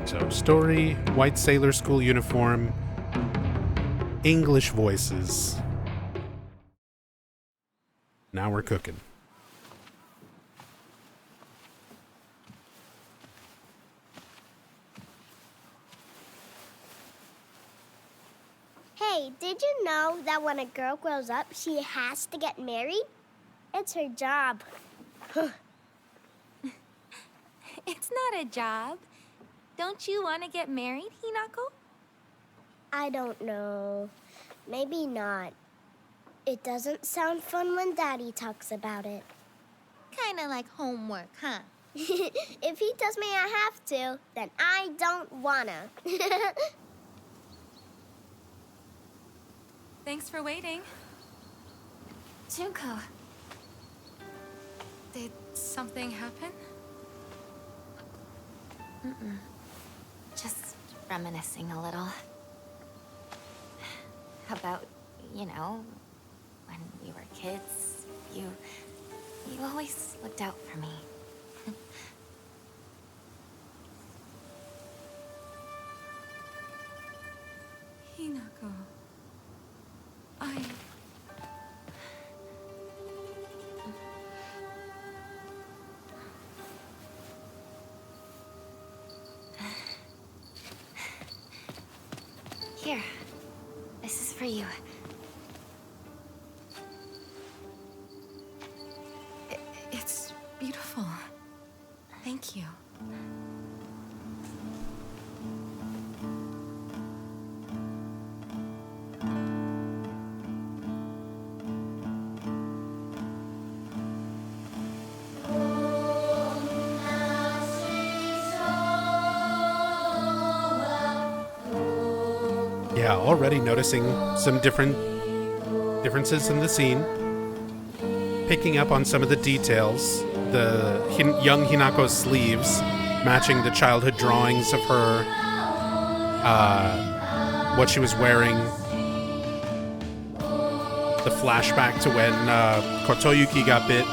So, story, white sailor school uniform, English voices. Now we're cooking. Hey, did you know that when a girl grows up, she has to get married? It's her job. It's not a job. Don't you want to get married, Hinako? I don't know. Maybe not. It doesn't sound fun when Daddy talks about it. Kinda like homework, huh? If he tells me I have to, then I don't wanna. Thanks for waiting. Junko. Did something happen? Just reminiscing a little. About, you know, when we were kids, you always looked out for me. Hinako. Here, this is for you. It's beautiful. Thank you. Yeah, already noticing some differences in the scene. Picking up on some of the details. The young Hinako's sleeves matching the childhood drawings of her, what she was wearing. The flashback to when Kotoyuki got bit.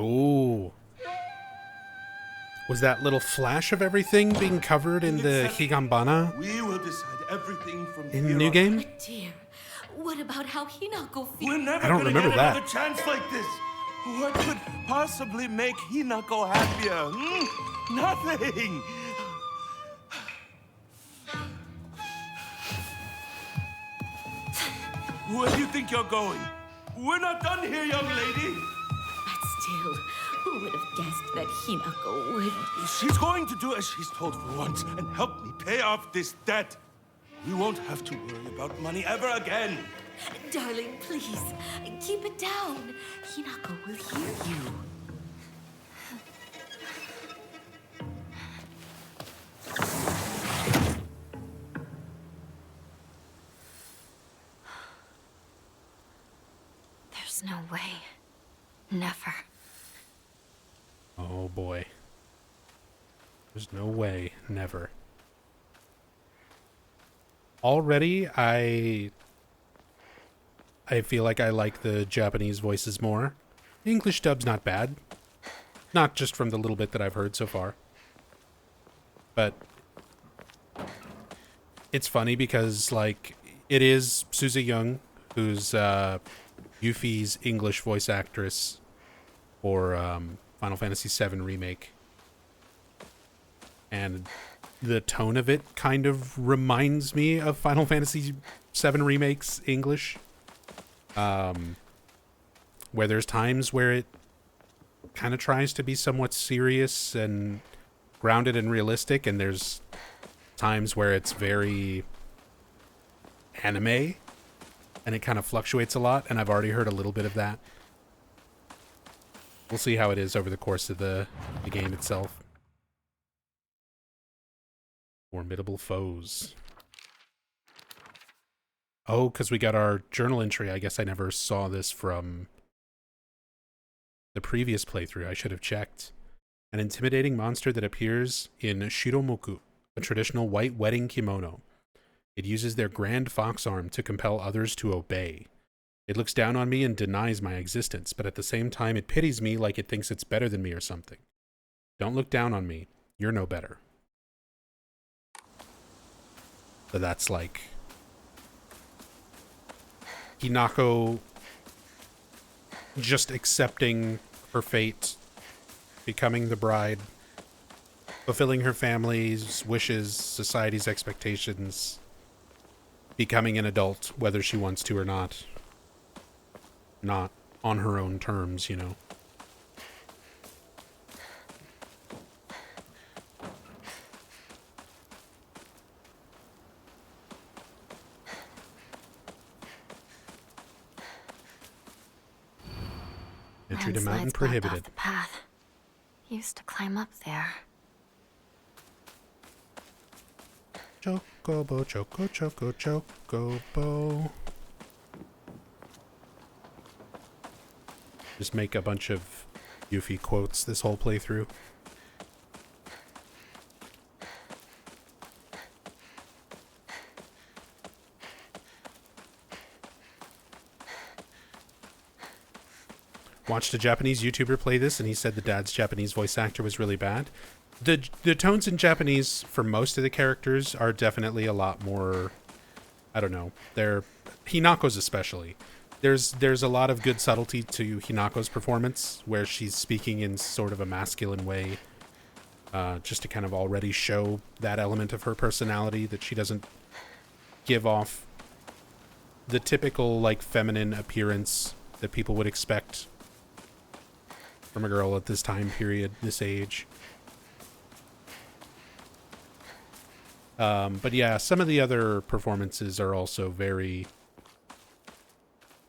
Oh. Was that little flash of everything being covered in the Higambana We will decide everything from in here New on. Game? Dear, what about how Hinako feels? We're never I don't gonna remember get that. another chance like this. What could possibly make Hinako happier? Nothing. Where do you think you're going? We're not done here, young lady. But still, who would have guessed that Hinako would... She's going to do as she's told for once and help me pay off this debt. We won't have to worry about money ever again. Darling, please, keep it down. Hinako will hear you. There's no way. Never. Oh boy. There's no way. Never. Already, I feel like I like the Japanese voices more. The English dub's not bad. Not just from the little bit that I've heard so far. But it's funny because, like, it is Suzy Young who's Yuffie's English voice actress for Final Fantasy VII Remake. And the tone of it kind of reminds me of Final Fantasy VII Remake's English. Where there's times where it kind of tries to be somewhat serious and grounded and realistic, and there's times where it's very anime, and it kind of fluctuates a lot, and I've already heard a little bit of that. We'll see how it is over the course of the game itself. Formidable foes. Oh, because we got our journal entry. I guess I never saw this from the previous playthrough. I should have checked. An intimidating monster that appears in Shiromoku, a traditional white wedding kimono. It uses their grand fox arm to compel others to obey. It looks down on me and denies my existence, but at the same time it pities me like it thinks it's better than me or something. Don't look down on me. You're no better. So that's like Hinako just accepting her fate, becoming the bride, fulfilling her family's wishes, society's expectations, becoming an adult, whether she wants to or not. Not on her own terms, you know. Entry to mountain Landslides blocked prohibited. off the path. Used to climb up there. Chocobo, choco, choco, chocobo. Just make a bunch of Yuffie quotes this whole playthrough. Watched a Japanese YouTuber play this, and he said the dad's Japanese voice actor was really bad. The tones in Japanese for most of the characters are definitely a lot more, I don't know, they're Hinako's especially. There's a lot of good subtlety to Hinako's performance, where she's speaking in sort of a masculine way, just to kind of already show that element of her personality, that she doesn't give off the typical like feminine appearance that people would expect from a girl at this time period, this age. But yeah, some of the other performances are also very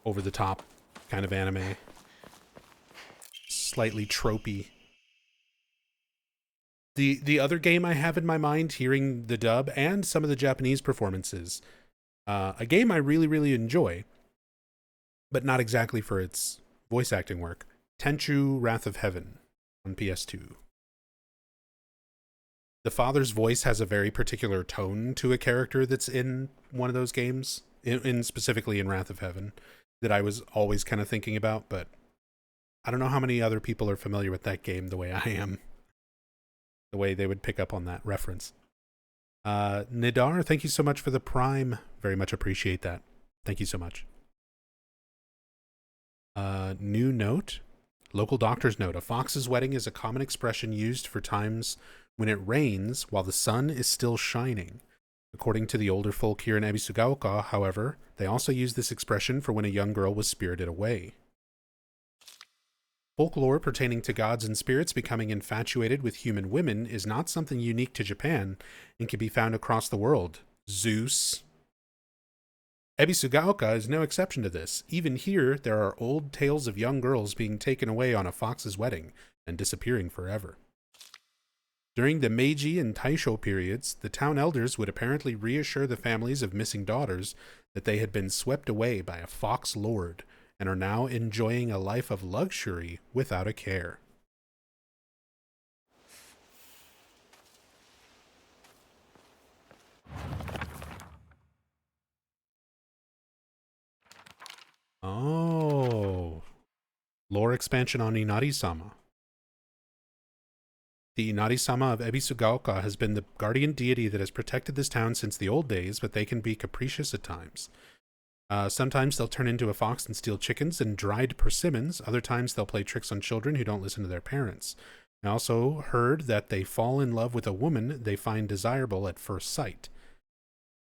over the top kind of anime. Slightly tropey. The other game I have in my mind, hearing the dub and some of the Japanese performances, a game I really, really enjoy, but not exactly for its voice acting work. Tenchu Wrath of Heaven on PS2. The father's voice has a very particular tone to a character that's in one of those games, in specifically in Wrath of Heaven, that I was always kind of thinking about, but I don't know how many other people are familiar with that game the way I am. The way they would pick up on that reference. Nidar, thank you so much for the Prime. Very much appreciate that. Thank you so much. New note. Local doctor's note. A fox's wedding is a common expression used for times when it rains while the sun is still shining. According to the older folk here in Ebisugaoka, however, they also use this expression for when a young girl was spirited away. Folklore pertaining to gods and spirits becoming infatuated with human women is not something unique to Japan and can be found across the world. Zeus. Ebisugaoka is no exception to this. Even here, there are old tales of young girls being taken away on a fox's wedding and disappearing forever. During the Meiji and Taisho periods, the town elders would apparently reassure the families of missing daughters that they had been swept away by a fox lord and are now enjoying a life of luxury without a care. Oh. Lore expansion on Inari-sama. The Inari-sama of Ebisugaoka has been the guardian deity that has protected this town since the old days, but they can be capricious at times. Sometimes they'll turn into a fox and steal chickens and dried persimmons. Other times they'll play tricks on children who don't listen to their parents. I also heard that they fall in love with a woman they find desirable at first sight.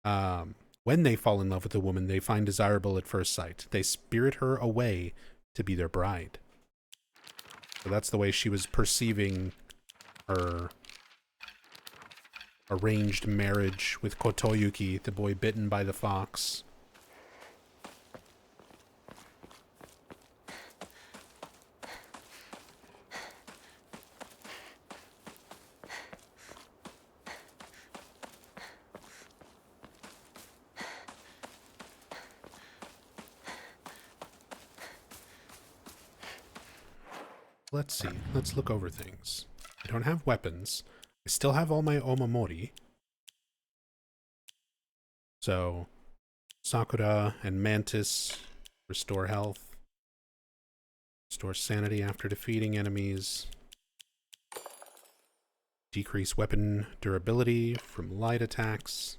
When they fall in love with a woman they find desirable at first sight, they spirit her away to be their bride. So that's the way she was perceiving her arranged marriage with Kotoyuki, the boy bitten by the fox. Let's see. Let's look over things. I don't have weapons. I still have all my omamori. So, Sakura and Mantis restore health. Restore sanity after defeating enemies. Decrease weapon durability from light attacks.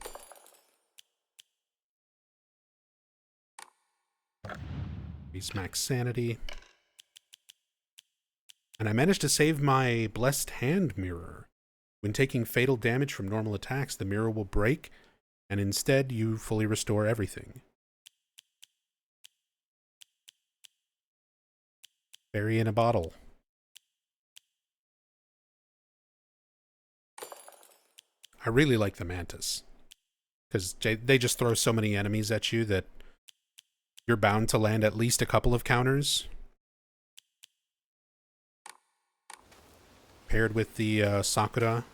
Increase max sanity. And I managed to save my blessed hand mirror. When taking fatal damage from normal attacks, the mirror will break, and instead you fully restore everything. Berry in a bottle. I really like the Mantis, because they just throw so many enemies at you that you're bound to land at least a couple of counters. Paired with the Sakura,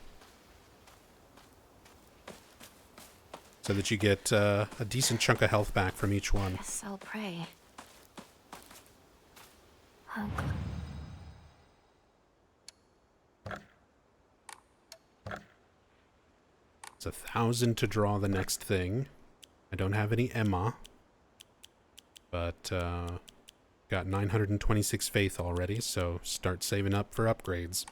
so that you get a decent chunk of health back from each one. Guess I'll pray. It's 1,000 to draw the next thing. I don't have any Emma, but got 926 faith already, so start saving up for upgrades.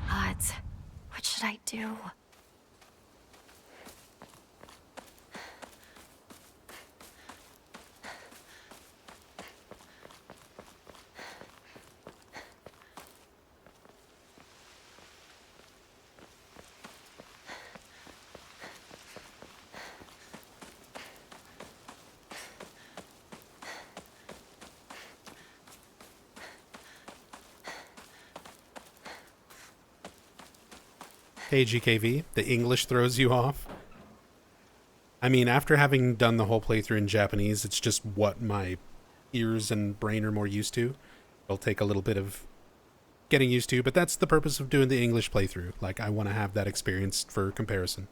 Odds. What should I do? Hey GKV, the English throws you off. I mean, after having done the whole playthrough in Japanese, it's just what my ears and brain are more used to. It'll take a little bit of getting used to, but that's the purpose of doing the English playthrough. Like, I want to have that experience for comparison.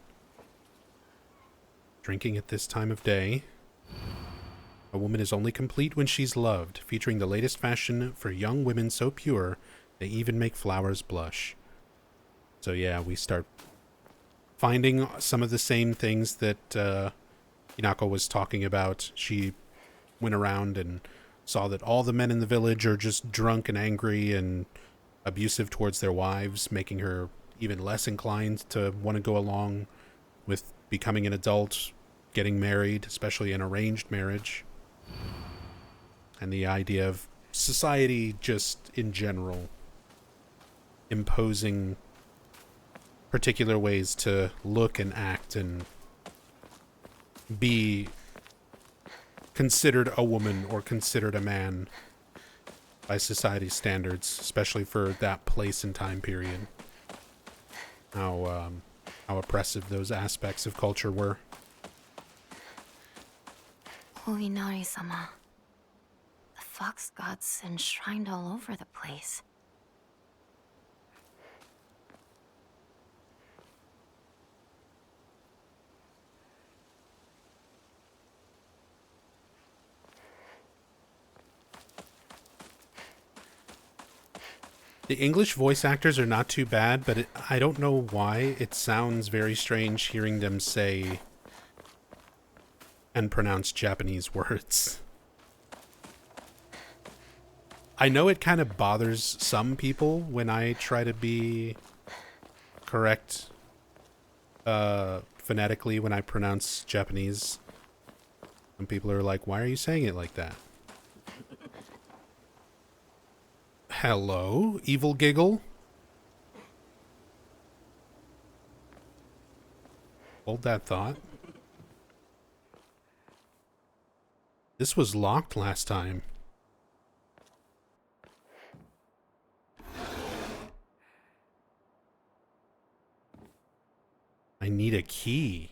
Drinking at this time of day. A woman is only complete when she's loved, featuring the latest fashion for young women so pure, they even make flowers blush. So yeah, we start finding some of the same things that Hinako was talking about. She went around and saw that all the men in the village are just drunk and angry and abusive towards their wives, making her even less inclined to want to go along with becoming an adult, getting married, especially an arranged marriage. And the idea of society just in general imposing particular ways to look and act and be considered a woman or considered a man by society's standards, especially for that place and time period. How oppressive those aspects of culture were. Uinari-sama. The fox god's enshrined all over the place. The English voice actors are not too bad, but I don't know why it sounds very strange hearing them say and pronounce Japanese words. I know it kind of bothers some people when I try to be correct phonetically when I pronounce Japanese. Some people are like, why are you saying it like that? Hello, evil giggle. Hold that thought. This was locked last time. I need a key.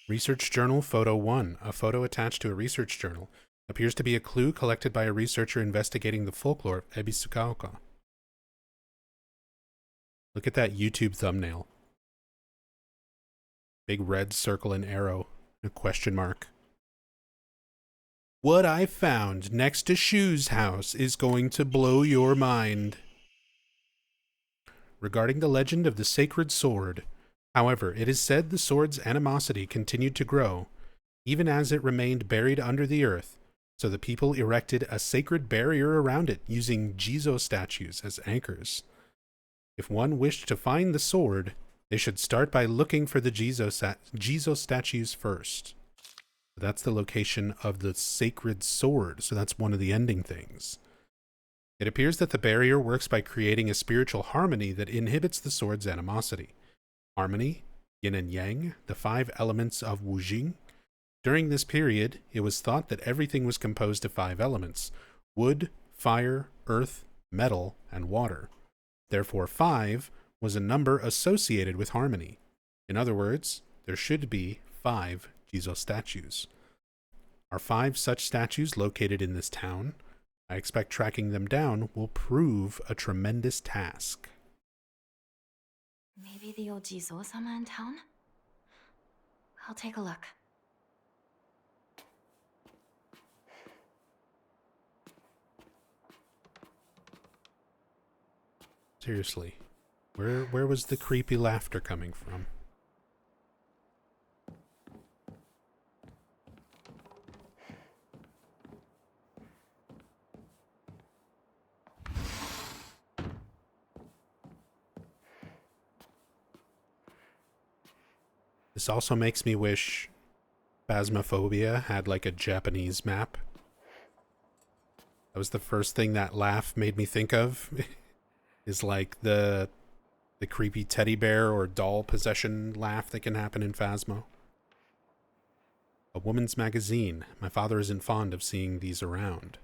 Research Journal Photo 1. A photo attached to a research journal appears to be a clue collected by a researcher investigating the folklore of Ebisugaoka. Look at that YouTube thumbnail. Big red circle and arrow. A question mark. What I found next to Shu's house is going to blow your mind. Regarding the legend of the sacred sword, however, it is said the sword's animosity continued to grow, even as it remained buried under the earth, so the people erected a sacred barrier around it using Jizo statues as anchors. If one wished to find the sword, they should start by looking for the Jizo statues first. That's the location of the sacred sword, so that's one of the ending things. It appears that the barrier works by creating a spiritual harmony that inhibits the sword's animosity. Harmony, yin and yang, the 5 elements of Wujing. During this period, it was thought that everything was composed of 5 elements: wood, fire, earth, metal, and water. Therefore, 5 was a number associated with harmony. In other words, there should be 5 Jizo statues. Are 5 such statues located in this town? I expect tracking them down will prove a tremendous task. Maybe the old Jizo-sama in town? I'll take a look. Seriously, where was the creepy laughter coming from? This also makes me wish Phasmophobia had like a Japanese map. That was the first thing that laugh made me think of. Is like the creepy teddy bear or doll possession laugh that can happen in Phasmo. A woman's magazine. My father isn't fond of seeing these around.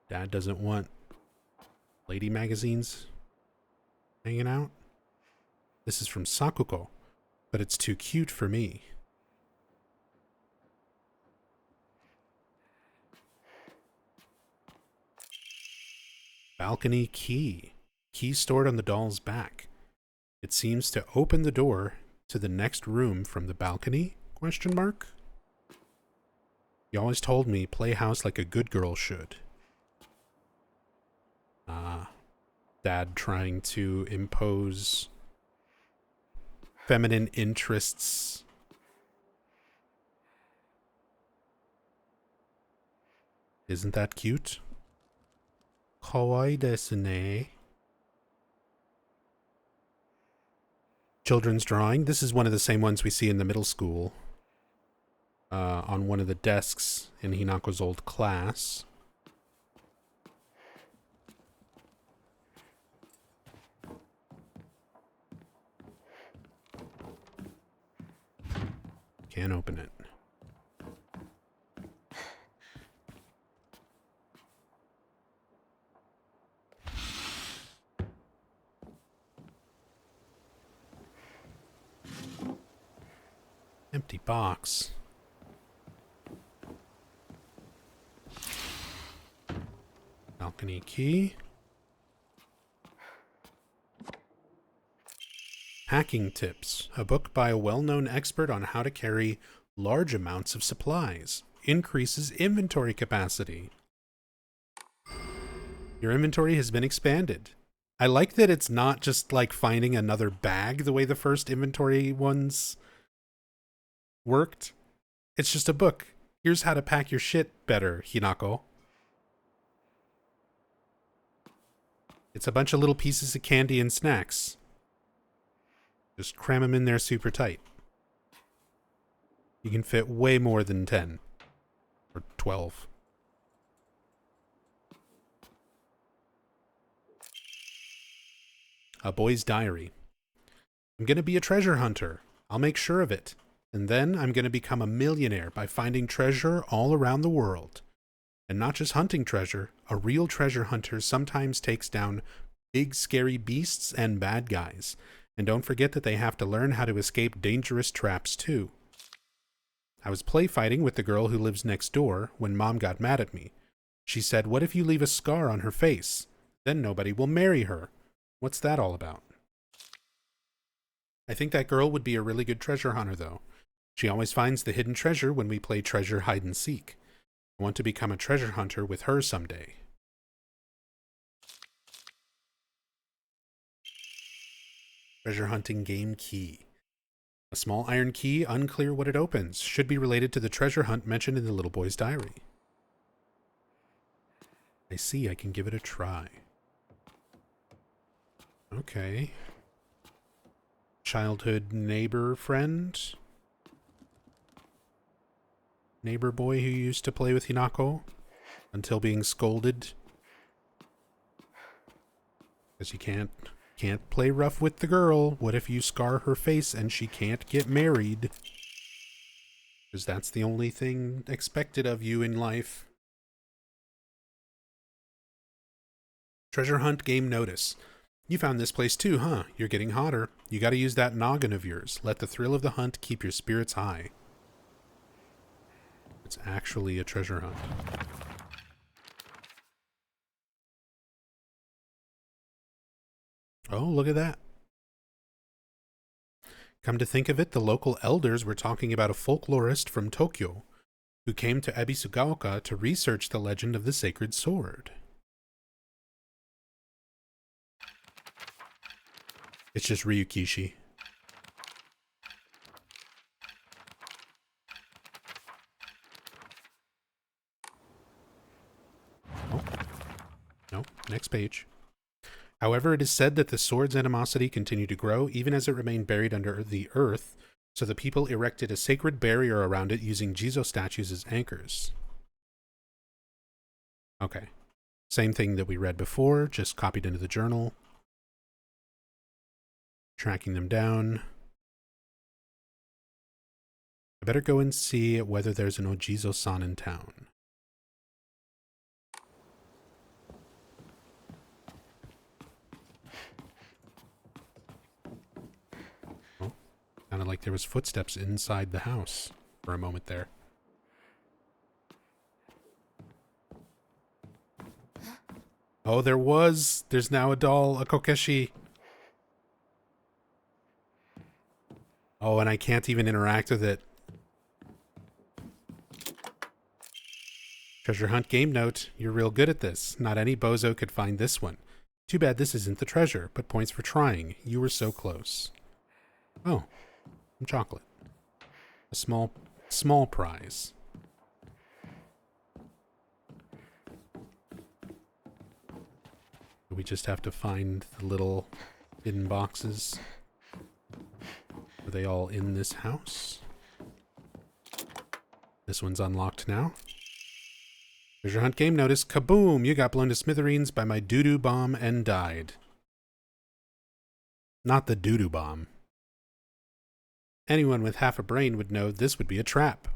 Dad doesn't want lady magazines hanging out. This is from Sakuko, but it's too cute for me. Balcony key. Key stored on the doll's back. It seems to open the door to the next room from the balcony? Question mark. You always told me play house like a good girl should. Dad trying to impose feminine interests. Isn't that cute? Kawaii desu ne. Children's drawing. This is one of the same ones we see in the middle school. On one of the desks in Hinako's old class. Can't open it. Empty box. Balcony key. Hacking Tips, a book by a well-known expert on how to carry large amounts of supplies. Increases inventory capacity. Your inventory has been expanded. I like that it's not just like finding another bag the way the first inventory ones worked. It's just a book. Here's how to pack your shit better, Hinako. It's a bunch of little pieces of candy and snacks. Just cram them in there super tight. You can fit way more than 10. Or 12. A boy's diary. I'm going to be a treasure hunter. I'll make sure of it. And then I'm going to become a millionaire by finding treasure all around the world. And not just hunting treasure, a real treasure hunter sometimes takes down big scary beasts and bad guys. And don't forget that they have to learn how to escape dangerous traps too. I was play fighting with the girl who lives next door when Mom got mad at me. She said, "What if you leave a scar on her face? Then nobody will marry her." What's that all about? I think that girl would be a really good treasure hunter, though. She always finds the hidden treasure when we play treasure hide and seek. I want to become a treasure hunter with her someday. Treasure hunting game key. A small iron key, unclear what it opens. Should be related to the treasure hunt mentioned in the little boy's diary. I see, I can give it a try. Okay. Childhood neighbor friend? Neighbor boy who used to play with Hinako until being scolded. Because you can't play rough with the girl. What if you scar her face and she can't get married? Because that's the only thing expected of you in life. Treasure hunt game notice. You found this place too, huh? You're getting hotter. You gotta use that noggin of yours. Let the thrill of the hunt keep your spirits high. It's actually a treasure hunt. Oh, look at that. Come to think of it, the local elders were talking about a folklorist from Tokyo who came to Ebisugaoka to research the legend of the sacred sword. It's just Ryukishi. Oh. No, next page. However, it is said that the sword's animosity continued to grow even as it remained buried under the earth, so the people erected a sacred barrier around it using Jizo statues as anchors. Okay. Same thing that we read before, just copied into the journal. Tracking them down. I better go and see whether there's an Ojizo-san in town. Oh, sounded like there was footsteps inside the house for a moment there. Oh, there was. There's now a doll, a Kokeshi. Oh, and I can't even interact with it. Treasure hunt game note. You're real good at this. Not any bozo could find this one. Too bad this isn't the treasure, but points for trying. You were so close. Oh, some chocolate. A small prize. We just have to find the little hidden boxes. Are they all in this house? This one's unlocked now. Treasure hunt game notice. Kaboom! You got blown to smithereens by my doo-doo bomb and died. Not the doo-doo bomb. Anyone with half a brain would know this would be a trap.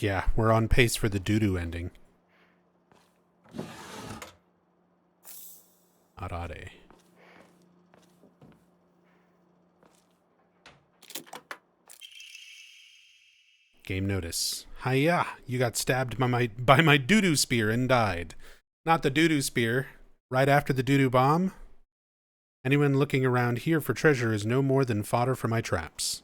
Yeah, we're on pace for the doo-doo ending. Arare. Game notice. Hiya! You got stabbed by my doo-doo spear and died. Not the doo-doo spear. Right after the doo-doo bomb? Anyone looking around here for treasure is no more than fodder for my traps.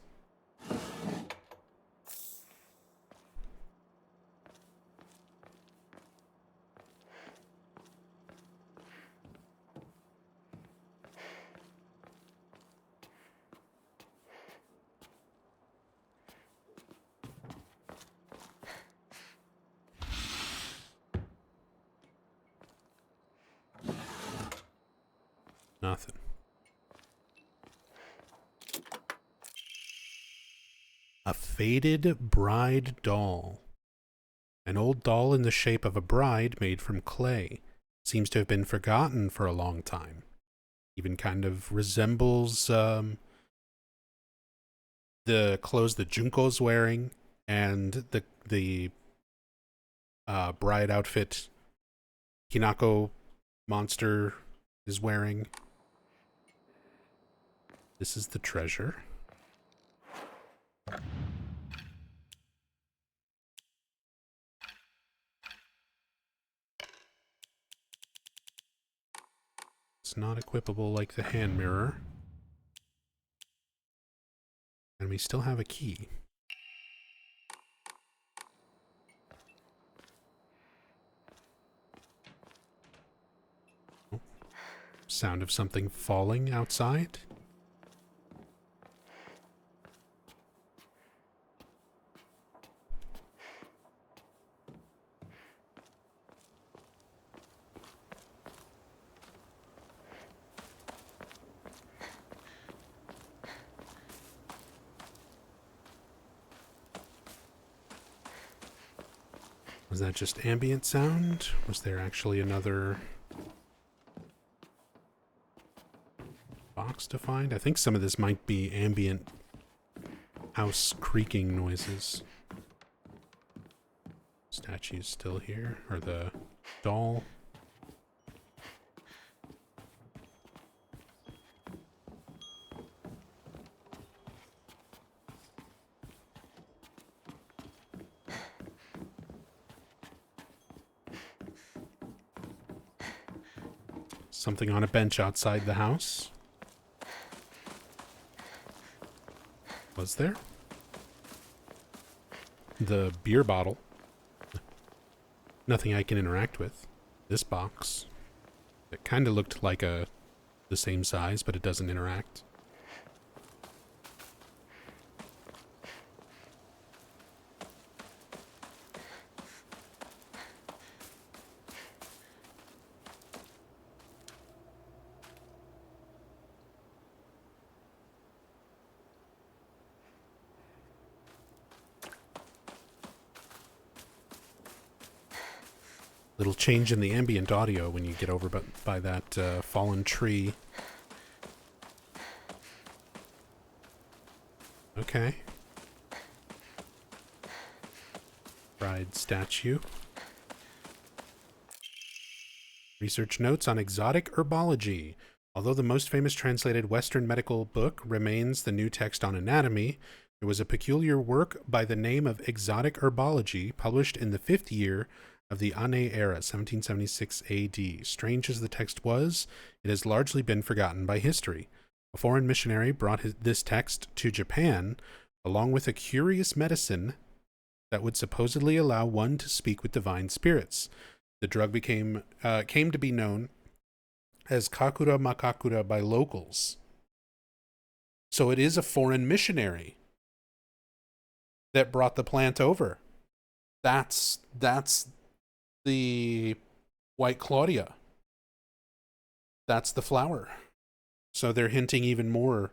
Nothing. A faded bride doll. An old doll in the shape of a bride made from clay. Seems to have been forgotten for a long time. Even kind of resembles the clothes that Junko's wearing and the bride outfit Hinako monster is wearing. This is the treasure. It's not equipable like the hand mirror. And we still have a key. Oh. Sound of something falling outside. Was that just ambient sound? Was there actually another box to find? I think some of this might be ambient house creaking noises. Statue's still here, or the doll. Something on a bench outside the house. Was there? The beer bottle. Nothing I can interact with. This box. It kind of looked like the same size, but it doesn't interact. Little change in the ambient audio when you get over by that fallen tree. Okay. Bride statue. Research notes on exotic herbology. Although the most famous translated Western medical book remains the new text on anatomy, there was a peculiar work by the name of Exotic Herbology published in the 5th year of the Ane era, 1776 AD. Strange as the text was, it has largely been forgotten by history. A foreign missionary brought this text to Japan, along with a curious medicine that would supposedly allow one to speak with divine spirits. The drug came to be known as Kakura Makakura by locals. So it is a foreign missionary that brought the plant over. That's the White Claudia. That's the flower. So they're hinting even more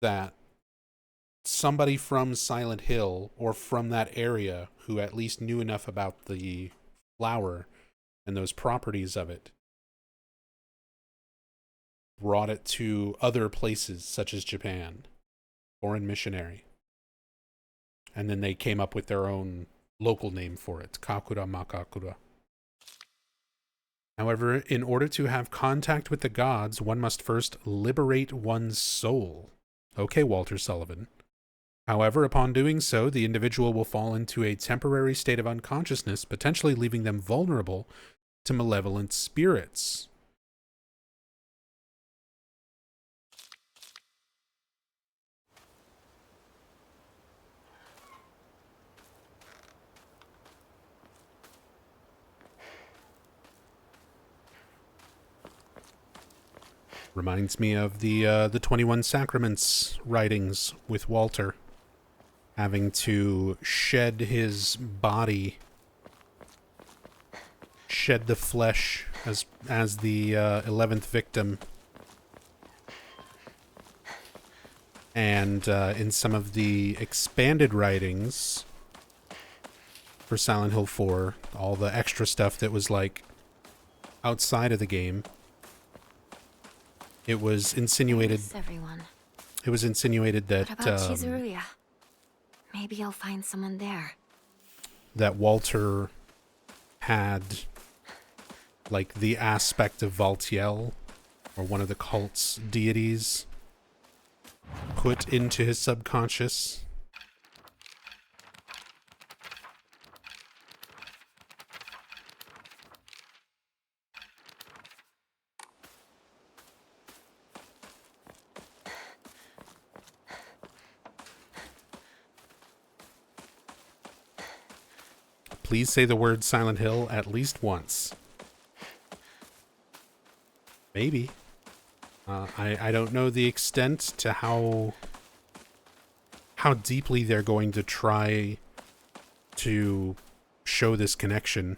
that somebody from Silent Hill or from that area who at least knew enough about the flower and those properties of it brought it to other places such as Japan. Foreign missionary. And then they came up with their own local name for it, Kakura Makakura. However, in order to have contact with the gods, one must first liberate one's soul. Okay, Walter Sullivan. However, upon doing so, the individual will fall into a temporary state of unconsciousness, potentially leaving them vulnerable to malevolent spirits. Reminds me of the 21 Sacraments writings with Walter having to shed his body, shed the flesh as the 11th victim And in some of the expanded writings for Silent Hill 4, all the extra stuff that was like outside of the game, it was insinuated. Everyone. It was insinuated that What about Chizuruya? Maybe I'll find someone there. that Walter had like the aspect of Valtiel, or one of the cult's deities, put into his subconscious. Please say the word Silent Hill at least once. Maybe. I don't know the extent to how deeply they're going to try to show this connection.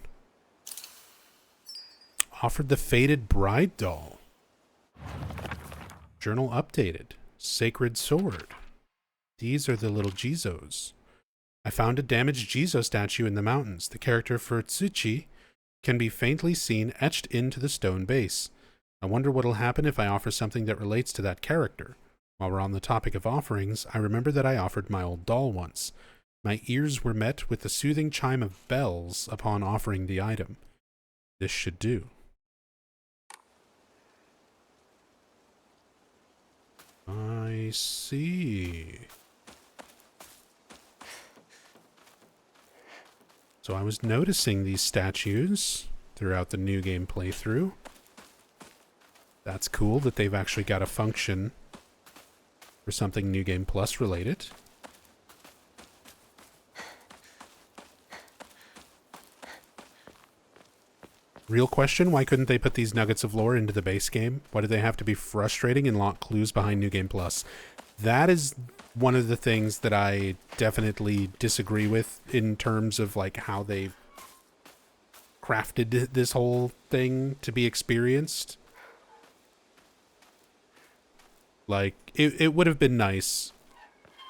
Offered the Faded Bride doll. Journal updated. Sacred Sword. These are the little Jizos. I found a damaged Jizo statue in the mountains. The character for Tsuchi can be faintly seen etched into the stone base. I wonder what'll happen if I offer something that relates to that character. While we're on the topic of offerings, I remember that I offered my old doll once. My ears were met with the soothing chime of bells upon offering the item. This should do. I see. So I was noticing these statues throughout the new game playthrough. That's cool that they've actually got a function for something New Game Plus related. Real question, why couldn't they put these nuggets of lore into the base game? Why do they have to be frustrating and lock clues behind New Game Plus? That is one of the things that I definitely disagree with in terms of like how they crafted this whole thing to be experienced. Like, it would have been nice.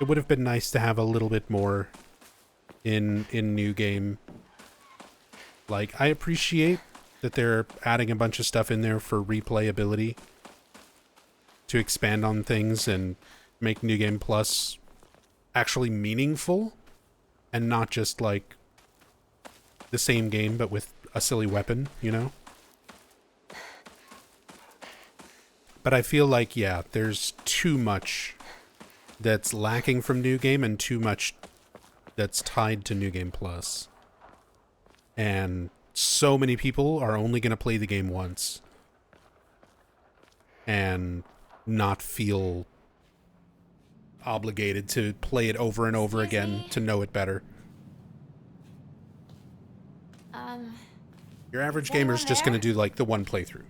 It would have been nice to have a little bit more in New Game. Like, I appreciate that they're adding a bunch of stuff in there for replayability to expand on things and make New Game Plus actually meaningful and not just like the same game but with a silly weapon, you know? But I feel like, yeah, there's too much that's lacking from New Game and too much that's tied to New Game Plus. And so many people are only going to play the game once and not feel obligated to play it over and over again to know it better. Your average gamer's just going to do like the one playthrough.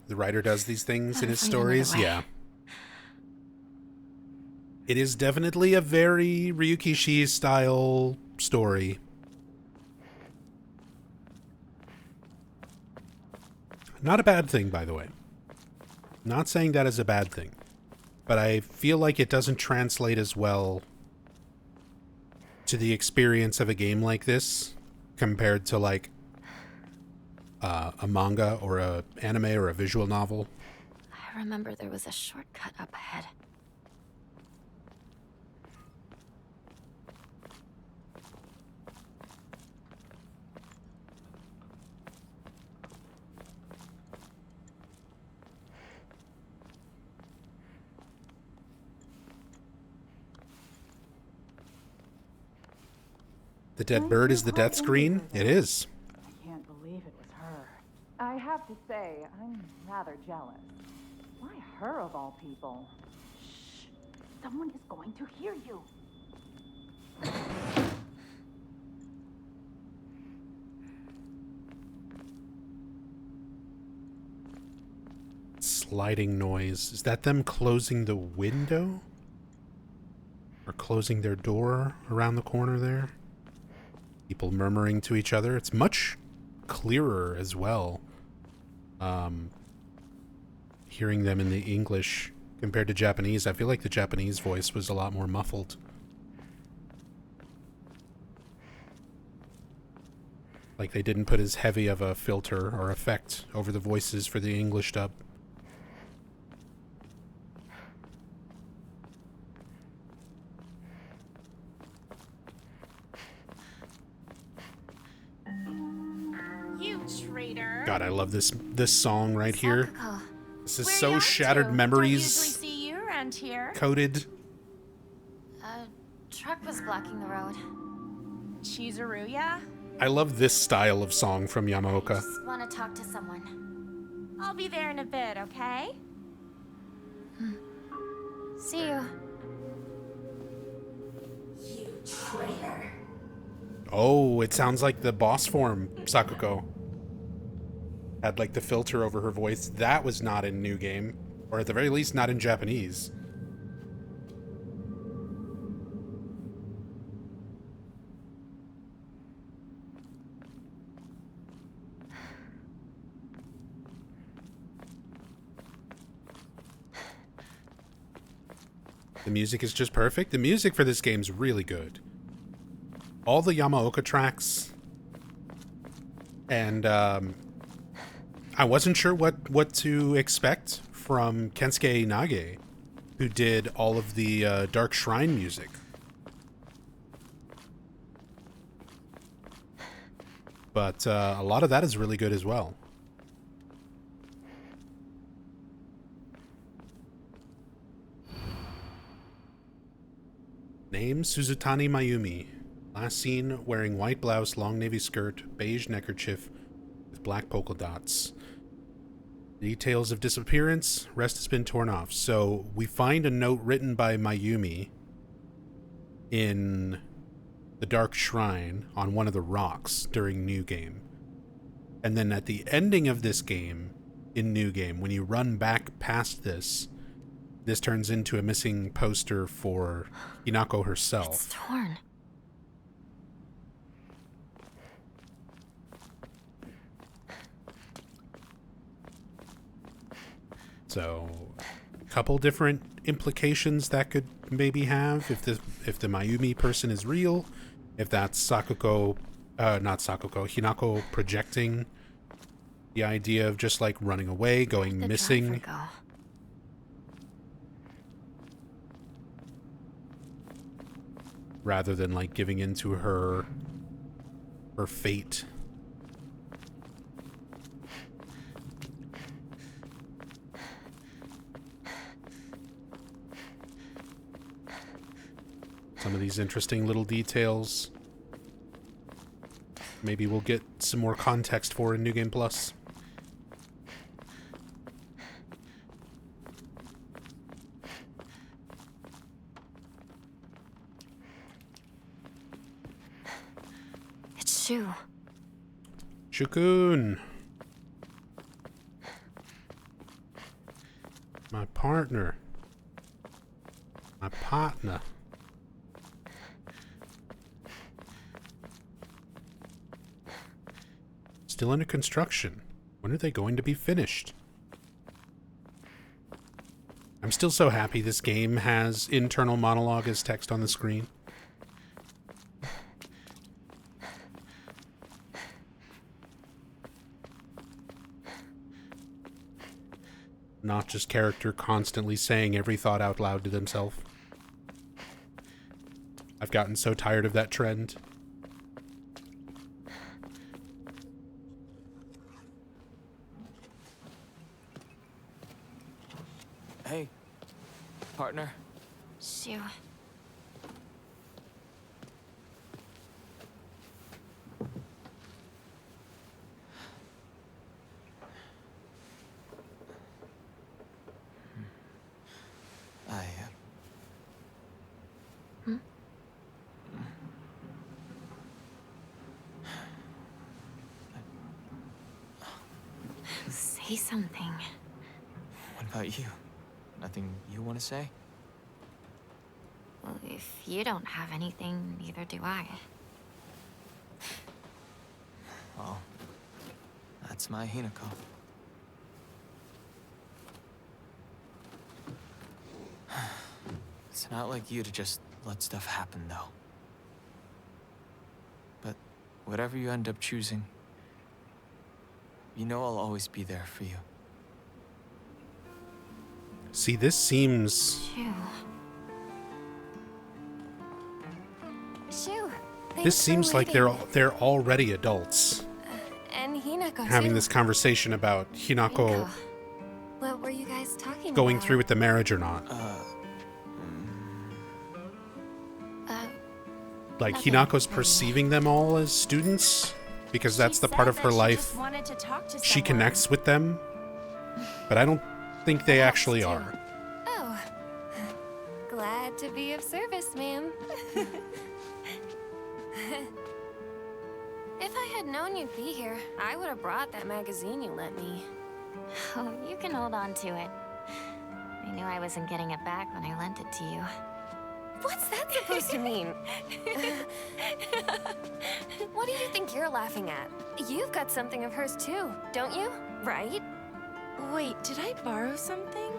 The writer does these things in his stories, yeah. It is definitely a very Ryukishi style story. Not a bad thing, by the way. Not saying that is a bad thing. But I feel like it doesn't translate as well to the experience of a game like this compared to like a manga or a anime or a visual novel. I remember there was a shortcut up ahead. The dead bird is the death screen? It is. I can't believe it was her. I have to say, I'm rather jealous. Why her of all people? Shh. Someone is going to hear you. Sliding noise. Is that them closing the window? Or closing their door around the corner there? People murmuring to each other. It's much clearer as well. Hearing them in the English compared to Japanese. I feel like the Japanese voice was a lot more muffled. Like they didn't put as heavy of a filter or effect over the voices for the English dub. You traitor. God, I love this song right here. Sakako. This is Where so you off shattered to? memories Don't usually see you around here. coded. A truck was blocking the road. Chizuru, yeah? I love this style of song from I Yamaoka. just want to talk to someone. I'll be there in a bit, okay? See you. You traitor. Oh, it sounds like the boss form, Sakako. Had like the filter over her voice. That was not in New Game. Or at the very least, not in Japanese. The music is just perfect. The music for this game's really good. All the Yamaoka tracks. And I wasn't sure what to expect from Kensuke Nage, who did all of the Dark Shrine music. But a lot of that is really good as well. Name Suzutani Mayumi. Last seen wearing white blouse, long navy skirt, beige neckerchief with black polka dots. Details of disappearance, rest has been torn off. So we find a note written by Mayumi in the Dark Shrine on one of the rocks during New Game. And then at the ending of this game, in New Game, when you run back past this turns into a missing poster for Hinako herself. It's torn. So, a couple different implications that could maybe have if the Mayumi person is real, if that's Hinako projecting the idea of just like running away, going The missing. driver go? Rather than like giving into her fate. Some of these interesting little details. Maybe we'll get some more context for in New Game Plus. It's Shu. Shukun. My partner. My partner. Still under construction. When are they going to be finished? I'm still so happy this game has internal monologue as text on the screen. Not just character constantly saying every thought out loud to themselves. I've gotten so tired of that trend. Hey, partner. Shu. say something. What about you? Nothing you want to say? Well, if you don't have anything, neither do I. Well, that's my Hinako. It's not like you to just let stuff happen, though. But whatever you end up choosing, you know I'll always be there for you. See, this seems... Shoo. Shoo. This seems like they're already adults. And Hinako Having too. this conversation about Hinako What were you guys talking going about? through with the marriage or not. Like, nothing. Hinako's perceiving them all as students? Because that's the part of her life she connects with them? But I don't think they actually are. Oh. Glad to be of service, ma'am. If I had known you'd be here, I would have brought that magazine you lent me. Oh, you can hold on to it. I knew I wasn't getting it back when I lent it to you. What's that supposed to mean? What do you think you're laughing at? You've got something of hers too, don't you? Right? Wait, did I borrow something?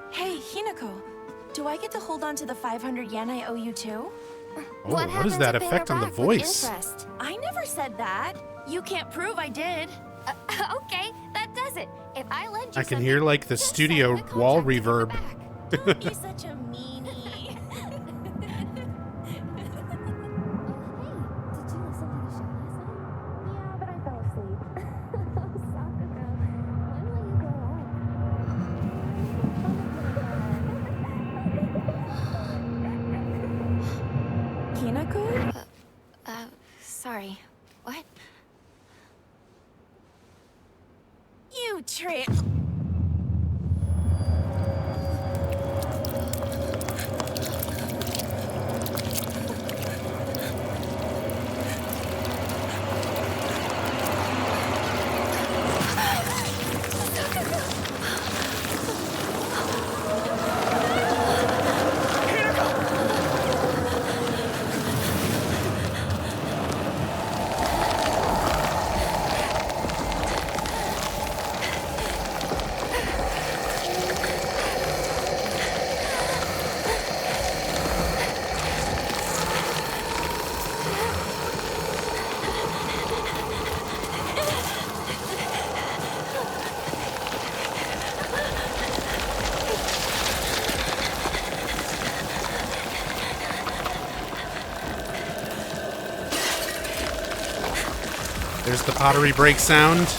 Hey, Hinako, do I get to hold on to the 500 yen I owe you too? Oh, what is that effect on the voice? I never said that. You can't prove I did. Okay, that does it. If I lend you I can hear, like, the studio wall reverb. Don't be such a meanie. Hinako? Sorry. What? You trick. There's the pottery break sound.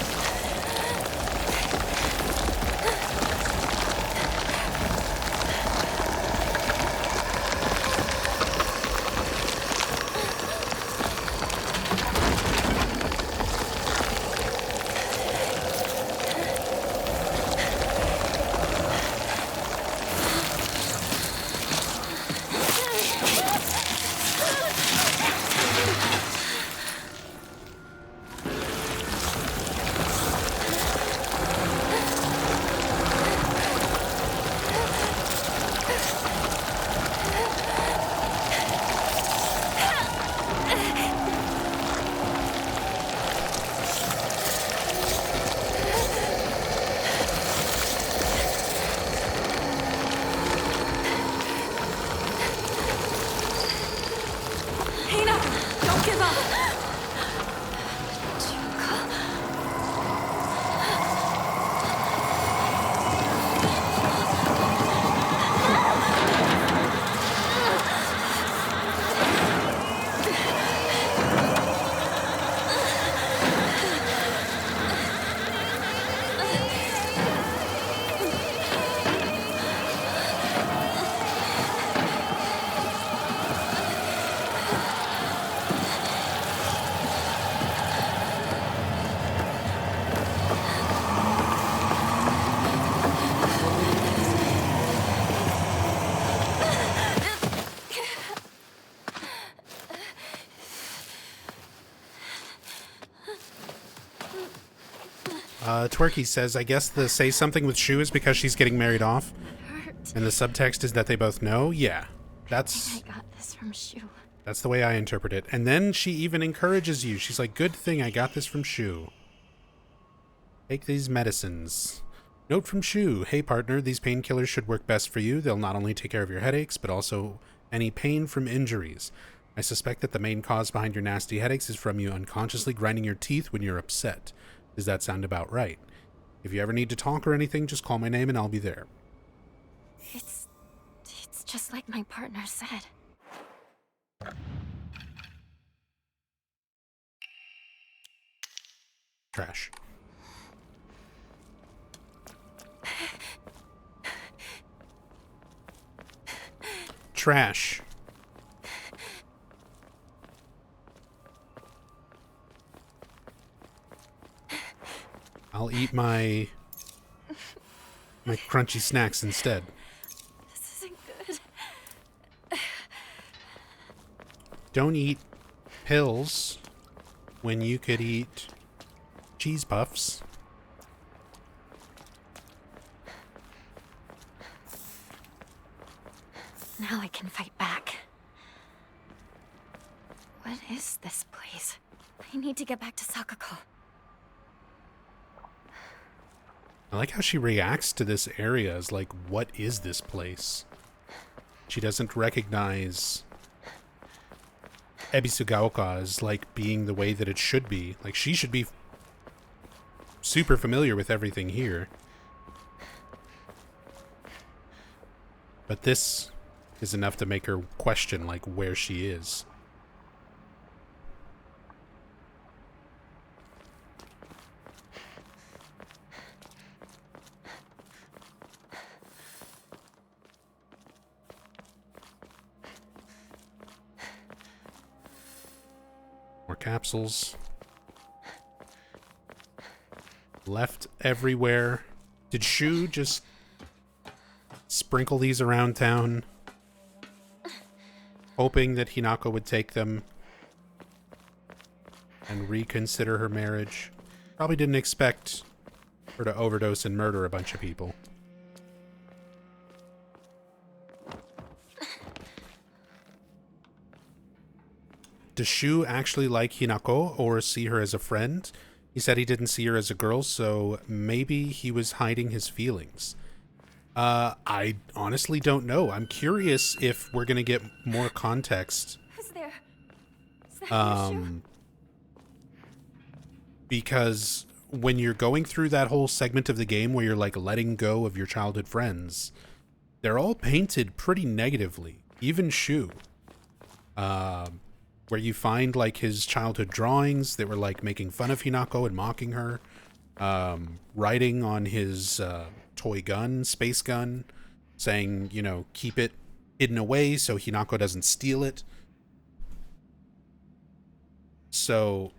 Twerky says, I guess the say something with Shu is because she's getting married off. And the subtext is that they both know? Yeah. I got this from Shu. That's the way I interpret it. And then she even encourages you. She's like, good thing I got this from Shu. Take these medicines. Note from Shu. Hey partner, these painkillers should work best for you. They'll not only take care of your headaches, but also any pain from injuries. I suspect that the main cause behind your nasty headaches is from you unconsciously grinding your teeth when you're upset. Does that sound about right? If you ever need to talk or anything, just call my name and I'll be there. It's just like my partner said. Trash. Trash. I'll eat my crunchy snacks instead. This isn't good. Don't eat pills when you could eat cheese puffs. Now I can fight back. What is this place? I need to get back to Sakako. I like how she reacts to this area as like, what is this place? She doesn't recognize Ebisugaoka as like being the way that it should be. Like she should be super familiar with everything here. But this is enough to make her question like where she is. More capsules. Left everywhere. Did Shu just sprinkle these around town, hoping that Hinako would take them and reconsider her marriage? Probably didn't expect her to overdose and murder a bunch of people. Does Shu actually like Hinako or see her as a friend? He said he didn't see her as a girl, so maybe he was hiding his feelings. I honestly don't know. I'm curious if we're gonna get more context. Who's there? Is that Shu? Because when you're going through that whole segment of the game where you're like letting go of your childhood friends, they're all painted pretty negatively. Even Shu. Where you find like his childhood drawings that were like making fun of Hinako and mocking her. Writing on his toy gun, space gun, saying, you know, keep it hidden away so Hinako doesn't steal it. So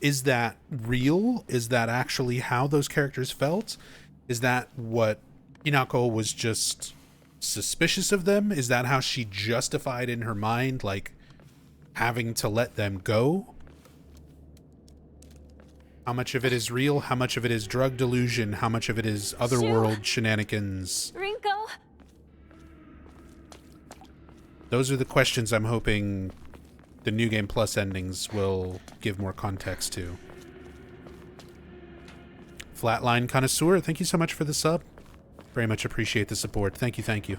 is that real? Is that actually how those characters felt? Is that what Hinako was just suspicious of them? Is that how she justified in her mind, like, having to let them go? How much of it is real? How much of it is drug delusion? How much of it is otherworld shenanigans? Rinko? Those are the questions I'm hoping the New Game Plus endings will give more context to. Flatline Connoisseur, thank you so much for the sub. Very much appreciate the support. Thank you, thank you.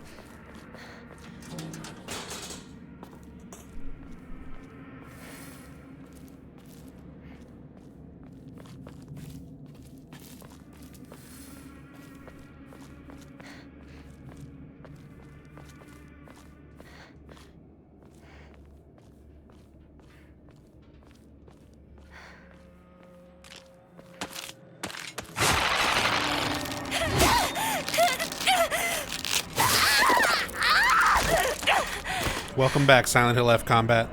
Welcome back, Silent Hill F Combat.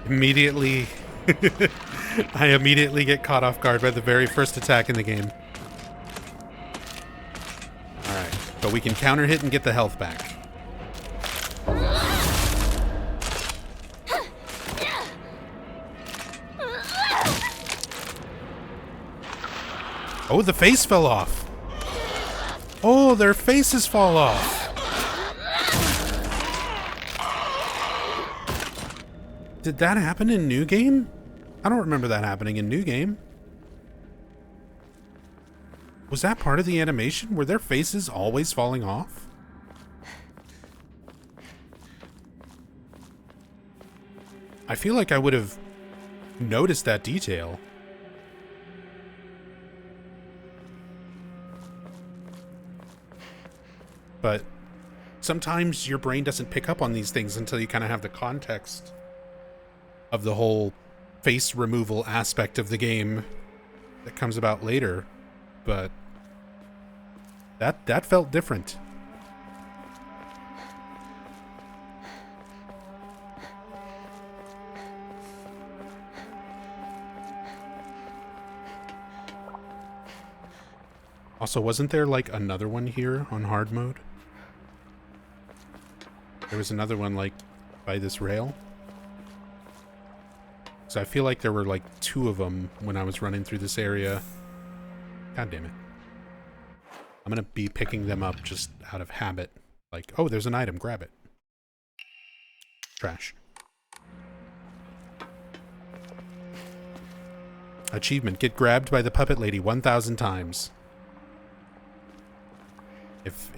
Immediately, I immediately get caught off guard by the very first attack in the game. Alright, but we can counter hit and get the health back. Oh, the face fell off. Oh, their faces fall off. Did that happen in New Game? I don't remember that happening in New Game. Was that part of the animation? Were their faces always falling off? I feel like I would have noticed that detail. But sometimes your brain doesn't pick up on these things until you kind of have the context of the whole face removal aspect of the game that comes about later. But that felt different. Also, wasn't there like another one here on hard mode? There was another one like by this rail. So I feel like there were like 2 of them when I was running through this area. God damn it. I'm gonna be picking them up just out of habit. Like, oh, there's an item, grab it. Trash. Achievement, get grabbed by the puppet lady 1,000 times.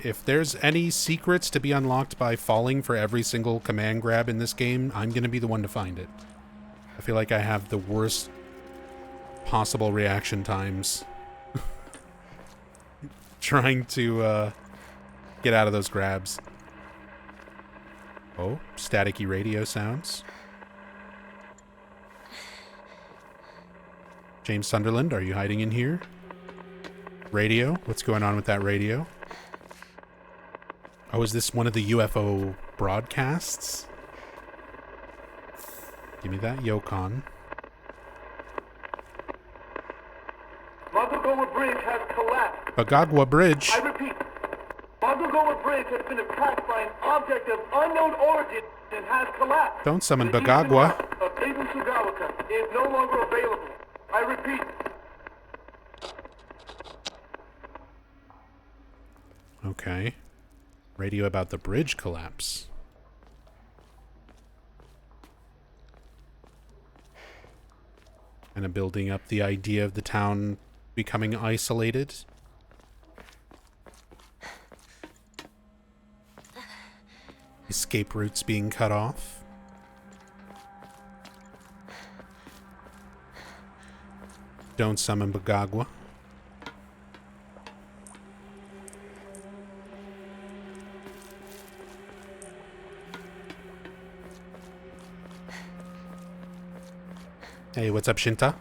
If there's any secrets to be unlocked by falling for every single command grab in this game, I'm gonna be the one to find it. I feel like I have the worst possible reaction times trying to get out of those grabs. Oh, staticky radio sounds. James Sunderland, are you hiding in here? Radio? What's going on with that radio? Oh, is this one of the UFO broadcasts? Give me that Yokon. Bagagawa Bridge has collapsed. Bagagwa Bridge? I repeat, Bagagawa Bridge has been attacked by an object of unknown origin and has collapsed. Don't summon Bagagwa. Of Maiden Sugawaka is no longer available. I repeat. Okay. Radio about the bridge collapse. Kind of building up the idea of the town becoming isolated. Escape routes being cut off. Don't summon Bagagwa. Hey, what's up, Shinta?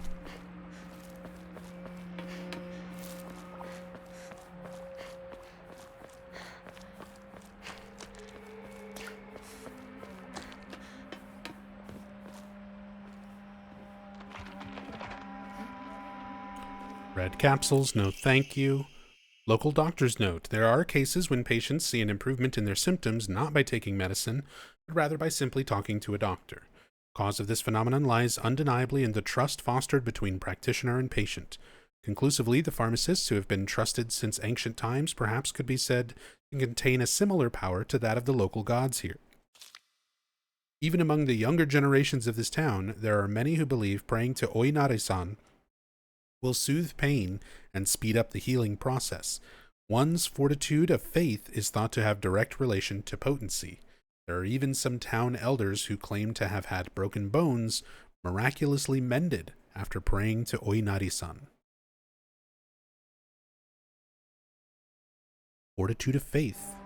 Red capsules, no thank you. Local doctor's note. There are cases when patients see an improvement in their symptoms not by taking medicine, but rather by simply talking to a doctor. Cause of this phenomenon lies undeniably in the trust fostered between practitioner and patient. Conclusively, the pharmacists who have been trusted since ancient times perhaps could be said to contain a similar power to that of the local gods here. Even among the younger generations of this town, there are many who believe praying to Oinari-san will soothe pain and speed up the healing process. One's fortitude of faith is thought to have direct relation to potency. There are even some town elders who claim to have had broken bones miraculously mended after praying to Oinari-san. Fortitude of faith.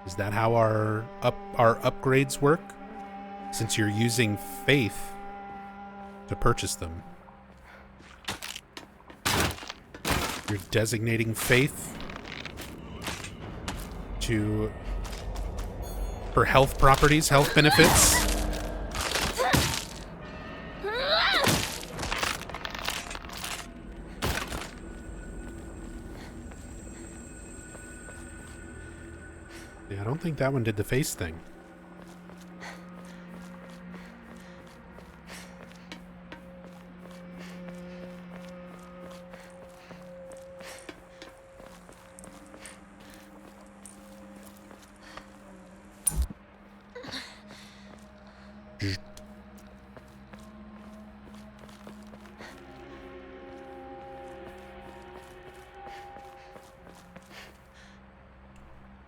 Is that how our upgrades work? Since you're using faith to purchase them. You're designating faith for health properties, health benefits. Yeah, I don't think that one did the face thing.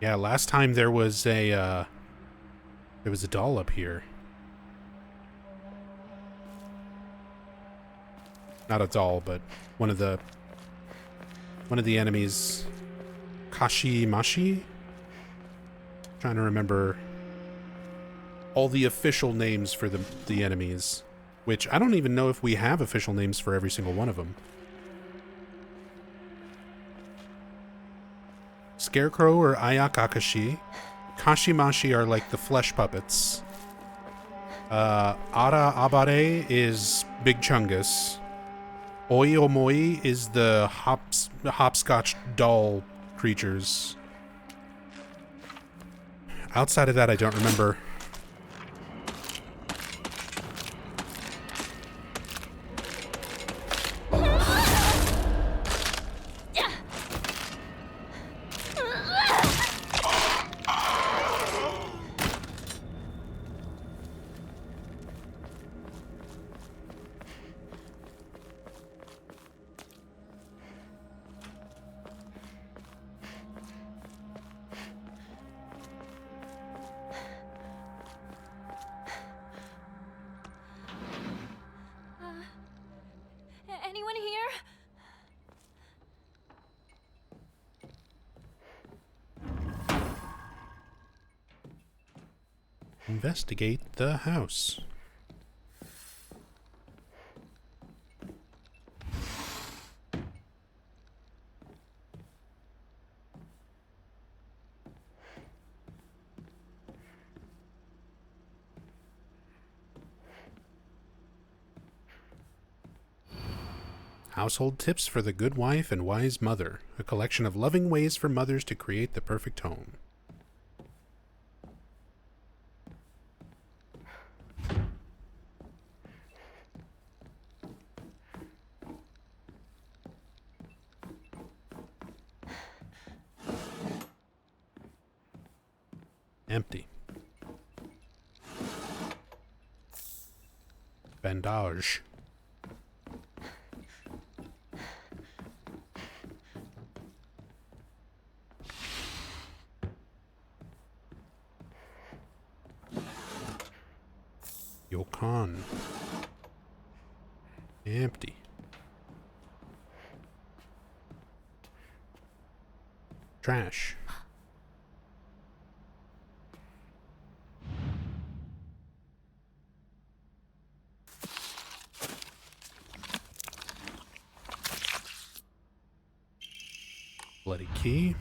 Yeah, last time there was a doll up here. Not a doll, but one of the enemies. Kashimashi? Trying to remember all the official names for the enemies, which I don't even know if we have official names for every single one of them. Scarecrow or Ayakakashi. Kashimashi are like the flesh puppets. Ara Abare is Big Chungus. Oiomoi is the hopscotch doll creatures. Outside of that, I don't remember. Anyone here? Investigate the house. Household Tips for the Good Wife and Wise Mother, a collection of loving ways for mothers to create the perfect home. Empty. Bandage. Yokan. Empty. Trash. Bloody key.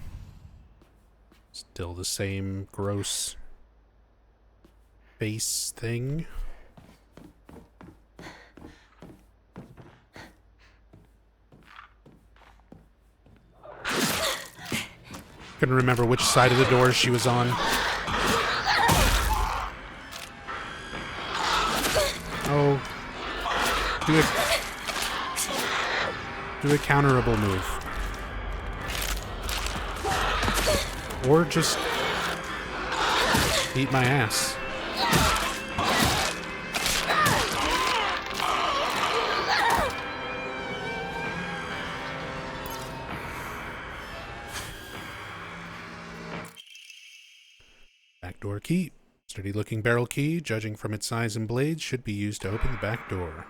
Still the same gross face thing. Couldn't remember which side of the door she was on. Oh. Do a counterable move. Or just eat my ass. Backdoor key. Sturdy looking barrel key, judging from its size and blades, should be used to open the back door.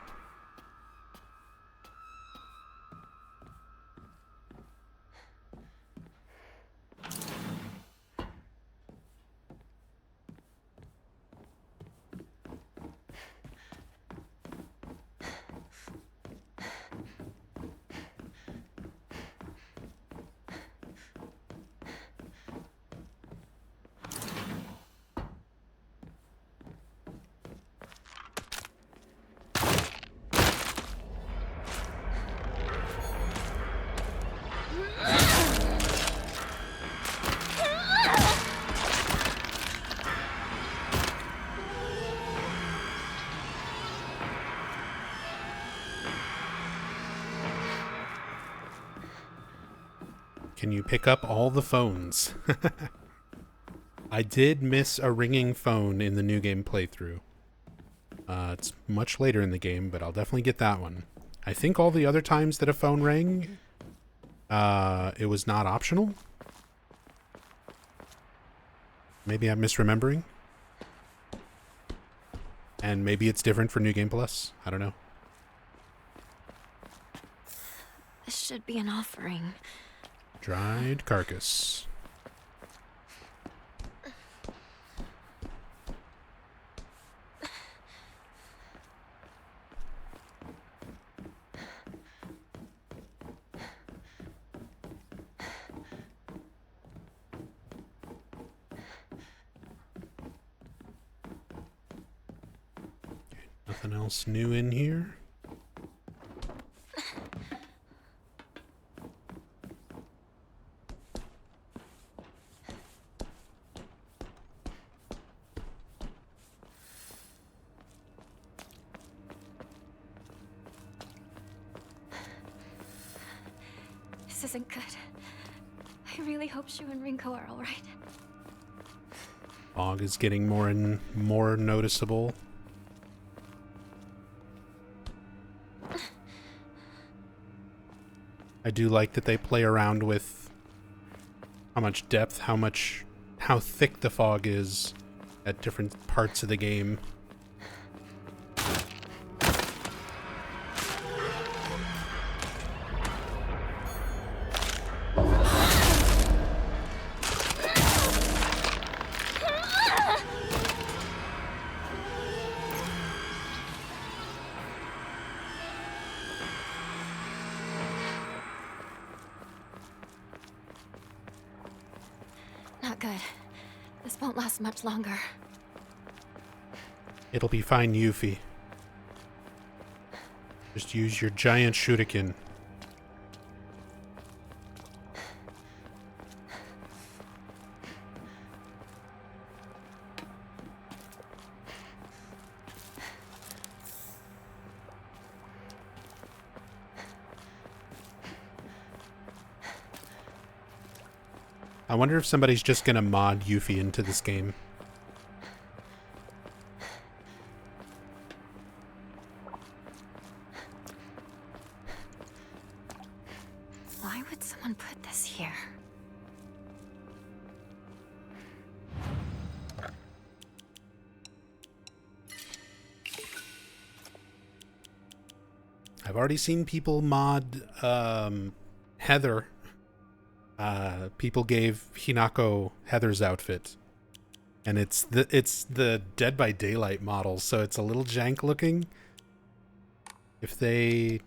Can you pick up all the phones? I did miss a ringing phone in the new game playthrough. It's much later in the game, but I'll definitely get that one. I think all the other times that a phone rang, it was not optional. Maybe I'm misremembering. And maybe it's different for New Game Plus. I don't know. This should be an offering. Dried carcass. Nothing else new in here. This isn't good. I really hope Shu and Rinko are all right. Fog is getting more and more noticeable. I do like that they play around with how much depth, how thick the fog is at different parts of the game. Not good. This won't last much longer. It'll be fine, Yuffie. Just use your giant shuriken. I wonder if somebody's just gonna mod Yuffie into this game. Why would someone put this here? I've already seen people mod Heather. People gave Hinako Heather's outfit, and it's the Dead by Daylight model, so it's a little jank looking. If they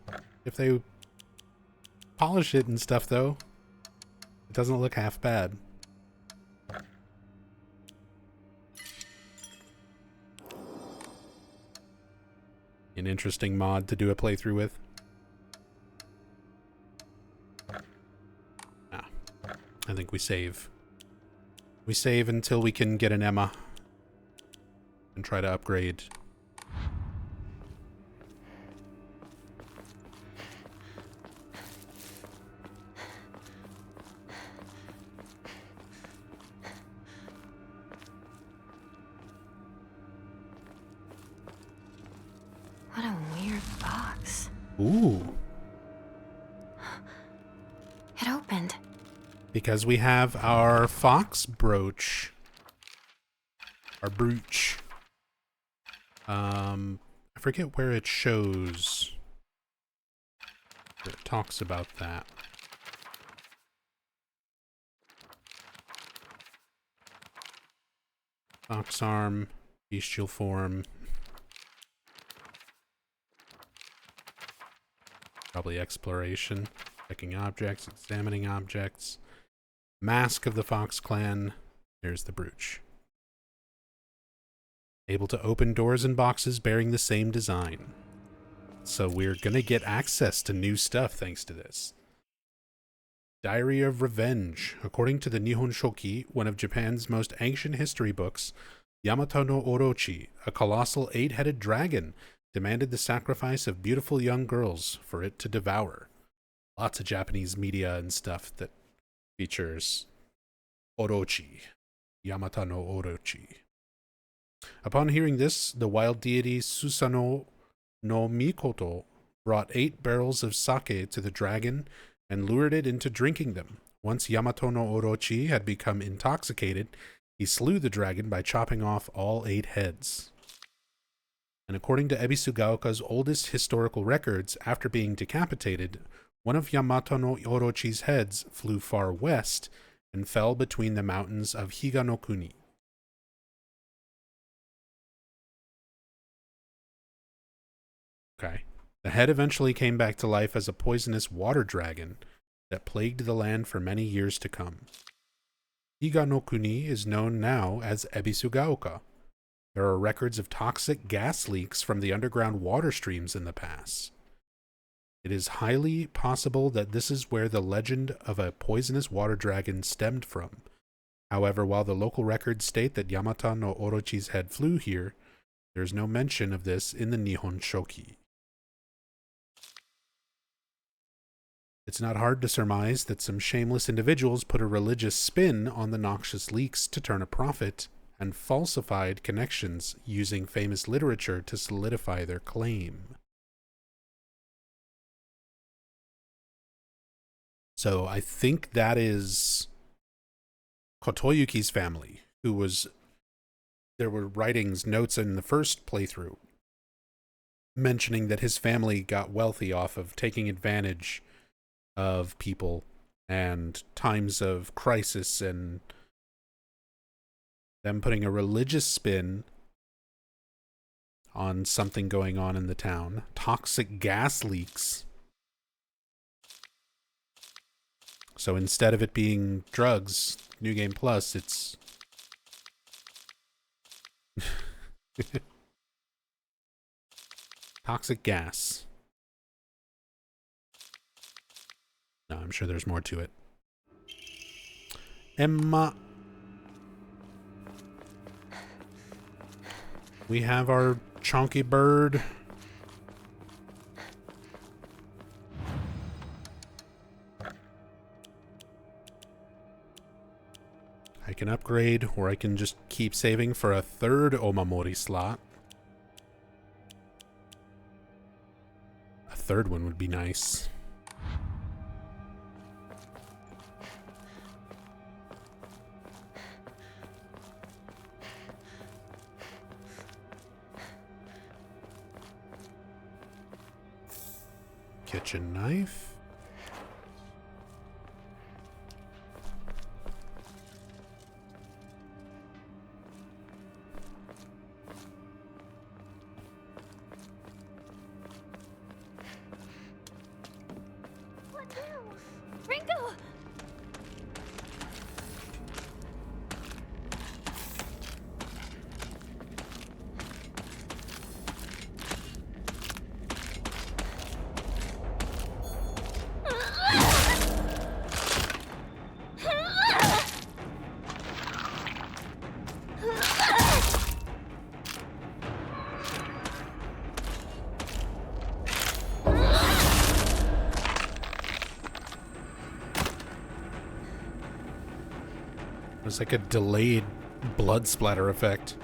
polish it and stuff, though, it doesn't look half bad. An interesting mod to do a playthrough with. I think we save. We save until we can get an Emma and try to upgrade. What a weird box. Ooh. It opened. Because we have our fox brooch. Our brooch. I forget where it shows. It talks about that. Fox arm, bestial form. Probably exploration, checking objects, examining objects. Mask of the Fox Clan. There's the brooch. Able to open doors and boxes bearing the same design. So we're gonna get access to new stuff thanks to this. Diary of Revenge. According to the Nihon Shoki, one of Japan's most ancient history books, Yamato no Orochi, a colossal 8-headed dragon, demanded the sacrifice of beautiful young girls for it to devour. Lots of Japanese media and stuff that features Orochi, Yamato no Orochi. Upon hearing this, the wild deity Susanoo no Mikoto brought 8 barrels of sake to the dragon and lured it into drinking them. Once Yamato no Orochi had become intoxicated, He slew the dragon by chopping off all 8 heads. And according to Ebisugaoka's oldest historical records, after being decapitated, one of Yamato no Orochi's heads flew far west and fell between the mountains of Higanokuni. Okay. The head eventually came back to life as a poisonous water dragon that plagued the land for many years to come. Higanokuni is known now as Ebisugaoka. There are records of toxic gas leaks from the underground water streams in the past. It is highly possible that this is where the legend of a poisonous water dragon stemmed from. However, while the local records state that Yamato no Orochi's head flew here, there is no mention of this in the Nihon Shoki. It's not hard to surmise that some shameless individuals put a religious spin on the noxious leaks to turn a profit, and falsified connections using famous literature to solidify their claim. So I think that is Kotoyuki's family, who was... There were writings, notes in the first playthrough, mentioning that his family got wealthy off of taking advantage of people and times of crisis and them putting a religious spin on something going on in the town. Toxic gas leaks. So instead of it being drugs, New Game Plus, it's... toxic gas. No, I'm sure there's more to it. Emma. We have our chunky bird. I can upgrade, or I can just keep saving for a 3rd Omamori slot. A 3rd one would be nice. Kitchen knife. It's like a delayed blood splatter effect.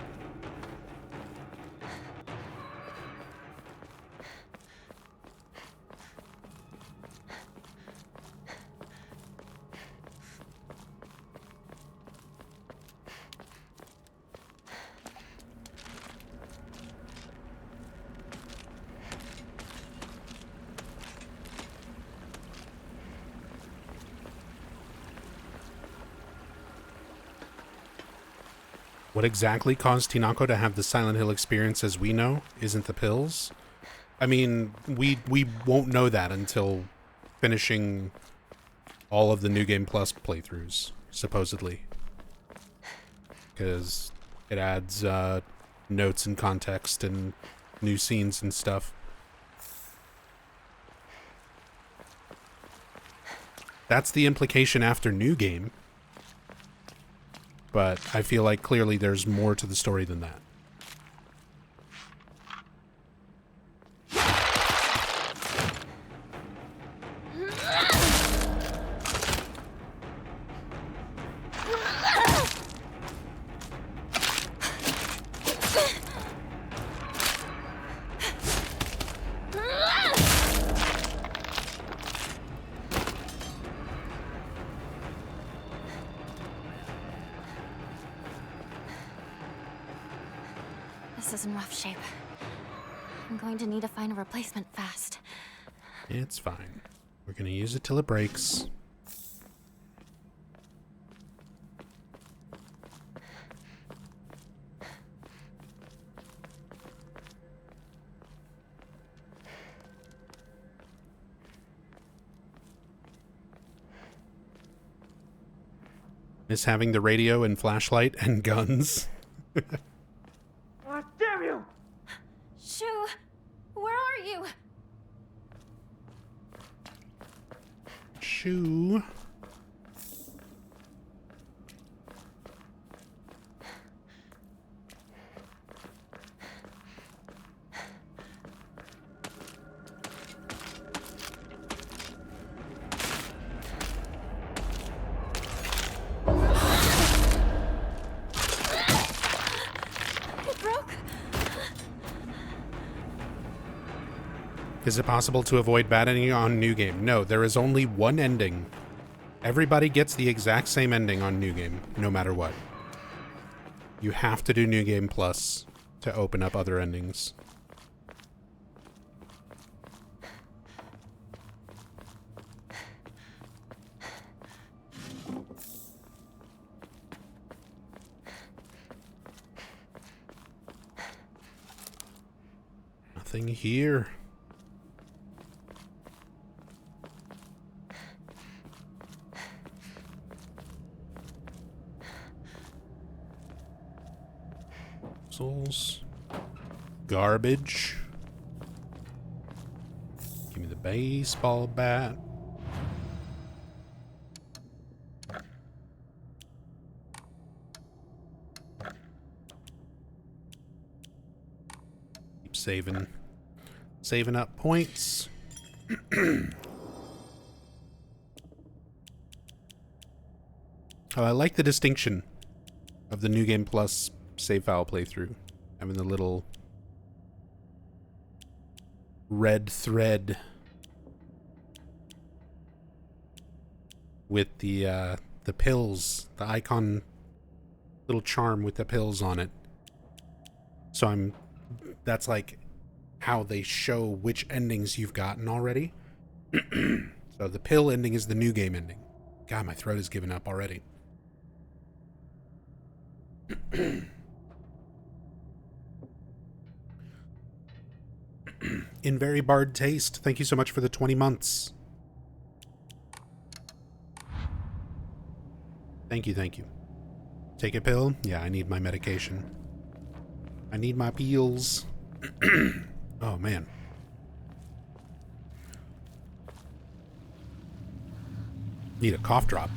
What exactly caused Hinako to have the Silent Hill experience as we know isn't the pills. I mean, we won't know that until finishing all of the New Game Plus playthroughs, supposedly. Because it adds notes and context and new scenes and stuff. That's the implication after New Game. But I feel like clearly there's more to the story than that. This is in rough shape. I'm going to need to find a replacement fast. It's fine. We're gonna use it till it breaks. Miss having the radio and flashlight and guns. Ah, damn you! Shu, where are you? Shoo. Is it possible to avoid bad ending on New Game? No, there is only one ending. Everybody gets the exact same ending on New Game, no matter what. You have to do New Game Plus to open up other endings. Nothing here. Garbage. Give me the baseball bat. Keep saving up points. Oh, I like the distinction of the New Game Plus save file playthrough. Having the little red thread with the pills, the icon, little charm with the pills on it. So that's like how they show which endings you've gotten already. So the pill ending is the New Game ending. God, my throat is giving up already. In very barred taste, thank you so much for the 20 months. Thank you, thank you. Take a pill? Yeah, I need my medication. I need my pills. Oh, man. Need a cough drop.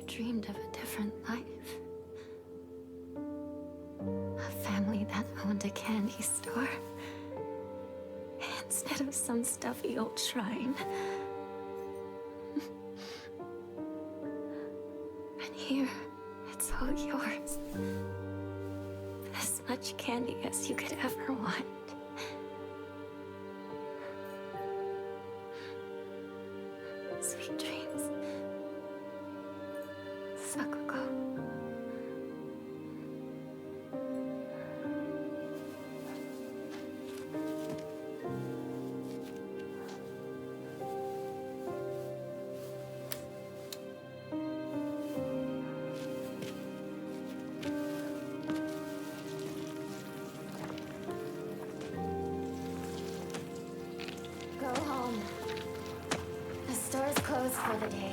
Dreamed of a different life. A family that owned a candy store. Instead of some stuffy old shrine. And here, it's all yours. As much candy as you could ever want. clothes for the day.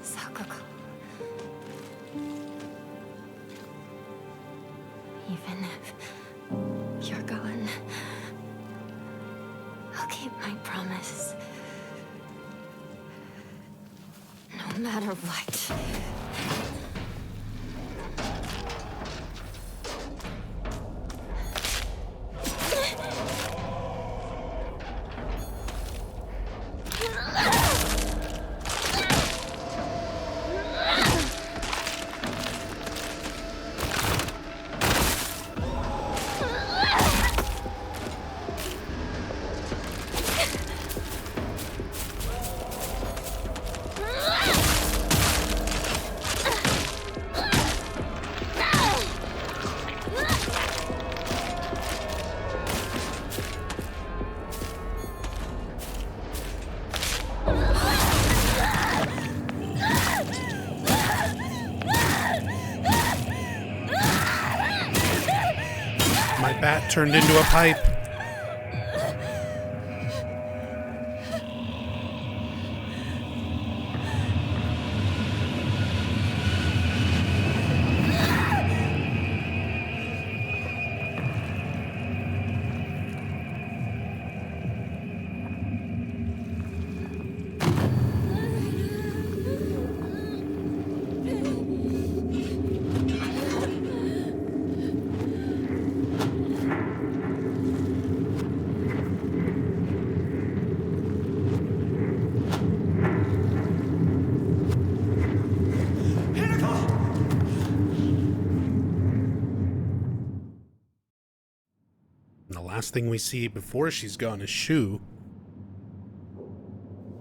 Sakuko. Even if you're gone, I'll keep my promise. No matter what. My bat turned into a pipe. Last thing we see before she's gone is Shu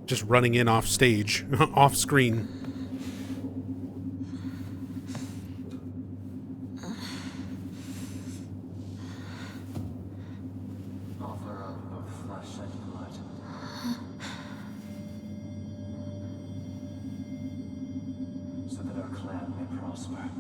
just running in off stage, off screen. Offer up of flesh and blood, so that our clan may prosper.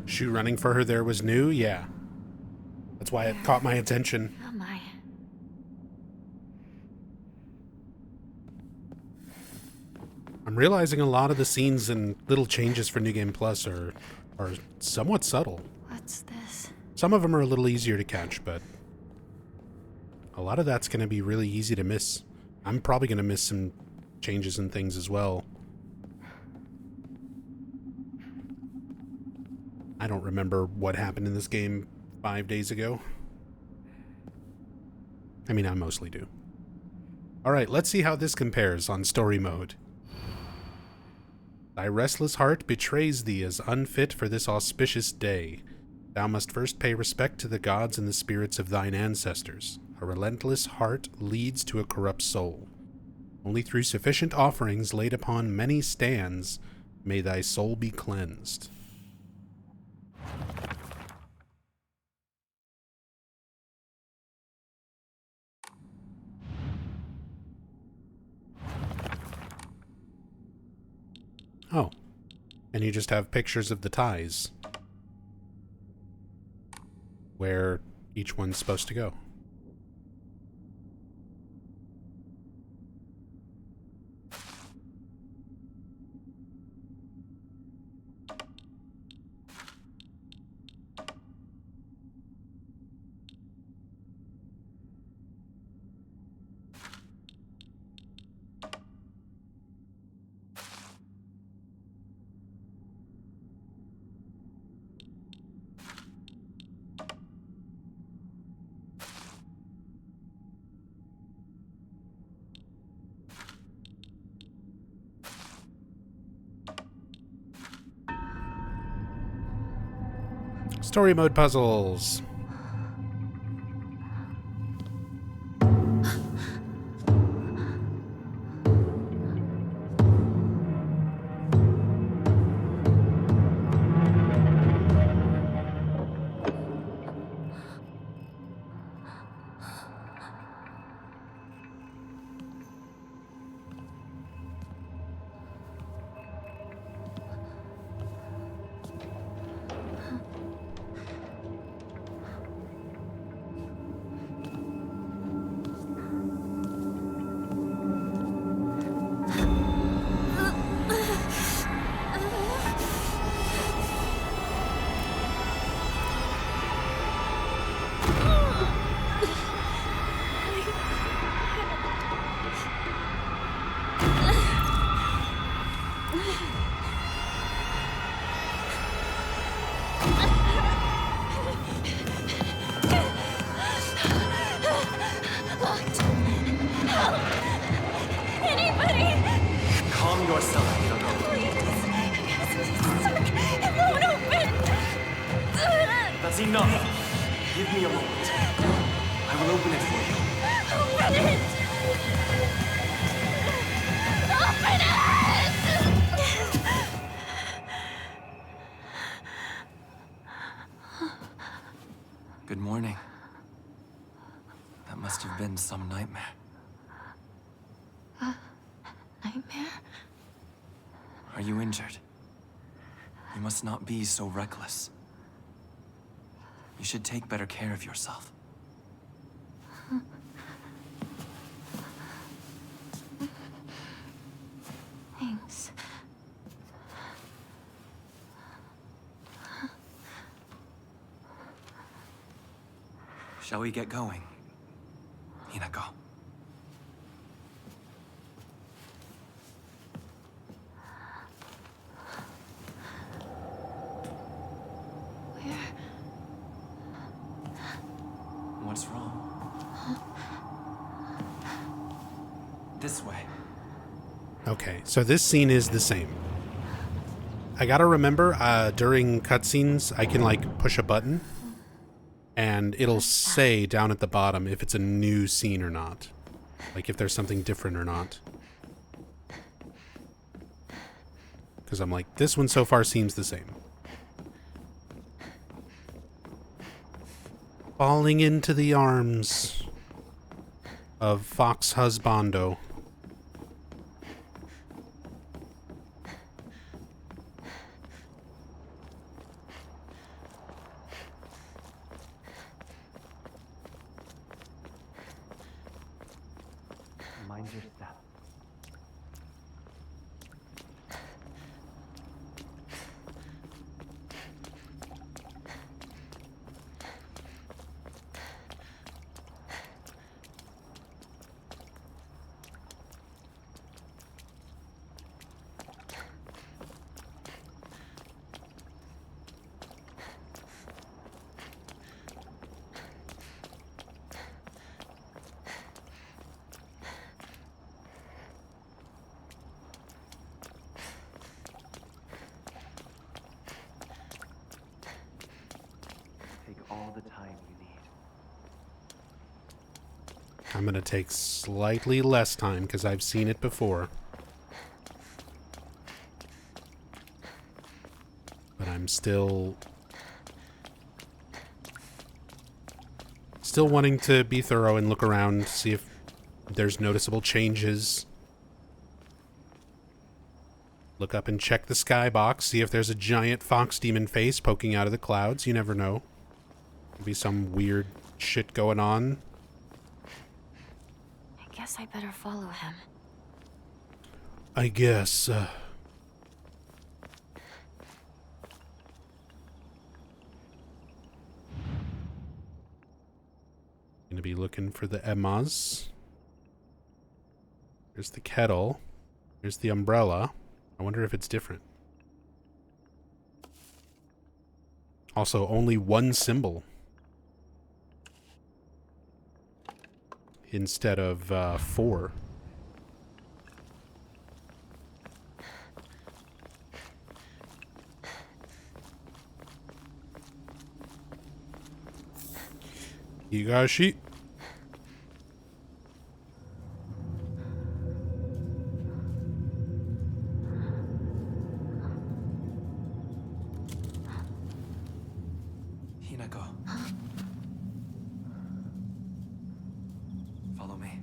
Shu running for her there was new, yeah. That's why it caught my attention. Oh my. I'm realizing a lot of the scenes and little changes for New Game Plus are somewhat subtle. What's this? Some of them are a little easier to catch, but a lot of that's going to be really easy to miss. I'm probably going to miss some changes and things as well. I don't remember what happened in this game 5 days ago. I mean, I mostly do. Alright, let's see how this compares on story mode. Thy restless heart betrays thee as unfit for this auspicious day. Thou must first pay respect to the gods and the spirits of thine ancestors. A relentless heart leads to a corrupt soul. Only through sufficient offerings laid upon many stands may thy soul be cleansed. Oh, and you just have pictures of the ties where each one's supposed to go. Story mode puzzles. help! Anybody! Calm yourself, Hinako. Please! Sir, it won't open! That's enough. Give me a moment. I will open it for you. Open it! Open it! Good morning. That must have been some nightmare. Nightmare? Are you injured? You must not be so reckless. You should take better care of yourself. Thanks. Shall we get going? Hinako. What's wrong? This way. Okay, so this scene is the same. I gotta remember, during cutscenes, I can, like, push a button, and it'll say down at the bottom if it's a new scene or not. Like, if there's something different or not. Because I'm like, this one so far seems the same. Falling into the arms of Fox Husbando. Mind your step. All the time you need. I'm going to take slightly less time because I've seen it before. But I'm still wanting to be thorough and look around, see if there's noticeable changes. Look up and check the skybox, see if there's a giant fox demon face poking out of the clouds. You never know. Be some weird shit going on. I guess I better follow him. I guess, Gonna be looking for the Emmas. There's the kettle. There's the umbrella. I wonder if it's different. Also, only one symbol. Instead of 4. Higashi. Hinako. Follow me.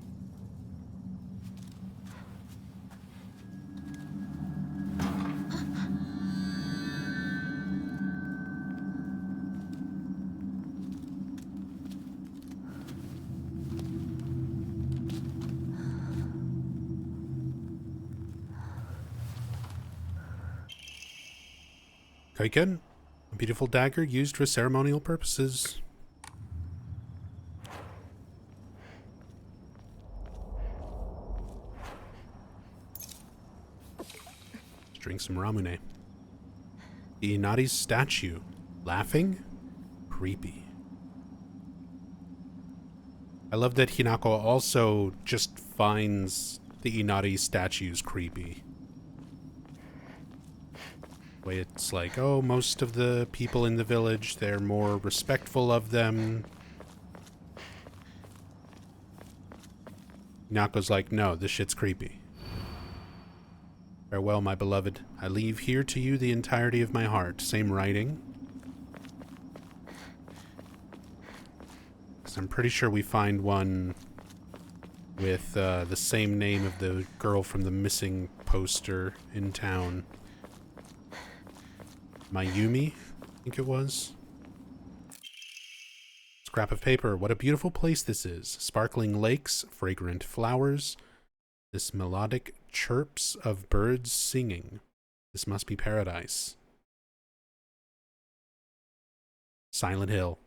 Kaiken, a beautiful dagger used for ceremonial purposes. Let's drink some ramune. The Inari's statue. Laughing? Creepy. I love that Hinako also just finds the Inari statues creepy. The way it's like, oh, most of the people in the village, they're more respectful of them. Hinako's like, no, this shit's creepy. Farewell, my beloved. I leave here to you the entirety of my heart. Same writing. I'm pretty sure we find one with the same name of the girl from the missing poster in town. Mayumi, I think it was. Scrap of paper. What a beautiful place this is. Sparkling lakes, fragrant flowers. This melodic chirps of birds singing. This must be paradise. Silent Hill.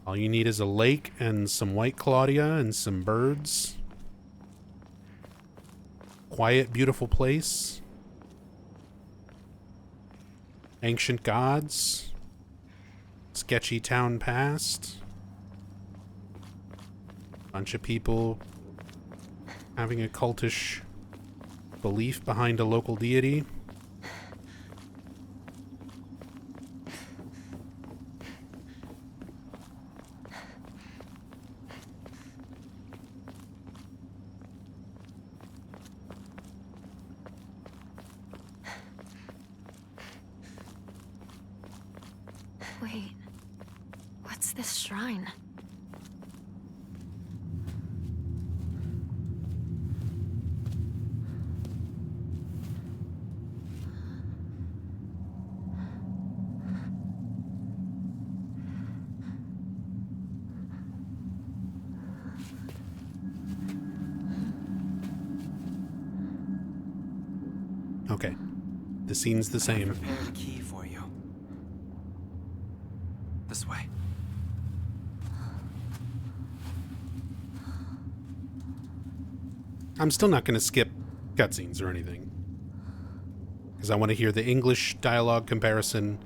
All you need is a lake and some White Claudia and some birds. Quiet, beautiful place. Ancient gods. Sketchy town past. Bunch of people having a cultish belief behind a local deity. Wait, what's this shrine? Okay. The scene's the same. I prepared a key for you. This way. I'm still not going to skip cutscenes or anything, because I want to hear the English dialogue comparison.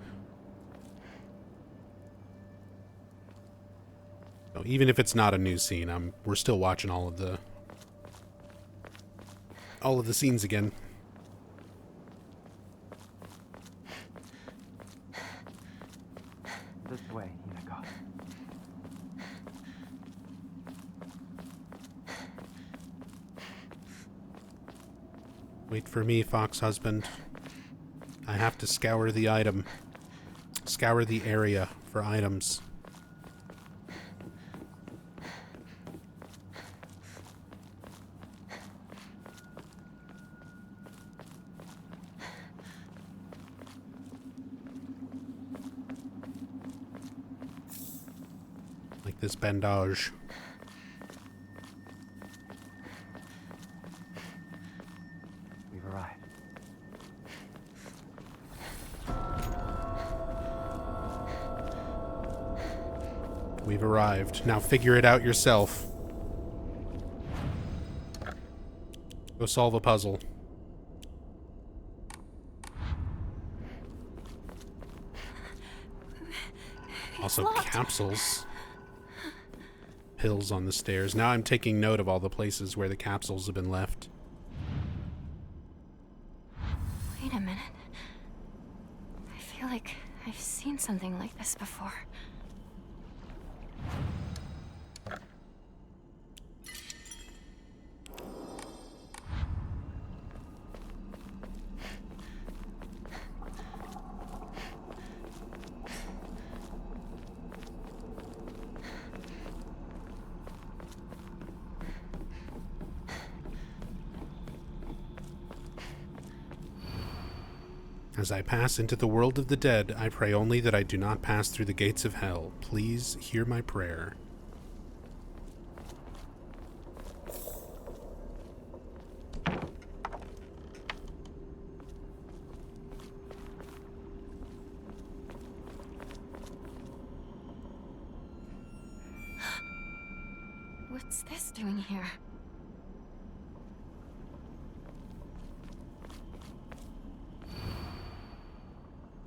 So even if it's not a new scene, we're still watching all of the scenes again. This way, Hinako. Wait for me, fox husband. I have to scour the area for items. Like this bandage. We've arrived. We've arrived. Now figure it out yourself. Go solve a puzzle. Also capsules. Pills on the stairs. Now I'm taking note of all the places where the capsules have been left. Wait a minute. I feel like I've seen something like this before. As I pass into the world of the dead, I pray only that I do not pass through the gates of hell. Please hear my prayer. What's this doing here?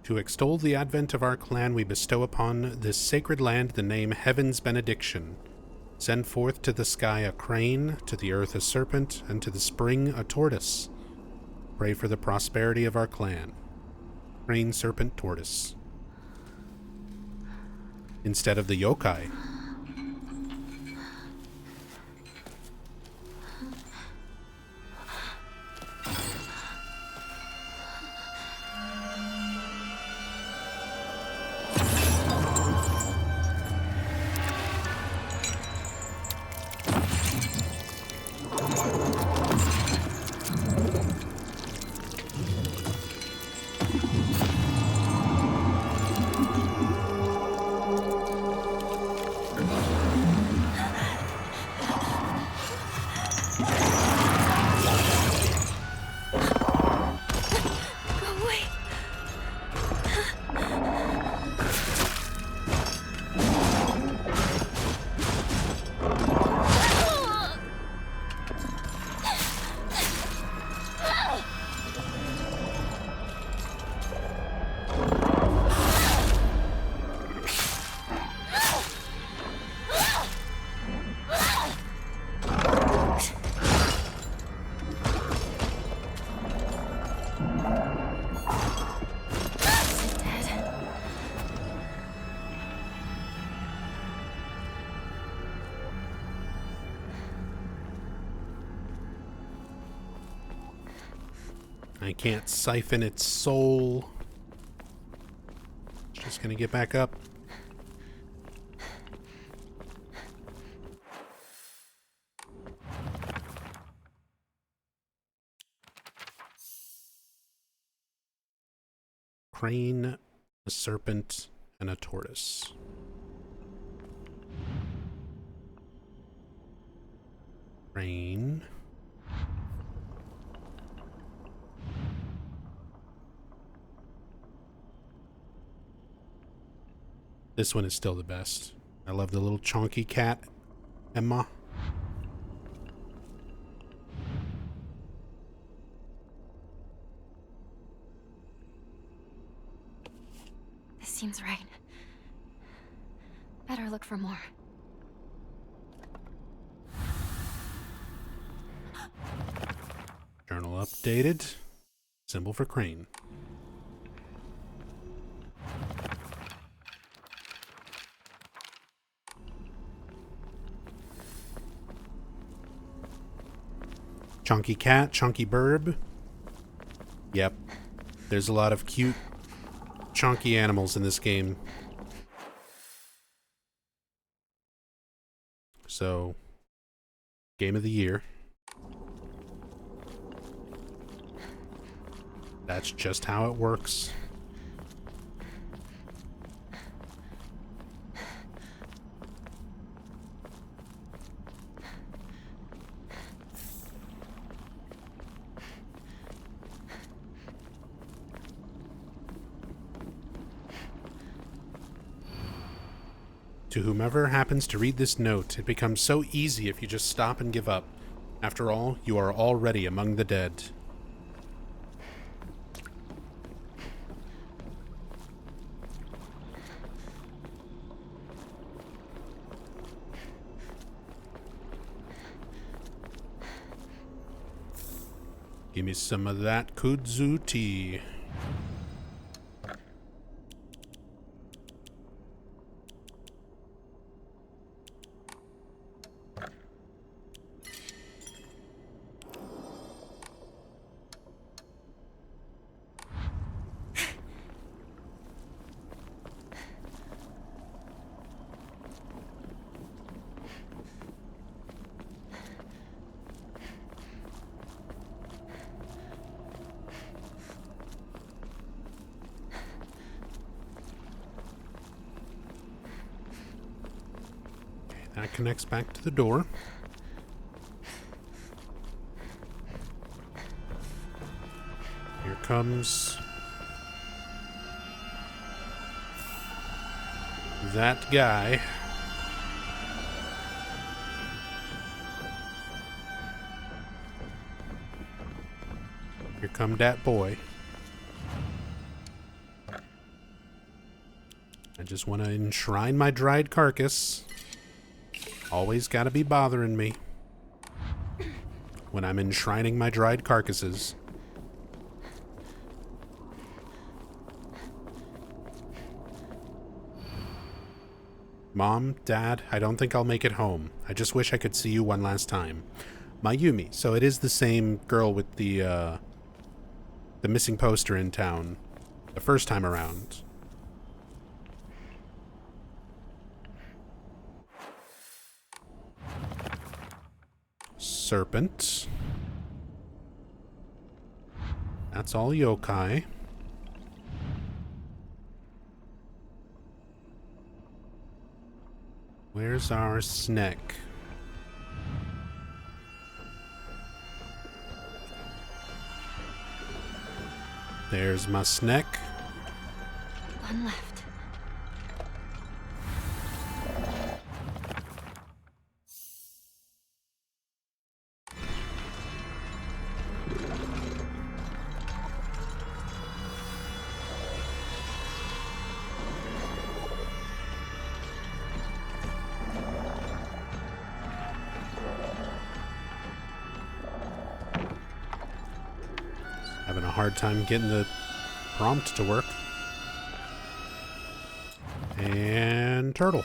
To extol the advent of our clan, we bestow upon this sacred land the name Heaven's Benediction. Send forth to the sky a crane, to the earth a serpent, and to the spring a tortoise. Pray for the prosperity of our clan. Crane, serpent, tortoise. Instead of the yokai. I can't siphon its soul. It's just gonna get back up. Crane, a serpent, and a tortoise. Crane. This one is still the best. I love the little chonky cat, Emma. This seems right. Better look for more. Journal updated. Symbol for crane. Chunky cat, chunky burb. Yep. There's a lot of cute, chunky animals in this game. So, game of the year. That's just how it works. To whomever happens to read this note, it becomes so easy if you just stop and give up. After all, you are already among the dead. Give me some of that kudzu tea. That connects back to the door. Here comes that guy. Here come that boy. I just want to enshrine my dried carcass. Always gotta be bothering me when I'm enshrining my dried carcasses. Mom, Dad, I don't think I'll make it home. I just wish I could see you one last time. Mayumi. So it is the same girl with the missing poster in town the first time around. Serpent. That's all yokai. Where's our snack? There's my snack. One left. Having a hard time getting the prompt to work. And turtle.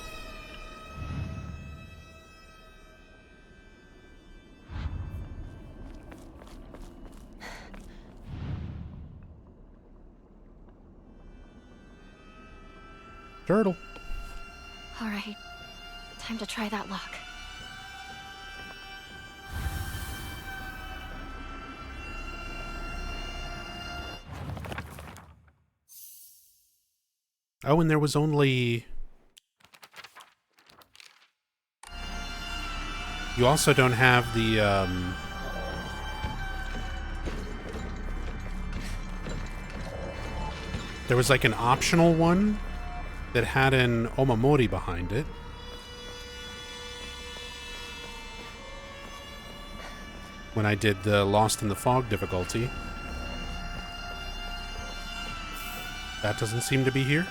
Turtle. All right. Time to try that lock. Oh, and there was only... You also don't have the, There was like an optional one that had an omamori behind it. When I did the Lost in the Fog difficulty. That doesn't seem to be here.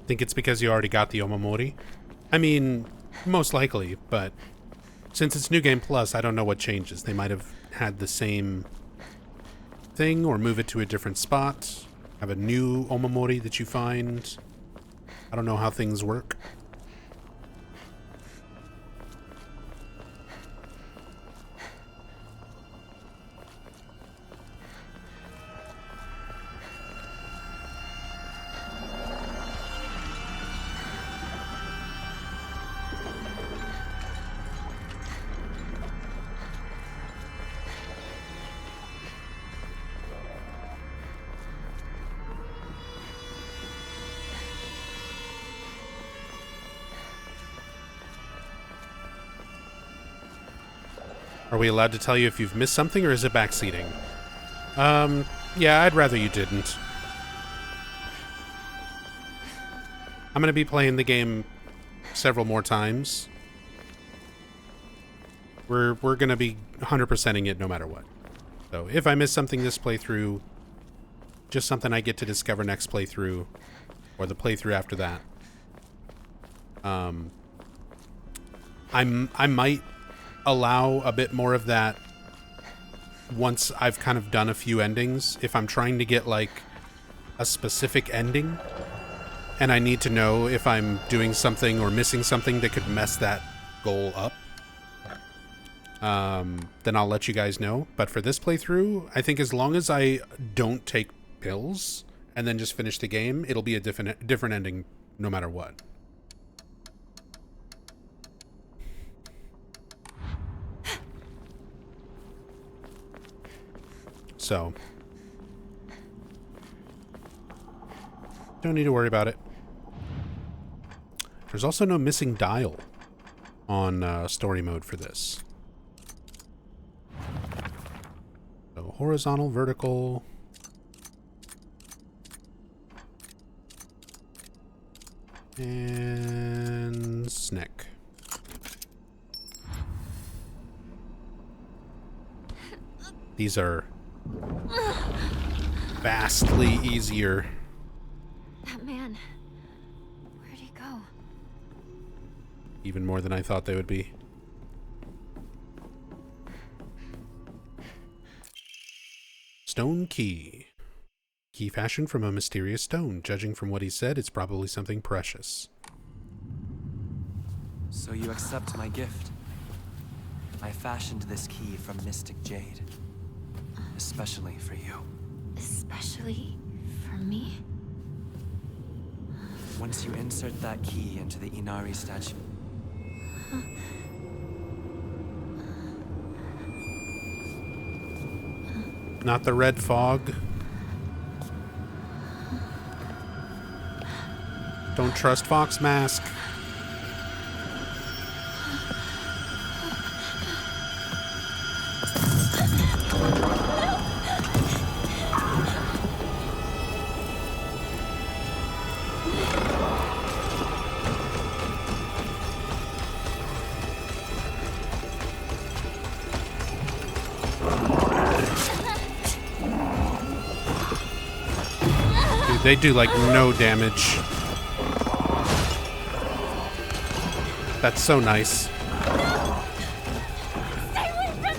Think it's because you already got the omamori? I mean, most likely, but since it's New Game Plus, I don't know what changes. They might have had the same thing or move it to a different spot. Have a new omamori that you find. I don't know how things work. Are we allowed to tell you if you've missed something, or is it backseating? Yeah, I'd rather you didn't. I'm gonna be playing the game several more times. We're gonna be 100%ing it no matter what. So if I miss something this playthrough, just something I get to discover next playthrough, or the playthrough after that. I might allow a bit more of that once I've kind of done a few endings. If I'm trying to get like a specific ending and I need to know if I'm doing something or missing something that could mess that goal up, then I'll let you guys know. But for this playthrough, I think as long as I don't take pills and then just finish the game, it'll be a different ending no matter what. So, don't need to worry about it. There's also no missing dial on story mode for this. Horizontal, vertical. And snick. These are vastly easier. That man, where'd he go? Even more than I thought they would be. Stone key. Key fashioned from a mysterious stone. Judging from what he said, it's probably something precious. So you accept my gift? I fashioned this key from mystic jade. Especially for you. Especially for me? Once you insert that key into the Inari statue... Not the red fog. Don't trust Fox Mask. They do like no damage. That's so nice. Stay away from me!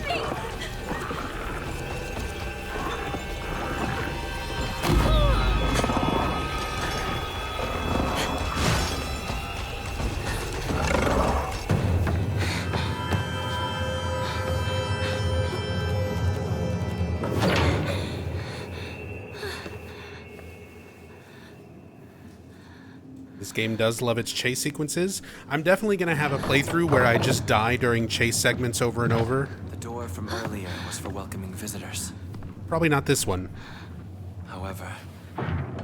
This game does love its chase sequences. I'm definitely going to have a playthrough where I just die during chase segments over and over. The door from earlier was for welcoming visitors. Probably not this one. However,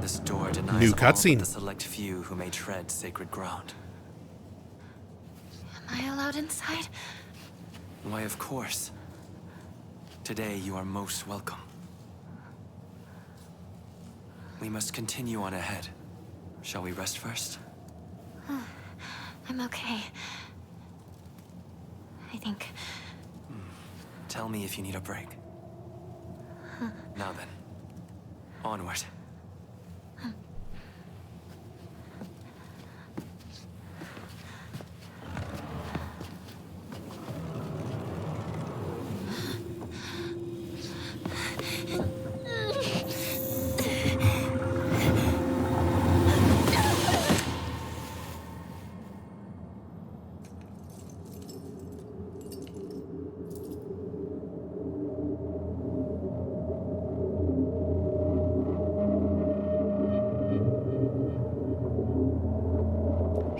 this door denies New all cutscene. but the select few who may tread sacred ground. Am I allowed inside? Why, of course. Today you are most welcome. We must continue on ahead. Shall we rest first? I'm okay. I think. Tell me if you need a break. Now then, onward.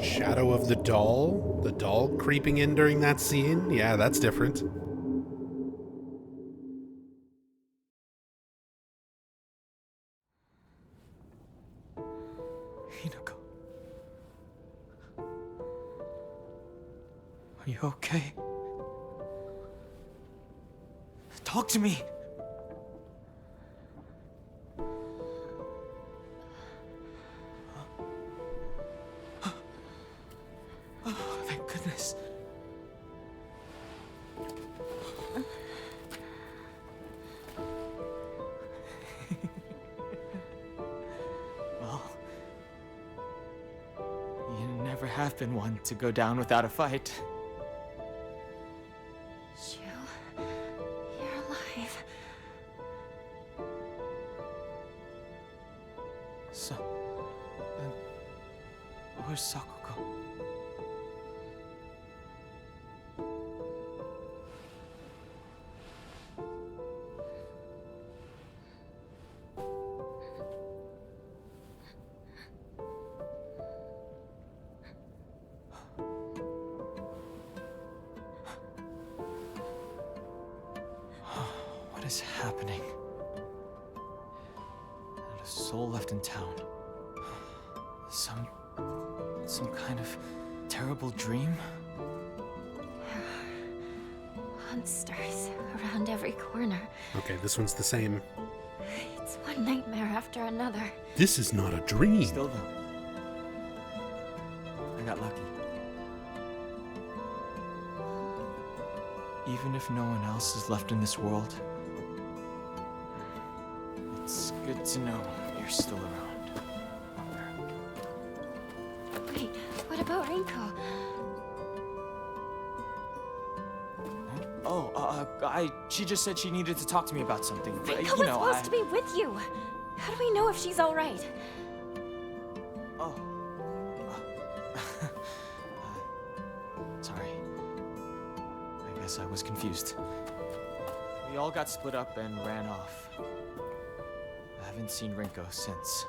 Shadow of the doll? The doll creeping in during that scene? Yeah, that's different. Hinako. Are you okay? Talk to me! Oh, thank goodness. Well, you never have been one to go down without a fight. You're alive. So, then, where's Sakuko? What is happening? Not a soul left in town. Some kind of terrible dream? There are monsters around every corner. Okay, this one's the same. It's one nightmare after another. This is not a dream. Still though, I got lucky. Even if no one else is left in this world, it's good to know you're still around. Wait, what about Rinko? She just said she needed to talk to me about something. Rinko was supposed to be with you. How do we know if she's all right? Oh. Sorry. I guess I was confused. We all got split up and ran off. I haven't seen Rinko since.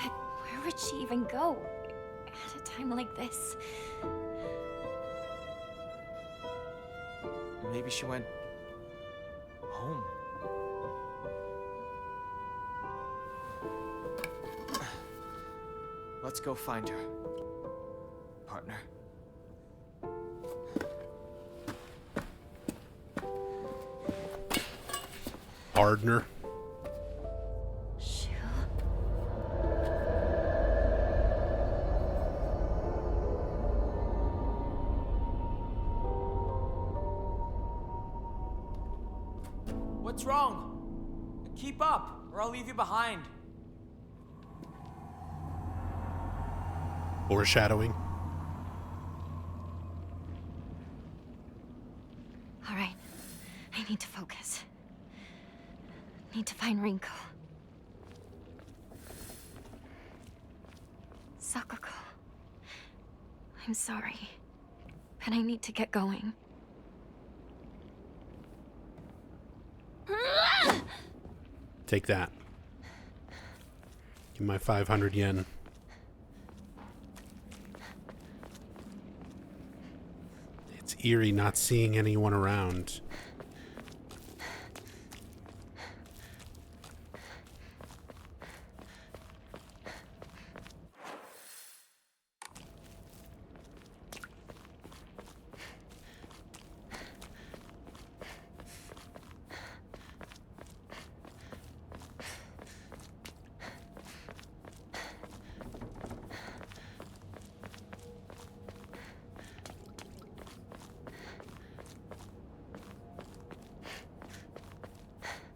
But where would she even go at a time like this? Maybe she went home. Let's go find her, partner. Partner. What's wrong? Keep up, or I'll leave you behind. Foreshadowing. All right, I need to focus. Need to find Rinko. Sakuko. I'm sorry, but I need to get going. Take that. Give my 500 yen. It's eerie not seeing anyone around.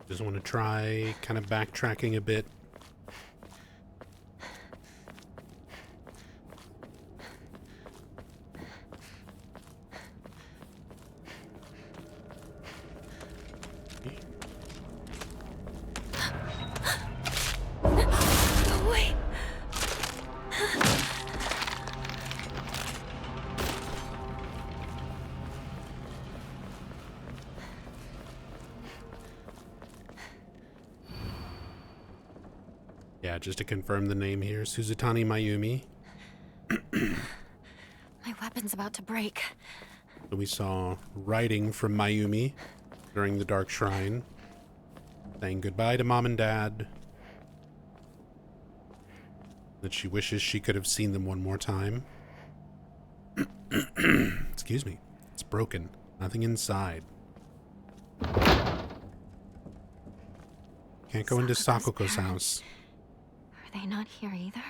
Just want to try kind of backtracking a bit. Go away. Yeah, just to confirm the name here, Suzutani Mayumi. My weapon's about to break. We saw writing from Mayumi during the Dark Shrine, saying goodbye to Mom and Dad. That she wishes she could have seen them one more time. Excuse me. It's broken. Nothing inside. Can't go into Sakuko's house. Are they not here either?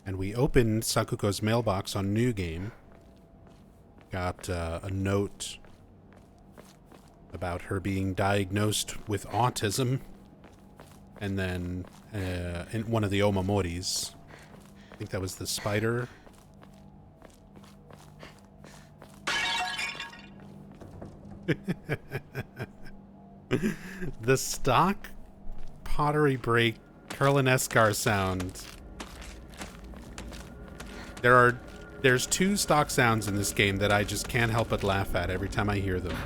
And we opened Sakuko's mailbox on New Game. Got a note about her being diagnosed with autism. And then in one of the Omamoris. I think that was the spider. The stock pottery break Kurlanescar sound. There's two stock sounds in this game that I just can't help but laugh at every time I hear them.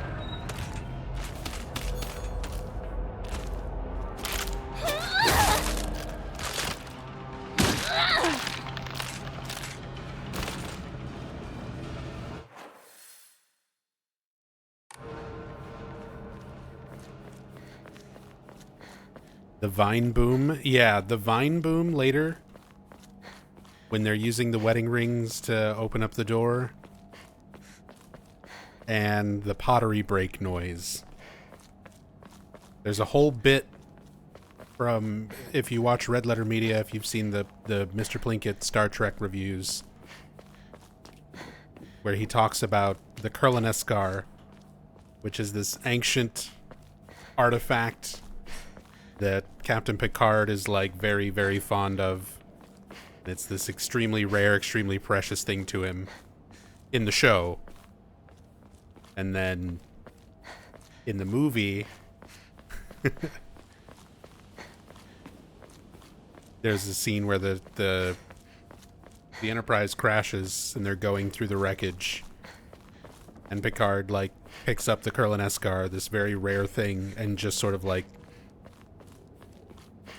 The vine boom. Yeah, the vine boom later when they're using the wedding rings to open up the door, and the pottery break noise. There's a whole bit from, if you watch Red Letter Media, if you've seen the Mr. Plinkett Star Trek reviews, where he talks about the Kurlaneskar, which is this ancient artifact that Captain Picard is like very, very fond of. It's this extremely rare, extremely precious thing to him in the show. And then in the movie, there's a scene where the Enterprise crashes and they're going through the wreckage, and Picard like picks up the Kurlaneskar, this very rare thing, and just sort of like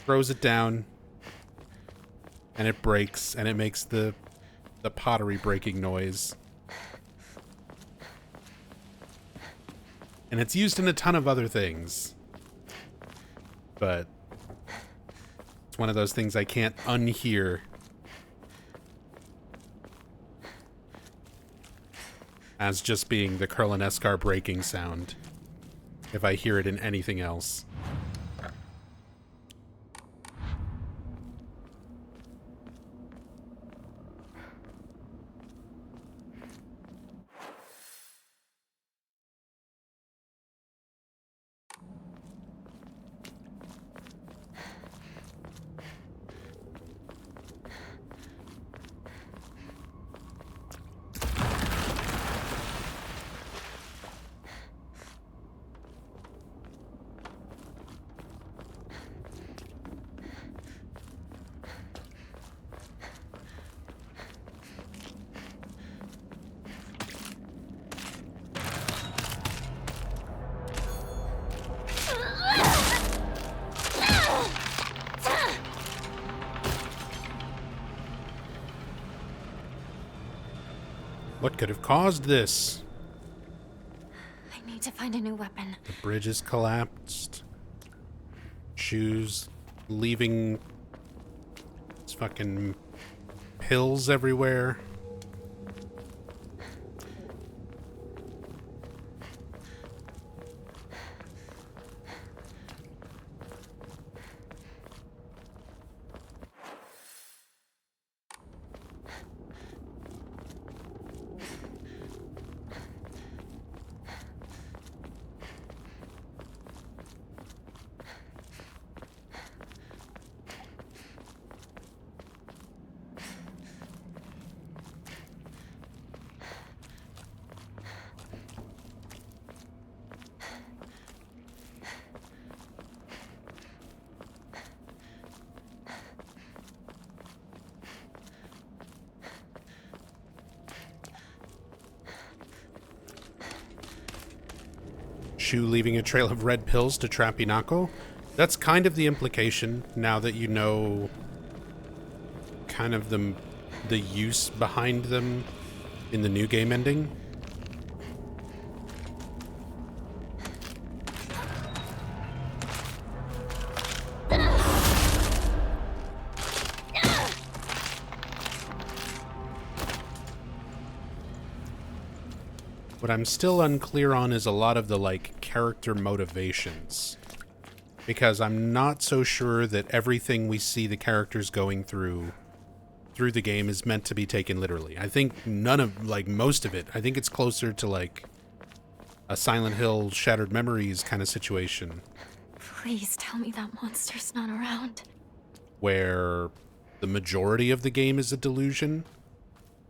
throws it down, and it breaks, and it makes the pottery breaking noise. And it's used in a ton of other things, but it's one of those things I can't unhear as just being the Kurlaneskar breaking sound if I hear it in anything else. What could have caused this? I need to find a new weapon. The bridge is collapsed. Shoes leaving fucking pills everywhere. Shu leaving a trail of red pills to trap Hinako. That's kind of the implication now that you know kind of the use behind them in the new game ending. What I'm still unclear on is a lot of the, like, character motivations. Because I'm not so sure that everything we see the characters going through the game is meant to be taken literally. I think most of it, I think it's closer to, like, a Silent Hill Shattered Memories kind of situation. Please tell me that monster's not around. Where the majority of the game is a delusion.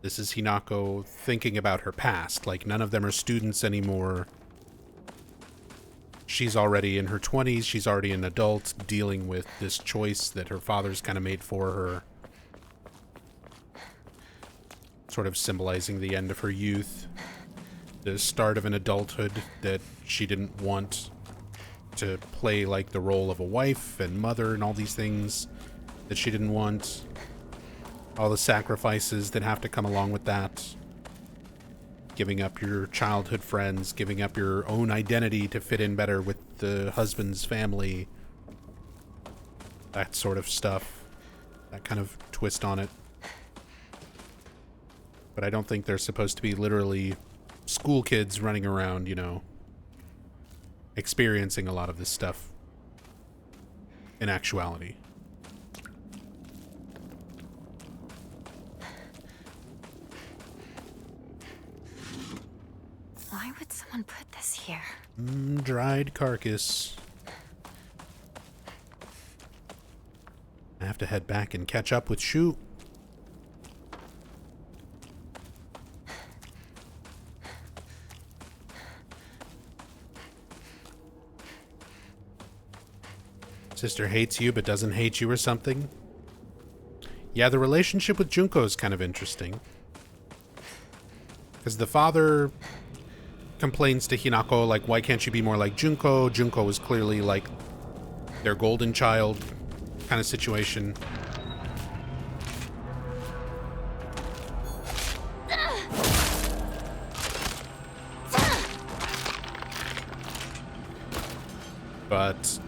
This is Hinako thinking about her past. Like, none of them are students anymore. She's already in her 20s. She's already an adult dealing with this choice that her father's kind of made for her. Sort of symbolizing the end of her youth. The start of an adulthood that she didn't want to play, like, the role of a wife and mother and all these things that she didn't want. All the sacrifices that have to come along with that. Giving up your childhood friends, giving up your own identity to fit in better with the husband's family. That sort of stuff. That kind of twist on it. But I don't think they're supposed to be literally school kids running around, you know, experiencing a lot of this stuff in actuality. Why would someone put this here? Dried carcass. I have to head back and catch up with Shu. Sister hates you but doesn't hate you or something. Yeah, the relationship with Junko is kind of interesting. Because the father complains to Hinako, like, why can't you be more like Junko? Junko is clearly, like, their golden child kind of situation. But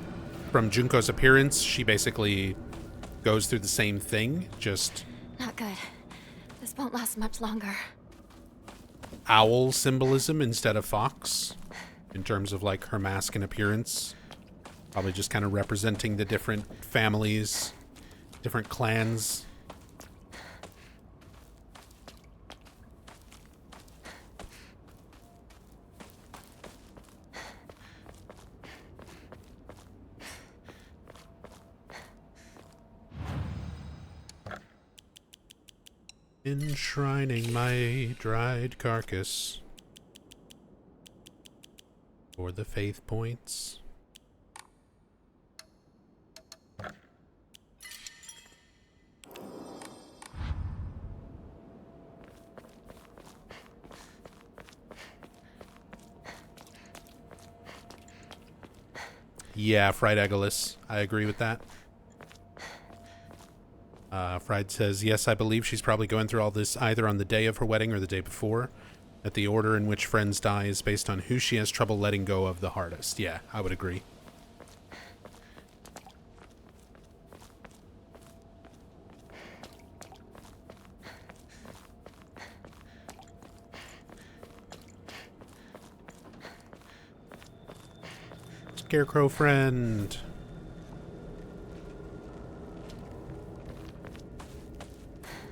from Junko's appearance, she basically goes through the same thing, just Not good. This won't last much longer. owl symbolism instead of fox in terms of like her mask and appearance. Probably just kind of representing the different families, different clans. Enshrining my dried carcass for the faith points. Yeah, Fried Egolas. I agree with that. Fried says, yes, I believe she's probably going through all this either on the day of her wedding or the day before. That the order in which friends die is based on who she has trouble letting go of the hardest. Yeah, I would agree. Scarecrow friend.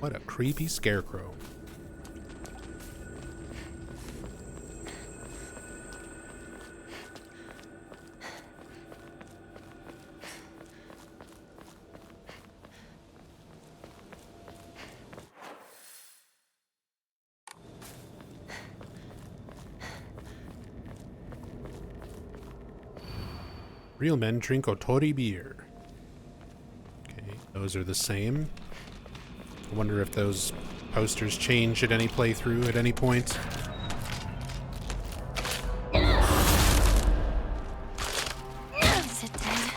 What a creepy scarecrow. Real men drink Otori beer. Okay, those are the same. I wonder if those posters change at any playthrough at any point. Is it dead?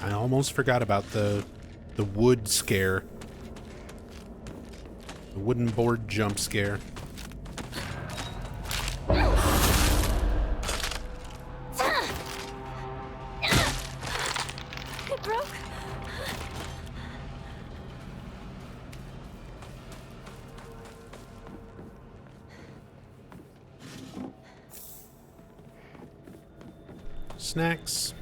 I almost forgot about the wood scare. The wooden board jump scare. It broke. Snacks.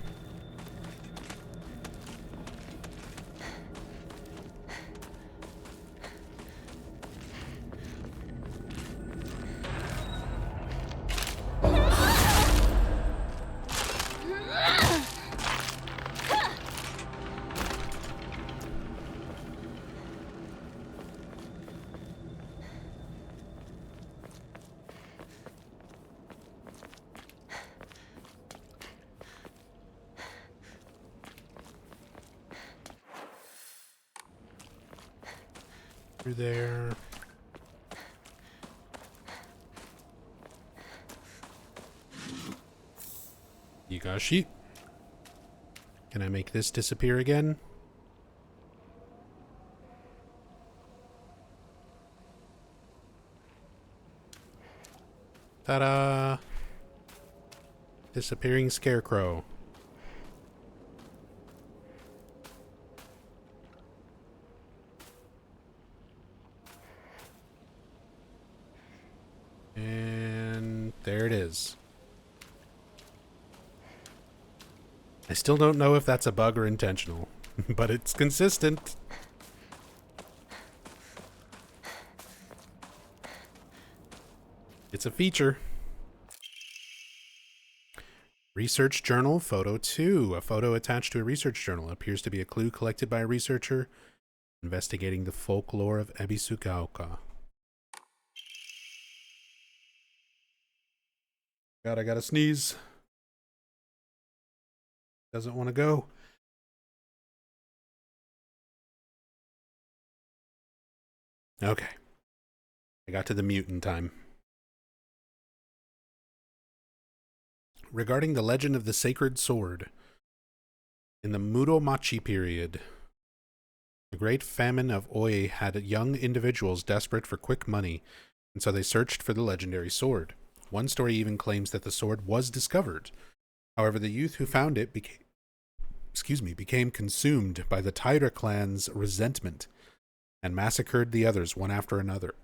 Through there. You got a sheep. Can I make this disappear again? Ta-da! Disappearing Scarecrow. And there it is. I still don't know if that's a bug or intentional, but it's consistent. It's a feature. Research Journal, Photo 2. A photo attached to a research journal appears to be a clue collected by a researcher investigating the folklore of Ebisugaoka. God, I gotta sneeze. Doesn't want to go. Okay. I got to the mutant time. Regarding the legend of the sacred sword, in the Muromachi period, the great famine of Oi had young individuals desperate for quick money, and so they searched for the legendary sword. One story even claims that the sword was discovered. However, the youth who found it became consumed by the Taira clan's resentment and massacred the others one after another.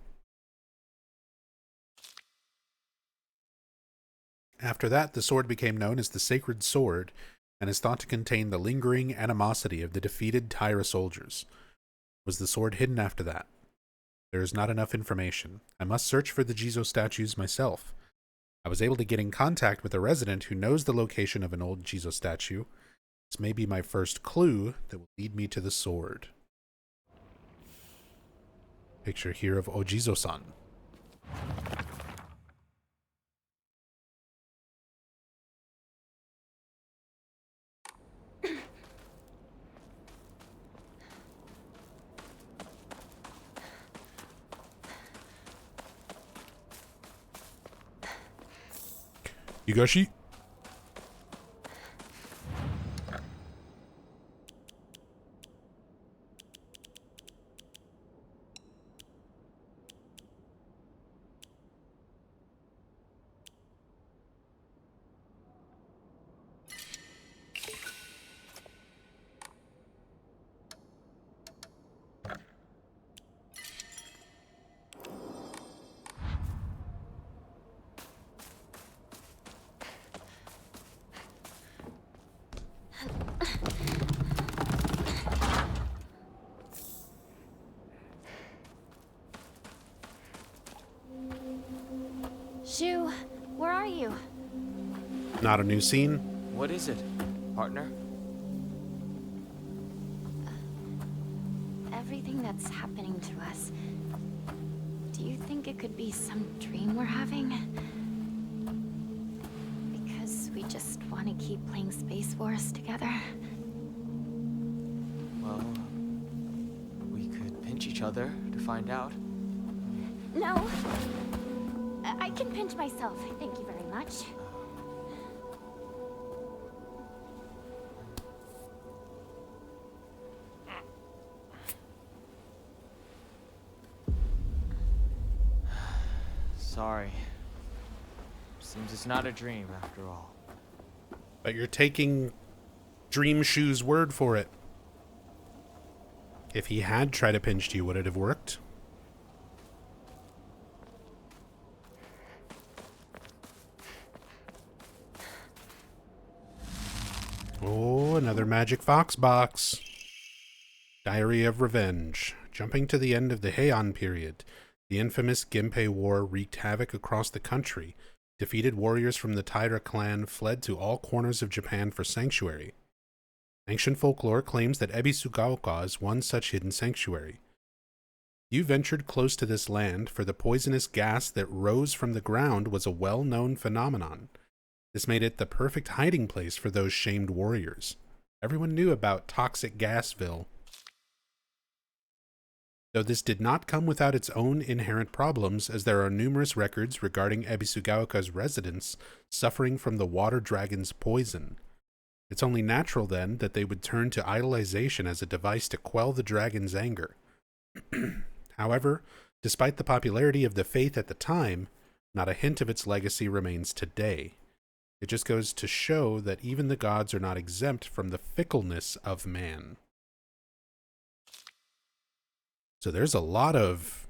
After that, the sword became known as the Sacred Sword and is thought to contain the lingering animosity of the defeated Taira soldiers. Was the sword hidden after that? There is not enough information. I must search for the Jizo statues myself. I was able to get in contact with a resident who knows the location of an old Jizo statue. This may be my first clue that will lead me to the sword. Picture here of Ojizo-san. Yugashi? Shu, where are you? Not a new scene. What is it, partner? Everything that's happening to us. Do you think it could be some dream we're having? Because we just want to keep playing Space Wars together? Well, we could pinch each other to find out. No. I can pinch myself. Thank you very much. Sorry. Seems it's not a dream after all. But you're taking Dream Shoe's word for it. If he had tried to pinch you, would it have worked? Oh, another Magic Fox box. Diary of Revenge. Jumping to the end of the Heian period, the infamous Genpei War wreaked havoc across the country. Defeated warriors from the Taira clan fled to all corners of Japan for sanctuary. Ancient folklore claims that Ebisugaoka is one such hidden sanctuary. You ventured close to this land, for the poisonous gas that rose from the ground was a well-known phenomenon. This made it the perfect hiding place for those shamed warriors. Everyone knew about Toxic Gasville. though this did not come without its own inherent problems, as there are numerous records regarding Ebisugaoka's residents suffering from the water dragon's poison. It's only natural, then, that they would turn to idolization as a device to quell the dragon's anger. However, despite the popularity of the faith at the time, not a hint of its legacy remains today. It just goes to show that even the gods are not exempt from the fickleness of man. So there's a lot of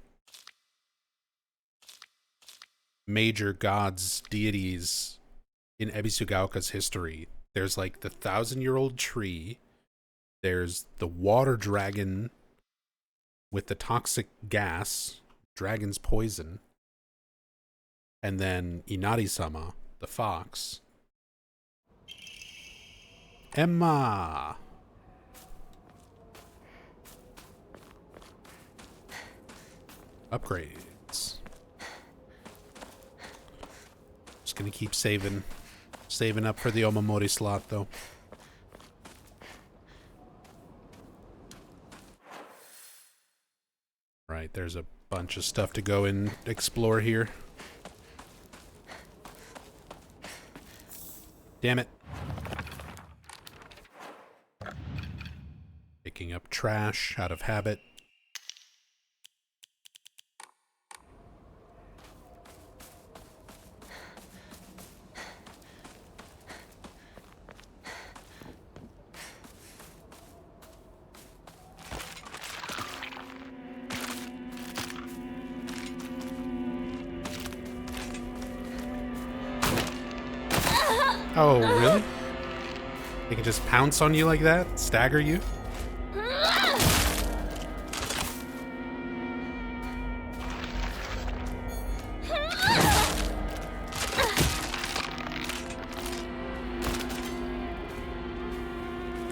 major gods, deities in Ebisugaoka's history. There's like the 1,000-year-old tree. There's the water dragon with the toxic gas, dragon's poison. And then Inari-sama, the fox. Emma! Upgrades. Just gonna keep saving up for the Omamori slot, though. Right, there's a bunch of stuff to go and explore here. Damn it. Picking up trash out of habit. Oh, really? They can just pounce on you like that? Stagger you?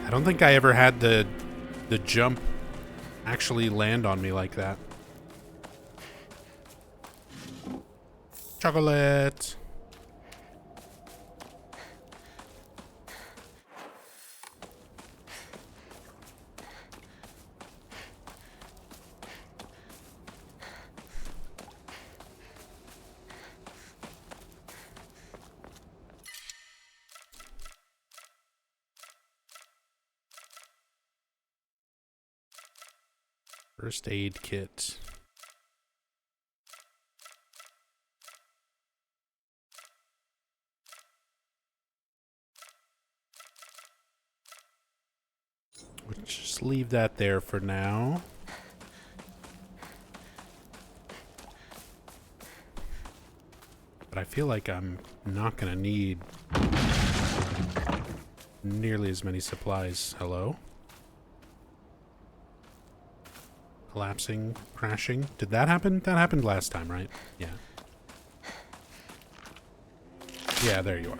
I don't think I ever had the jump actually land on me like that. Chocolate! First aid kit. We'll just leave that there for now. But I feel like I'm not gonna need nearly as many supplies. Hello? Collapsing, crashing. Did that happen? That happened last time, right? Yeah. Yeah, there you are.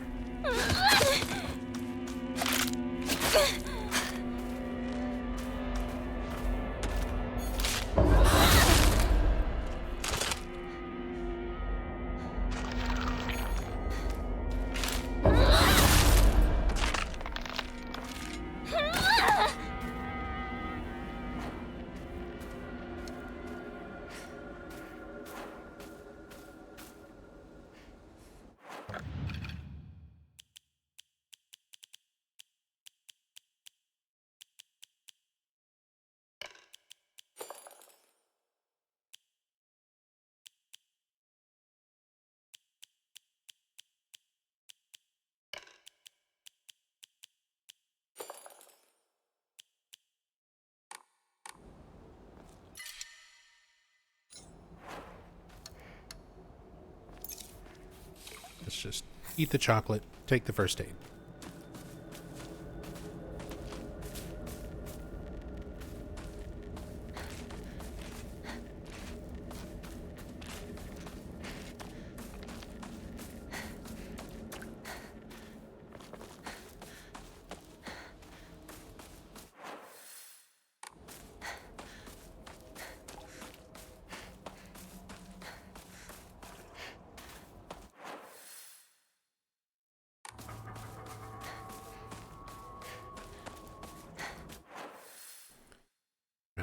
Let's just eat the chocolate, take the first aid.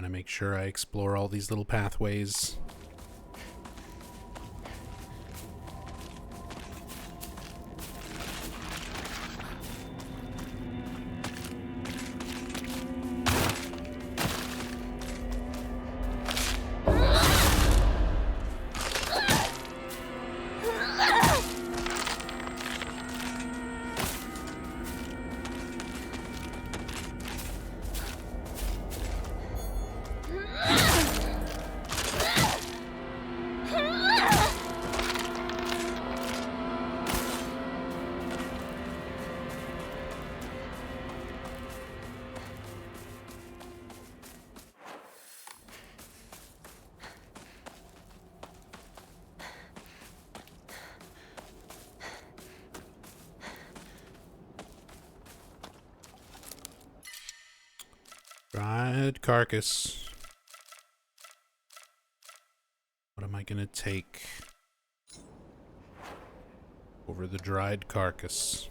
Trying to make sure I explore all these little pathways. Dried carcass. What am I gonna take over the dried carcass?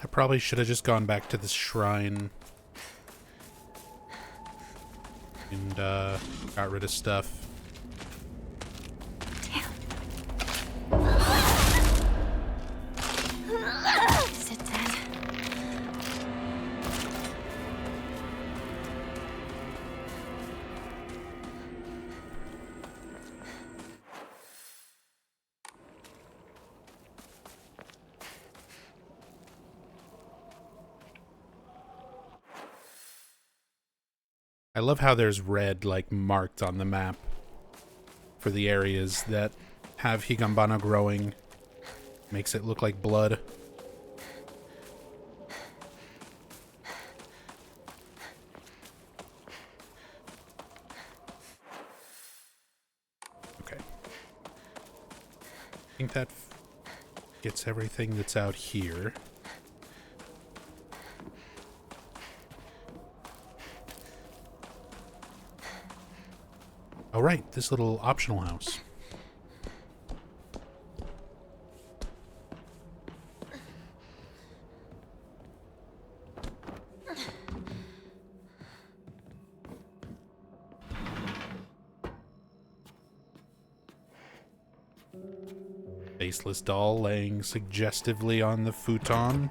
I probably should have just gone back to the shrine and got rid of stuff. Is it dead? I love how there's red, like, marked on the map for the areas that have Higambana growing. Makes it look like blood. Okay. I think that gets everything that's out here. Oh, right, this little optional house. Faceless doll laying suggestively on the futon.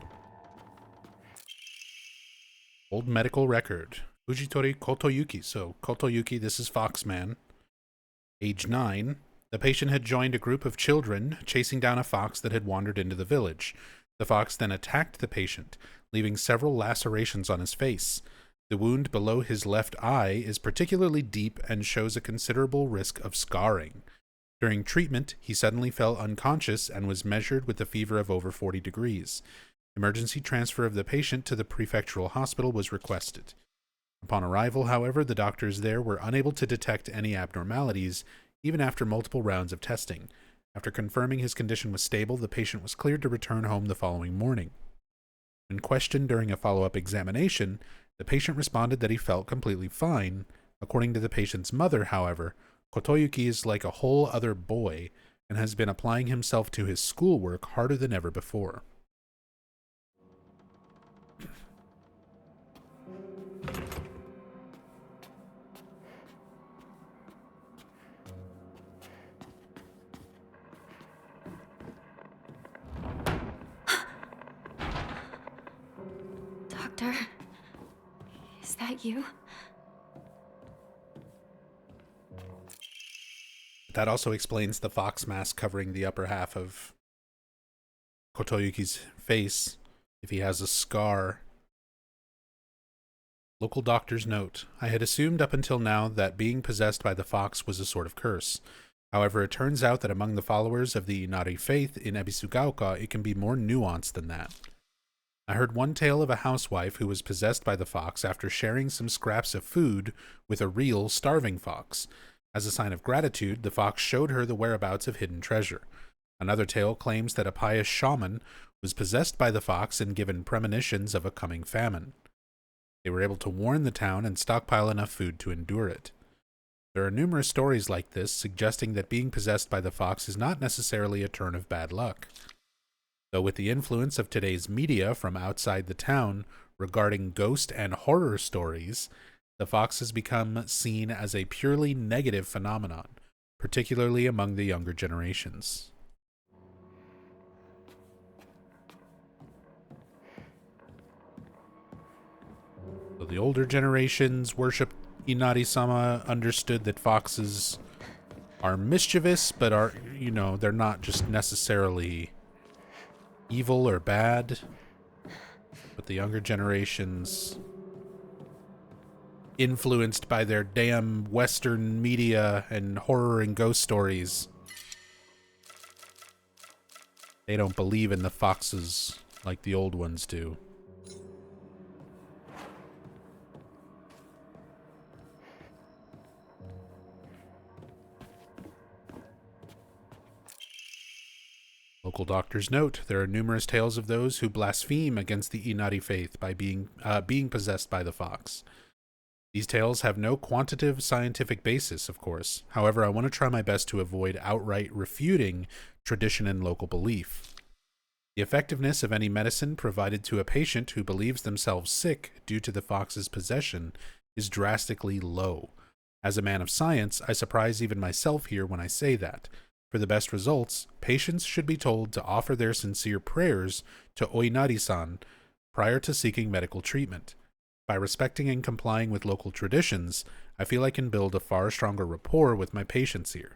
Old medical record. Fujitori Kotoyuki. So, Kotoyuki, this is Foxman. Age 9. The patient had joined a group of children chasing down a fox that had wandered into the village. The fox then attacked the patient, leaving several lacerations on his face. The wound below his left eye is particularly deep and shows a considerable risk of scarring. During treatment, he suddenly fell unconscious and was measured with a fever of over 40 degrees. Emergency transfer of the patient to the prefectural hospital was requested. Upon arrival, however, the doctors there were unable to detect any abnormalities, even after multiple rounds of testing. After confirming his condition was stable, the patient was cleared to return home the following morning. When questioned during a follow-up examination, the patient responded that he felt completely fine. According to the patient's mother, however, Kotoyuki is like a whole other boy and has been applying himself to his schoolwork harder than ever before. Doctor, is that you? That also explains the fox mask covering the upper half of Kotoyuki's face. If he has a scar, Local doctor's note. I had assumed up until now that being possessed by the fox was a sort of curse. However, it turns out that among the followers of the Inari faith in Ebisugaoka, it can be more nuanced than that. I heard one tale of a housewife who was possessed by the fox after sharing some scraps of food with a real starving fox. As a sign of gratitude, the fox showed her the whereabouts of hidden treasure. Another tale claims that a pious shaman was possessed by the fox and given premonitions of a coming famine. They were able to warn the town and stockpile enough food to endure it. There are numerous stories like this suggesting that being possessed by the fox is not necessarily a turn of bad luck. Though with the influence of today's media from outside the town regarding ghost and horror stories, the fox has become seen as a purely negative phenomenon, particularly among the younger generations. So the older generations worshipped Inari-sama, understood that foxes are mischievous, but are, they're not just necessarily evil or bad. But the younger generations, influenced by their damn Western media and horror and ghost stories, they don't believe in the foxes like the old ones do. Local doctors note, there are numerous tales of those who blaspheme against the Inari faith by being possessed by the fox. These tales have no quantitative scientific basis, of course. However, I want to try my best to avoid outright refuting tradition and local belief. The effectiveness of any medicine provided to a patient who believes themselves sick due to the fox's possession is drastically low. As a man of science, I surprise even myself here when I say that. For the best results, patients should be told to offer their sincere prayers to Oinari-san prior to seeking medical treatment. By respecting and complying with local traditions, I feel I can build a far stronger rapport with my patients here.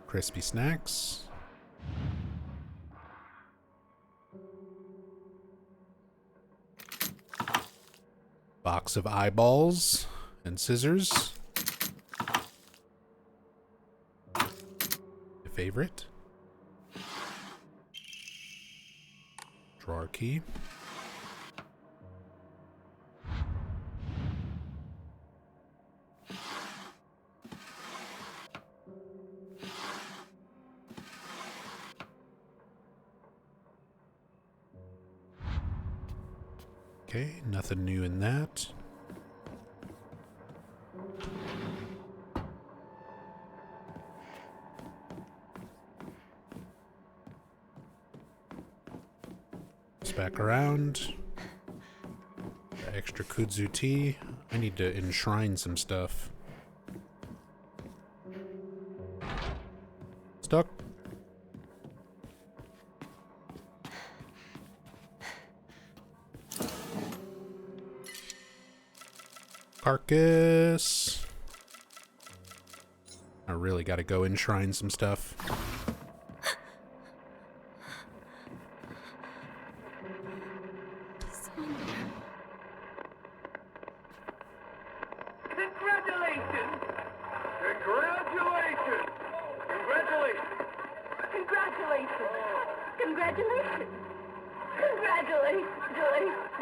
Crispy snacks. Box of eyeballs and scissors. Your favorite. Drawer key. Okay, nothing new in that. Just back around. The extra kudzu tea. I need to enshrine some stuff. Stuck. Carcass. I really gotta go enshrine some stuff. Congratulations! Congratulations! Congratulations! Congratulations! Congratulations!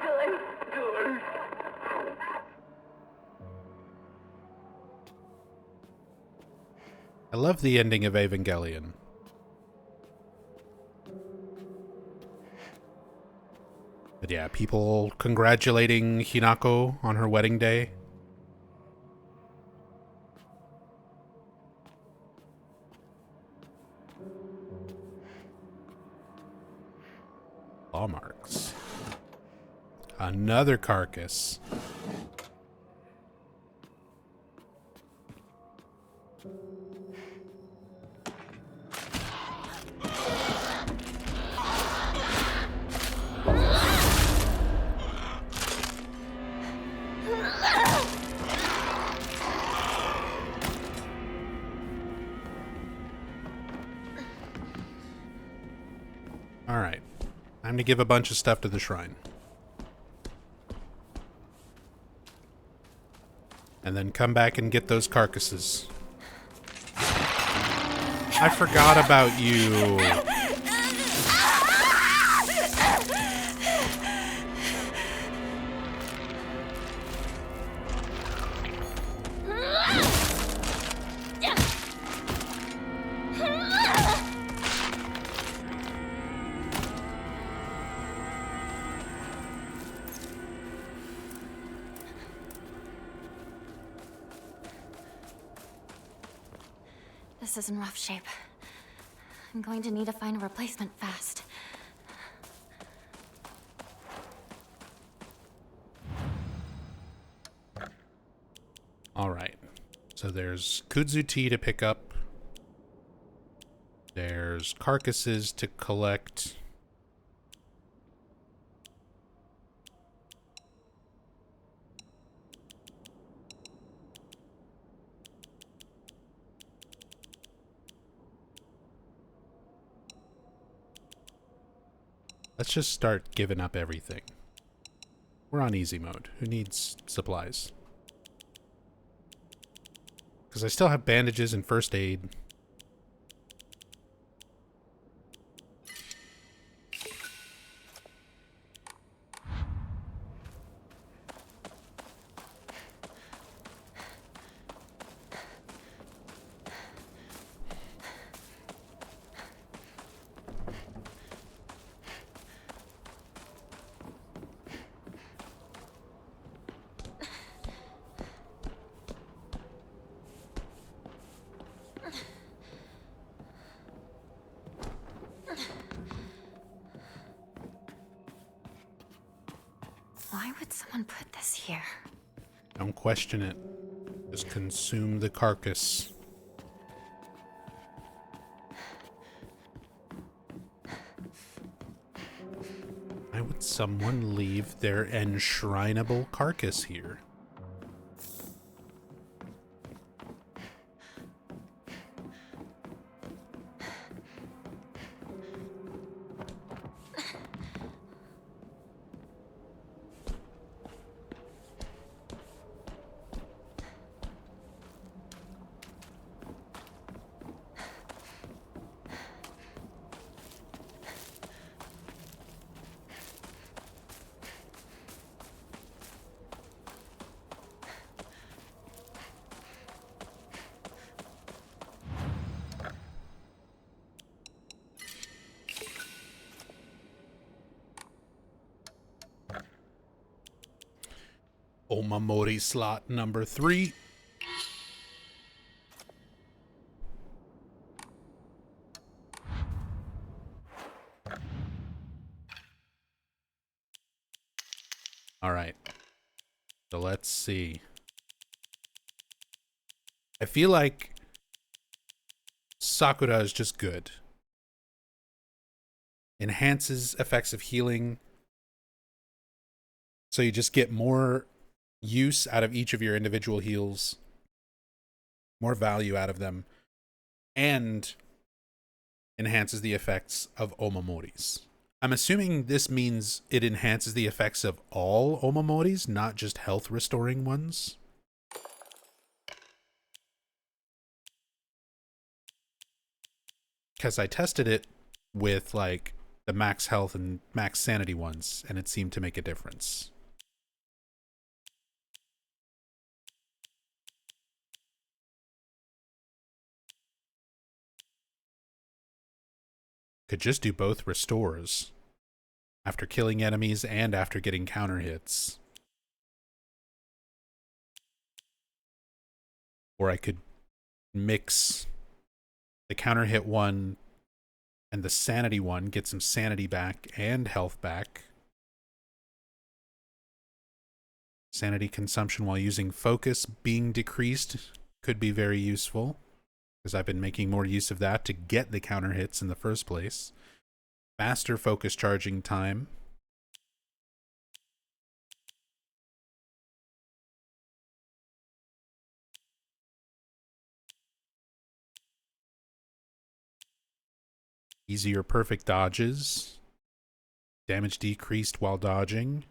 Congratulations! I love the ending of Evangelion. But yeah, people congratulating Hinako on her wedding day. Claw marks. Another carcass. Time to give a bunch of stuff to the shrine. And then come back and get those carcasses. I forgot about you. This is in rough shape. I'm going to need to find a replacement fast. Alright. So there's kudzu tea to pick up. There's carcasses to collect. Let's just start giving up everything. We're on easy mode. Who needs supplies? Because I still have bandages and first aid. Why would someone put this here? Don't question it. Just consume the carcass. Why would someone leave their enshrinable carcass here? Omamori slot number 3. All right. So let's see. I feel like Sakura is just good. Enhances effects of healing. So you just get more use out of each of your individual heals. More value out of them. And enhances the effects of Omamoris. I'm assuming this means it enhances the effects of all Omamoris, not just health restoring ones. Because I tested it with like the max health and max sanity ones, and it seemed to make a difference. Could just do both restores after killing enemies and after getting counter hits. Or I could mix the counter hit one and the sanity one, get some sanity back and health back. Sanity consumption while using focus being decreased could be very useful, because I've been making more use of that to get the counter hits in the first place. Faster focus charging time. Easier perfect dodges. Damage decreased while dodging.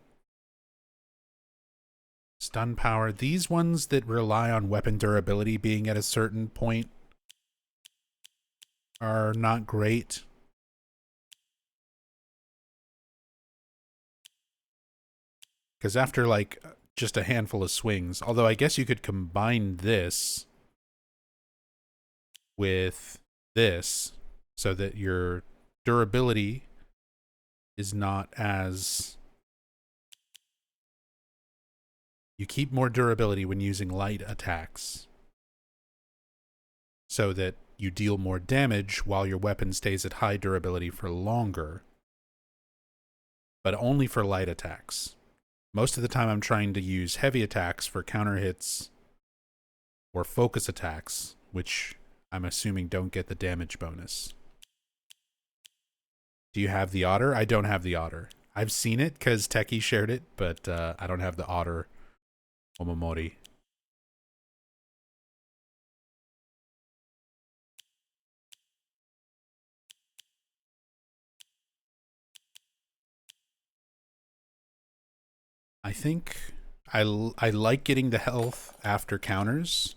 Stun power. These ones that rely on weapon durability being at a certain point are not great. Because after like just a handful of swings, although I guess you could combine this with this so that your durability is not as... You keep more durability when using light attacks so that you deal more damage while your weapon stays at high durability for longer, but only for light attacks. Most of the time I'm trying to use heavy attacks for counter hits or focus attacks, which I'm assuming don't get the damage bonus. Do you have the otter? I don't have the otter. I've seen it because Techie shared it, but I don't have the otter Omamori. I think I like getting the health after counters,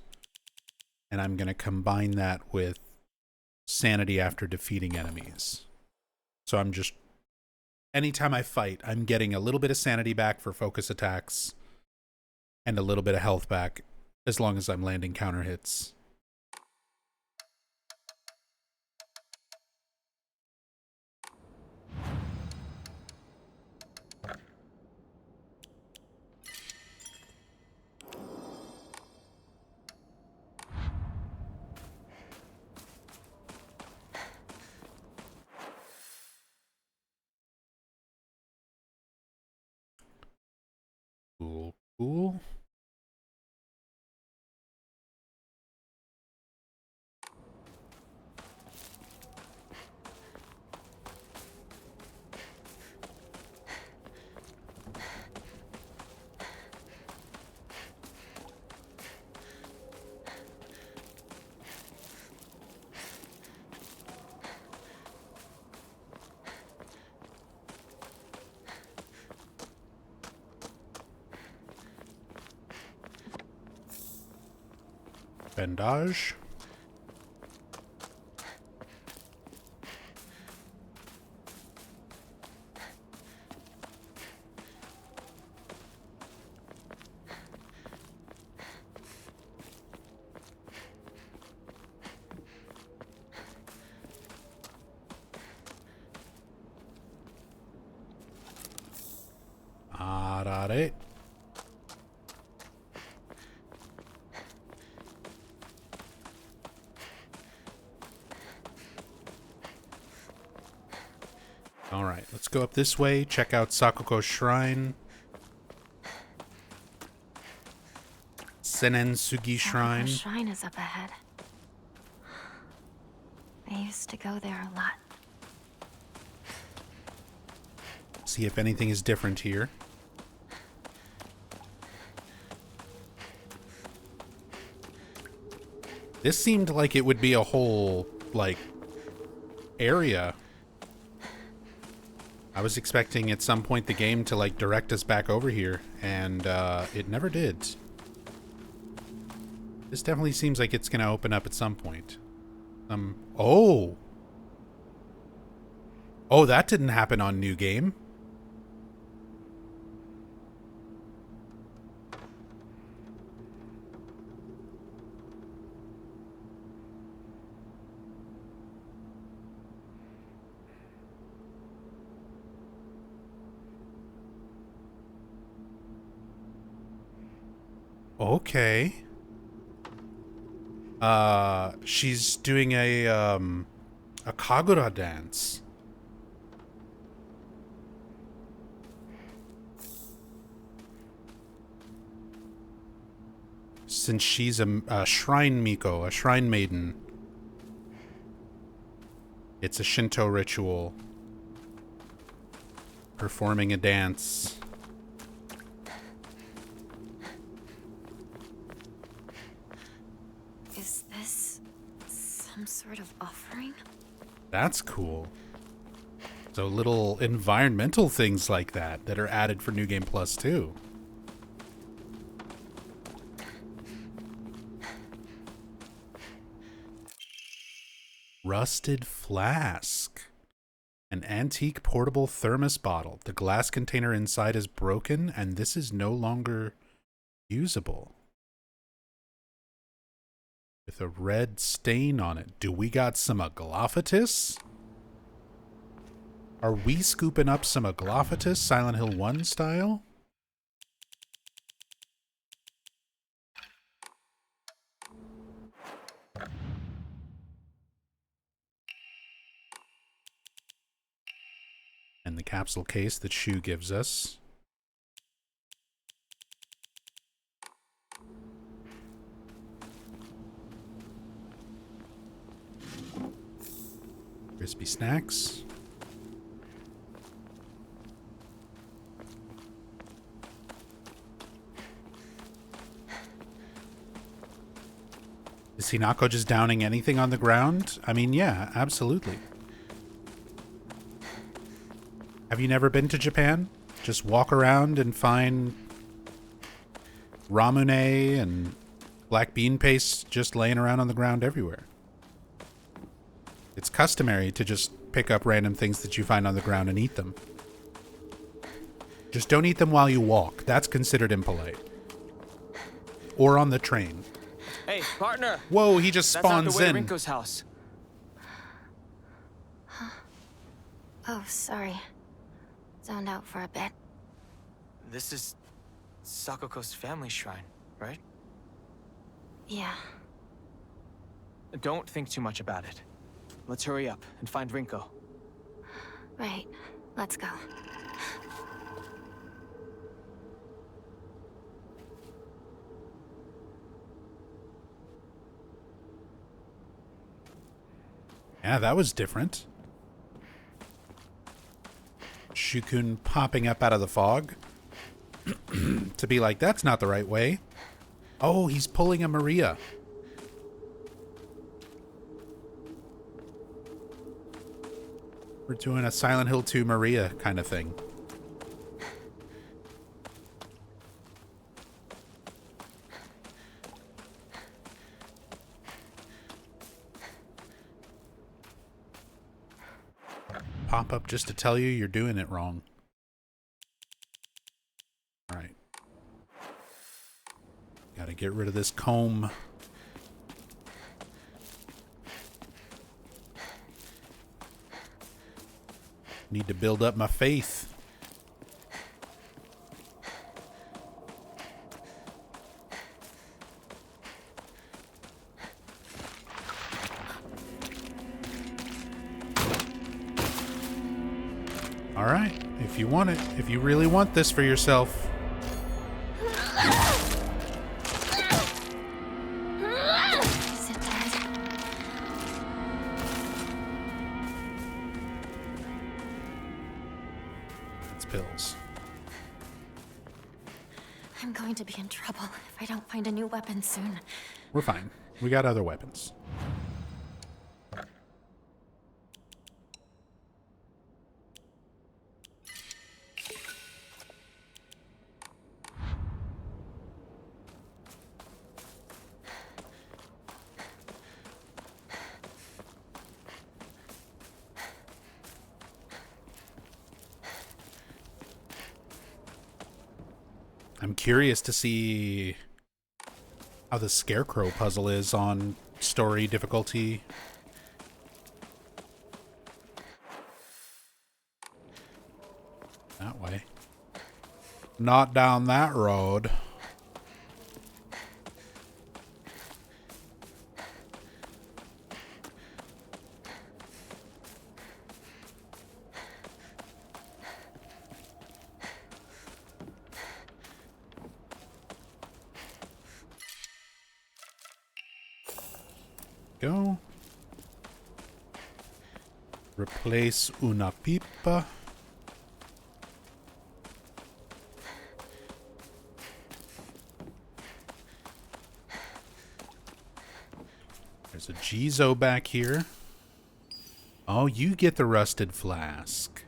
and I'm going to combine that with sanity after defeating enemies. So I'm just, anytime I fight, I'm getting a little bit of sanity back for focus attacks and a little bit of health back as long as I'm landing counter hits. Cool, cool. Bandage. Arare. Alright, let's go up this way, check out Sakuko's shrine. Senensugi shrine. Sakuko's shrine is up ahead. I used to go there a lot. See if anything is different here. This seemed like it would be a whole, like, area. I was expecting at some point the game to, like, direct us back over here, and it never did. This definitely seems like it's gonna open up at some point. Oh! Oh, that didn't happen on New Game. Okay. She's doing a Kagura dance. Since she's a shrine miko, a shrine maiden. It's a Shinto ritual. Performing a dance. Is this some sort of offering? That's cool. So little environmental things like that are added for New Game Plus too. Rusted flask. An antique portable thermos bottle. The glass container inside is broken and this is no longer usable. With a red stain on it. Do we got some aglophatis? Are we scooping up some aglophatis, Silent Hill 1 style? And the capsule case that Shu gives us. Crispy snacks. Is Hinako just downing anything on the ground? I mean, yeah, absolutely. Have you never been to Japan? Just walk around and find ramune and black bean paste just laying around on the ground everywhere. It's customary to just pick up random things that you find on the ground and eat them. Just don't eat them while you walk. That's considered impolite. Or on the train. Hey, partner! Whoa, he just That's not spawns the way to in. Rinko's house. Oh, sorry. Zoned out for a bit. This is Sakoko's family shrine, right? Yeah. Don't think too much about it. Let's hurry up and find Rinko. Right. Let's go. Yeah, that was different. Shukun popping up out of the fog. To be like, that's not the right way. Oh, he's pulling a Maria. We're doing a Silent Hill 2 Maria kind of thing. Pop up just to tell you you're doing it wrong. All right. Gotta get rid of this comb. Need to build up my faith. All right, if you want it, if you really want this for yourself. Is it dead? It's pills. I'm going to be in trouble if I don't find a new weapon soon. We're fine. We got other weapons. I'm curious to see how the Scarecrow puzzle is on story difficulty. That way. Not down that road. Go. Replace una pipa. There's a Jizo back here. Oh, you get the rusted flask.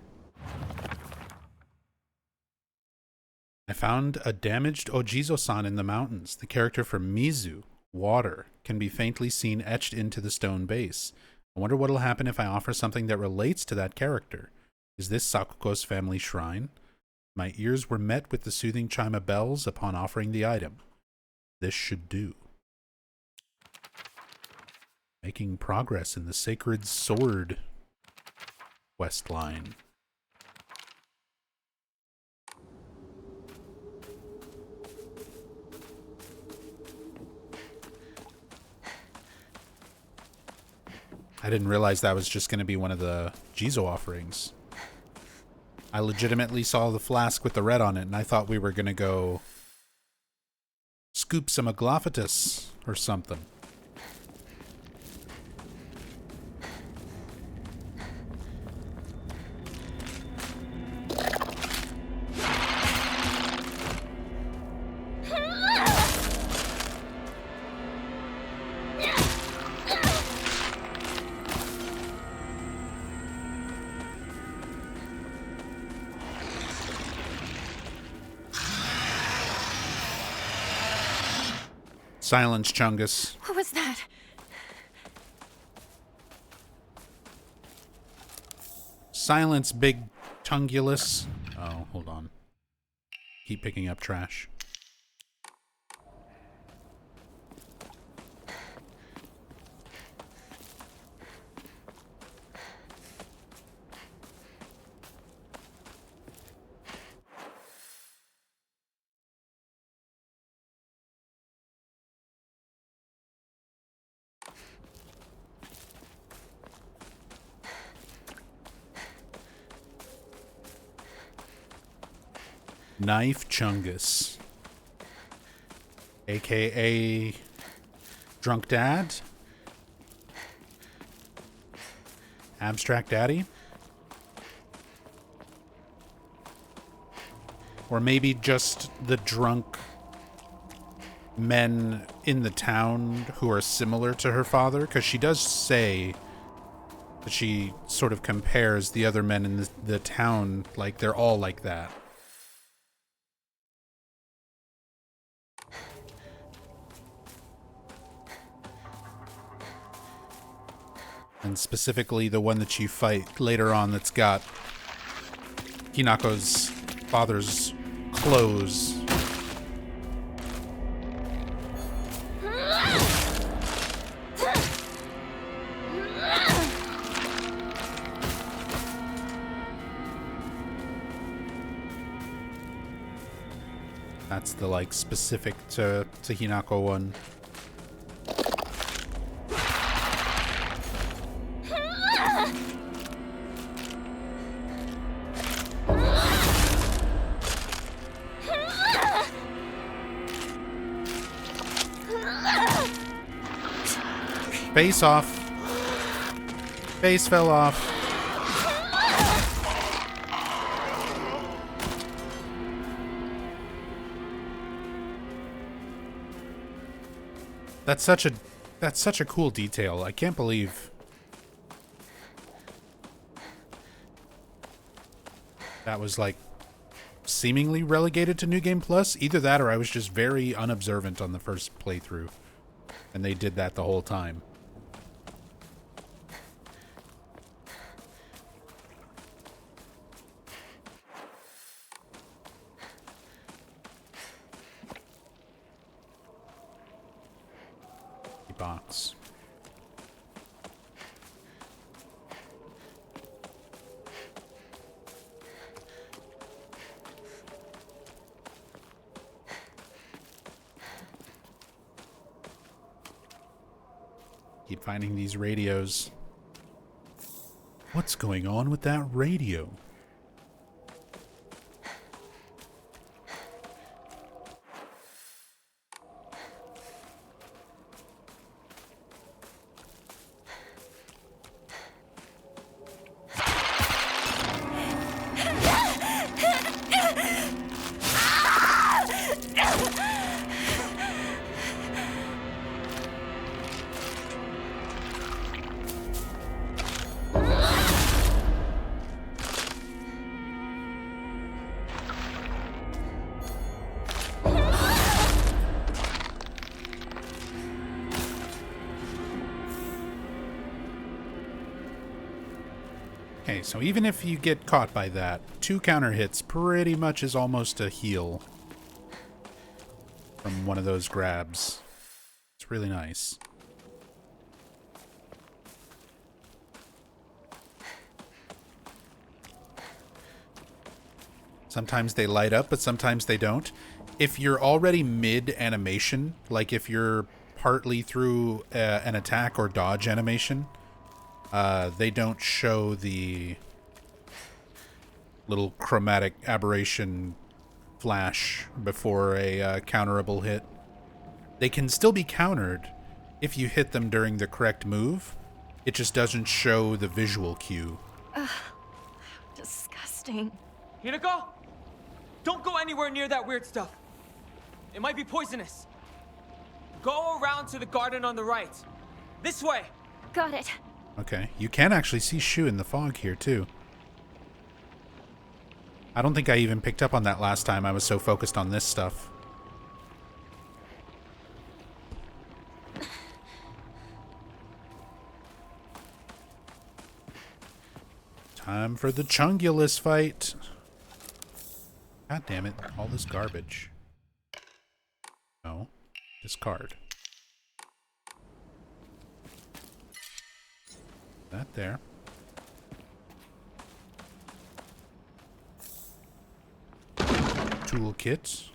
I found a damaged Ojizo-san in the mountains. The character from Mizu, water, can be faintly seen etched into the stone base. I wonder what'll happen if I offer something that relates to that character. Is this Sakuko's family shrine? My ears were met with the soothing chime of bells upon offering the item. This should do. Making progress in the Sacred Sword quest line. I didn't realize that was just going to be one of the Jizo offerings. I legitimately saw the flask with the red on it, and I thought we were going to go scoop some Aglaophatus or something. Silence, Chungus. What was that? Silence, big Tungulus. Oh, hold on. Keep picking up trash. Knife Chungus, aka Drunk Dad, Abstract Daddy, or maybe just the drunk men in the town who are similar to her father, because she does say that she sort of compares the other men in the town, like they're all like that. And specifically the one that you fight later on that's got Hinako's father's clothes. That's the, like, specific to Hinako one. Face off. Face fell off. That's such a cool detail. I can't believe that was, like, seemingly relegated to New Game Plus. Either that or I was just very unobservant on the first playthrough. And they did that the whole time. Box. Keep finding these radios. What's going on with that radio? Okay, so even if you get caught by that, 2 counter hits pretty much is almost a heal from one of those grabs. It's really nice. Sometimes they light up, but sometimes they don't. If you're already mid-animation, like if you're partly through an attack or dodge animation, they don't show the little chromatic aberration flash before a counterable hit. They can still be countered if you hit them during the correct move. It just doesn't show the visual cue. Ugh, disgusting. Hinako? Don't go anywhere near that weird stuff. It might be poisonous. Go around to the garden on the right. This way. Got it. Okay, you can actually see Shu in the fog here, too. I don't think I even picked up on that last time. I was so focused on this stuff. Time for the Chungulus fight. God damn it, all this garbage. No, discard. That there. Toolkit.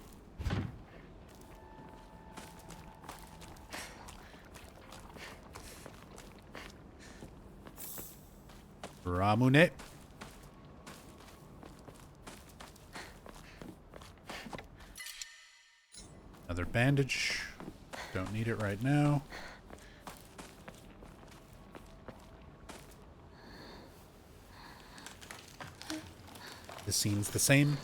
Ramune. Another bandage. Don't need it right now. The scene's the same.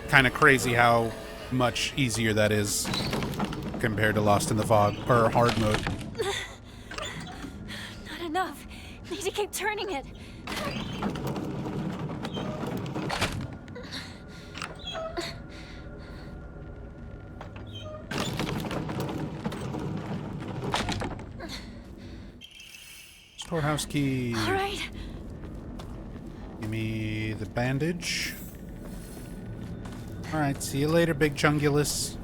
Kind of crazy how much easier that is compared to Lost in the Fog or hard mode. Not enough. Need to keep turning it. Storehouse key. All right. Give me the bandage. Alright, see you later, Big Chungulus.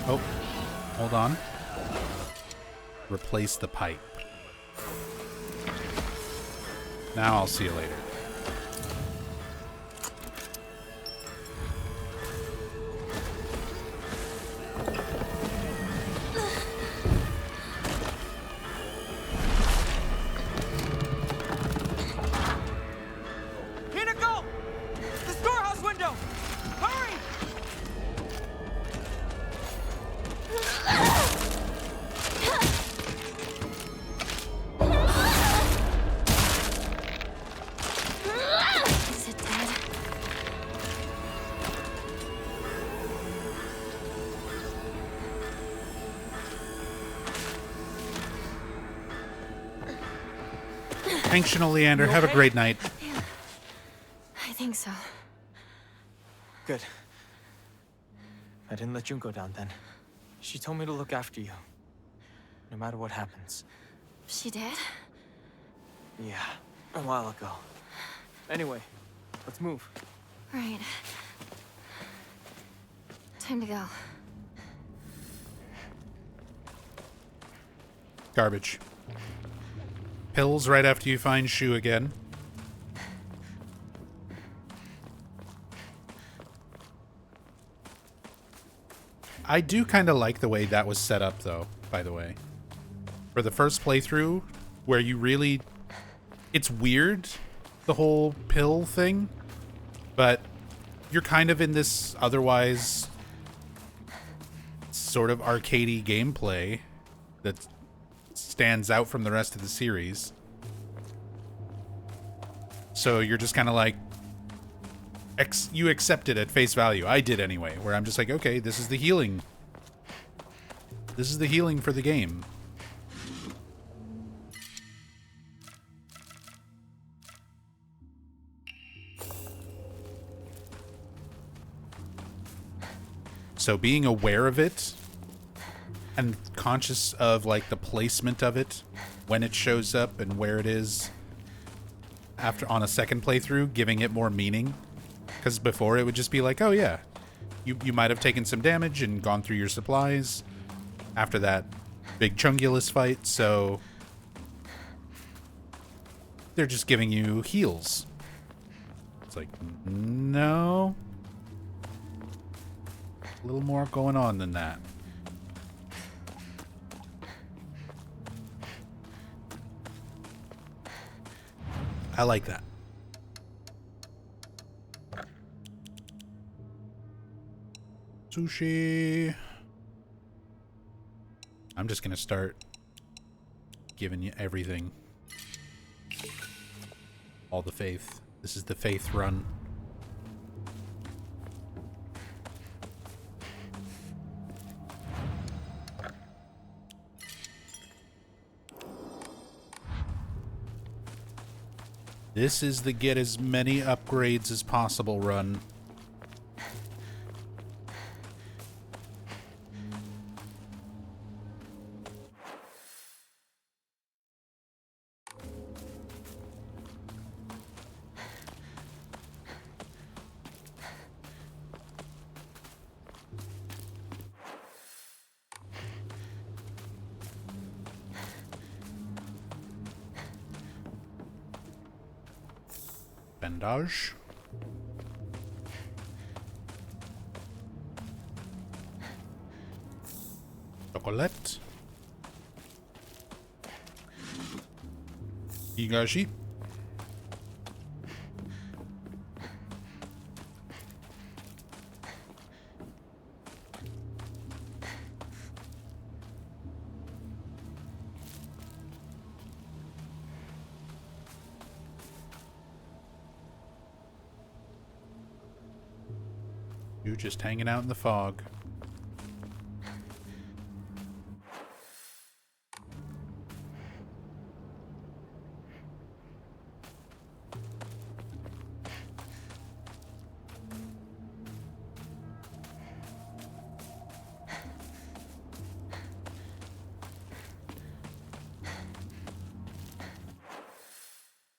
Oh, hold on. Replace the pipe. Now I'll see you later. Functional, Leander. Have a great night. Yeah, I think so. Good. I didn't let Junko down then. She told me to look after you, no matter what happens. She did? Yeah, a while ago. Anyway, let's move. Right. Time to go. Garbage. Pills right after you find Shu again. I do kind of like the way that was set up, though, by the way. For the first playthrough, where you really... It's weird, the whole pill thing, but you're kind of in this otherwise sort of arcadey gameplay that stands out from the rest of the series. So you're just kind of like, you accept it at face value. I did anyway, where I'm just like, okay, this is the healing. This is the healing for the game. So being aware of it and conscious of like the placement of it when it shows up and where it is after on a second playthrough, giving it more meaning. Because before it would just be like, oh yeah, you might have taken some damage and gone through your supplies after that big Chungulus fight, so they're just giving you heals. It's like, no. A little more going on than that. I like that. Sushi. I'm just gonna start giving you everything. All the faith. This is the faith run. This is the get as many upgrades as possible run. Bandage. Chocolate. Higashi. You just hanging out in the fog.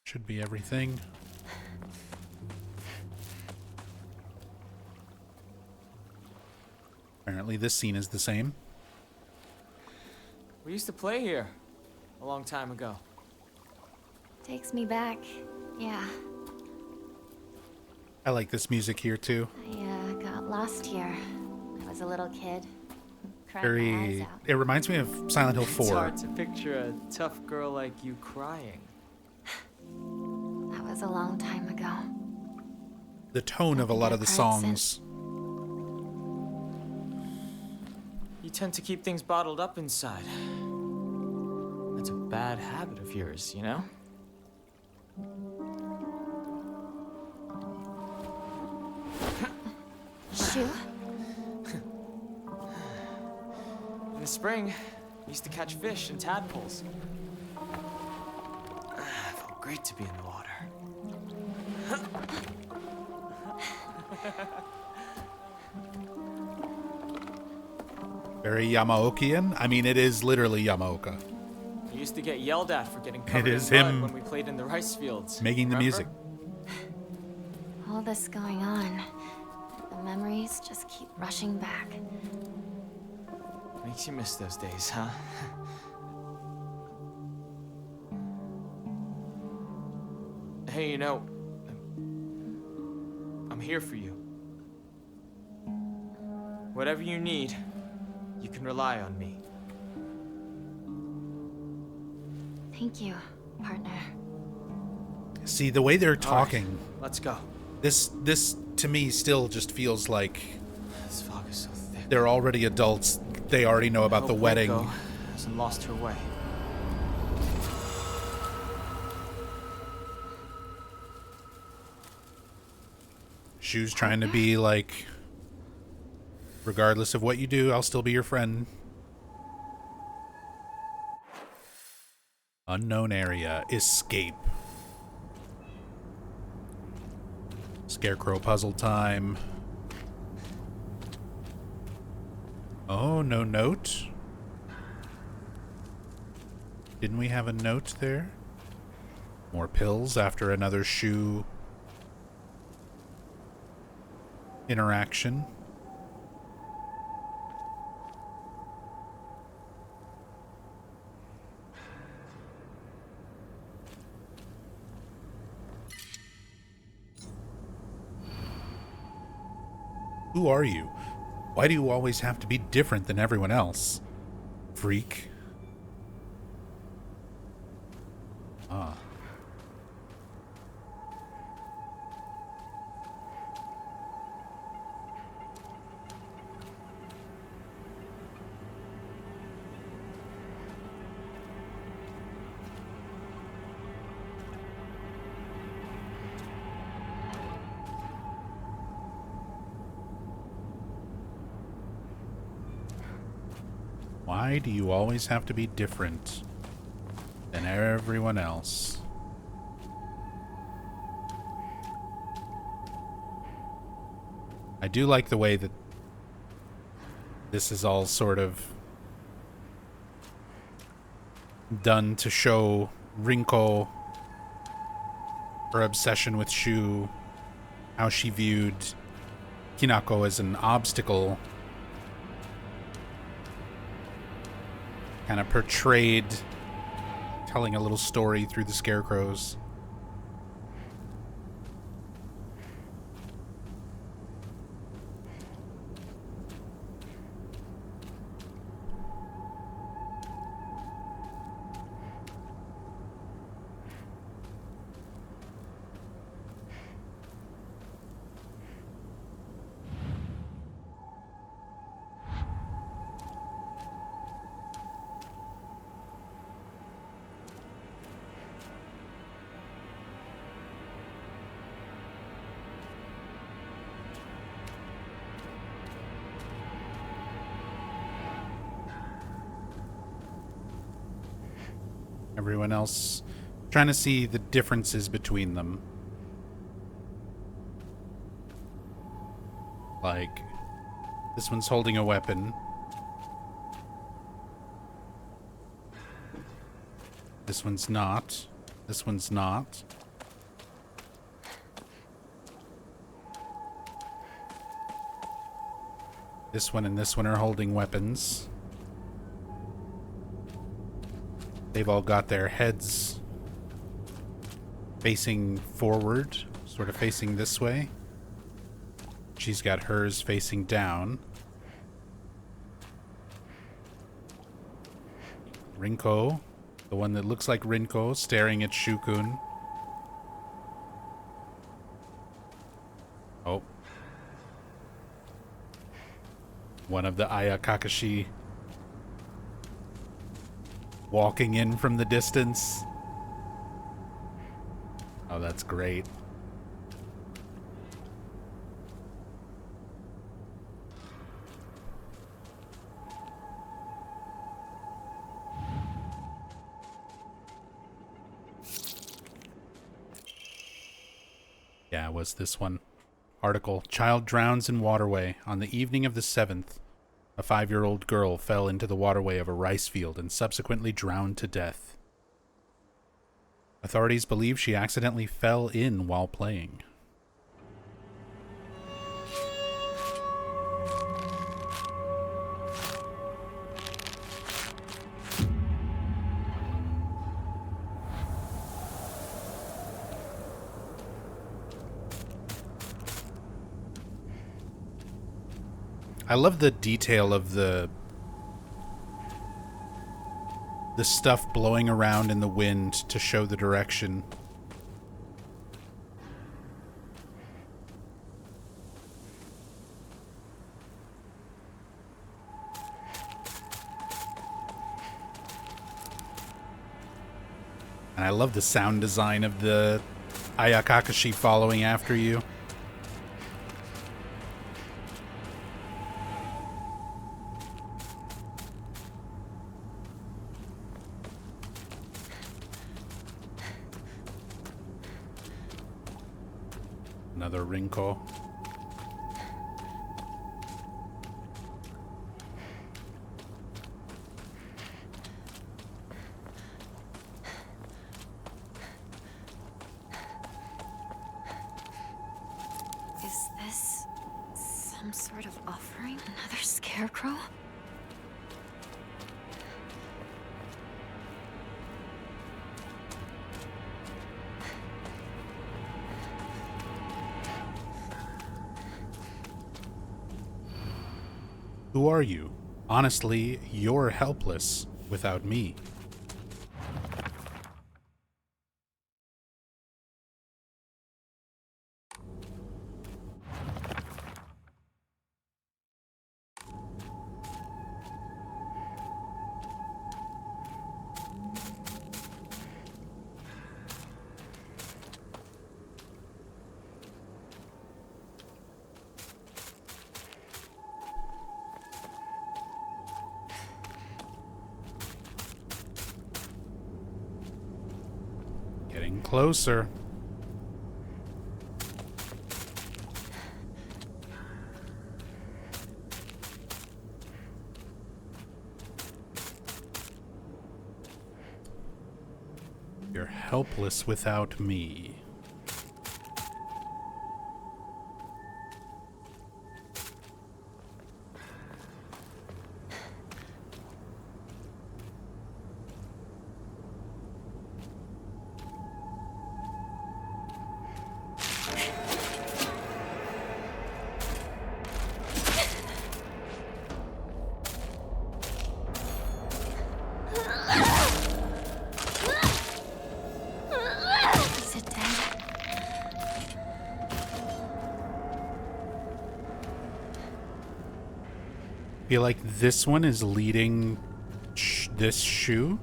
Should be everything. Apparently this scene is the same. We used to play here a long time ago. Takes me back, yeah. I like this music here too. I got lost here. I was a little kid. Cried my eyes Very. out. It reminds me of Silent Hill 4. It's hard to picture a tough girl like you crying. That was a long time ago. The tone of a lot of the songs. You tend to keep things bottled up inside. That's a bad habit of yours, you know? Shu? In the spring, we used to catch fish and tadpoles. I felt great to be in the water. Very Yamaokian. I mean, it is literally Yamaoka. I used to get yelled at for getting covered It is in mud him when we played in the rice fields. making the music. All this going on, the memories just keep rushing back. Makes you miss those days, huh? Hey, you know, I'm here for you. Whatever you need, you can rely on me. Thank you, partner. See, the way they're talking, All right, let's go. this to me still just feels like This fog is so thick. they're already adults. They already know about the wedding. Rinko hasn't lost her way. Shu's trying to be like, regardless of what you do, I'll still be your friend. Unknown area. Escape. Scarecrow puzzle time. Oh, no note. Didn't we have a note there? More pills after another Shu interaction. Who are you? Why do you always have to be different than everyone else? Freak. Ah. Why do you always have to be different than everyone else? I do like the way that this is all sort of done to show Rinko her obsession with Shu, how she viewed Hinako as an obstacle, kind of portrayed, telling a little story through the scarecrows. Everyone else trying to see the differences between them. Like, this one's holding a weapon. This one's not. This one's not. This one and this one are holding weapons. They've all got their heads facing forward, sort of facing this way. She's got hers facing down. Rinko, the one that looks like Rinko, staring at Shukun. Oh. One of the Aya Kakashi walking in from the distance. Oh, that's great. Yeah, it was this one. Article, child drowns in waterway. On the evening of the 7th, a 5-year-old girl fell into the waterway of a rice field and subsequently drowned to death. Authorities believe she accidentally fell in while playing. I love the detail of the stuff blowing around in the wind to show the direction. And I love the sound design of the Ayakakashi following after you. Another Rinko. Is this some sort of offering? Another Scarecrow? Who are you? Honestly, you're helpless without me. Getting closer. You're helpless without me. I feel like this one is leading this shoe.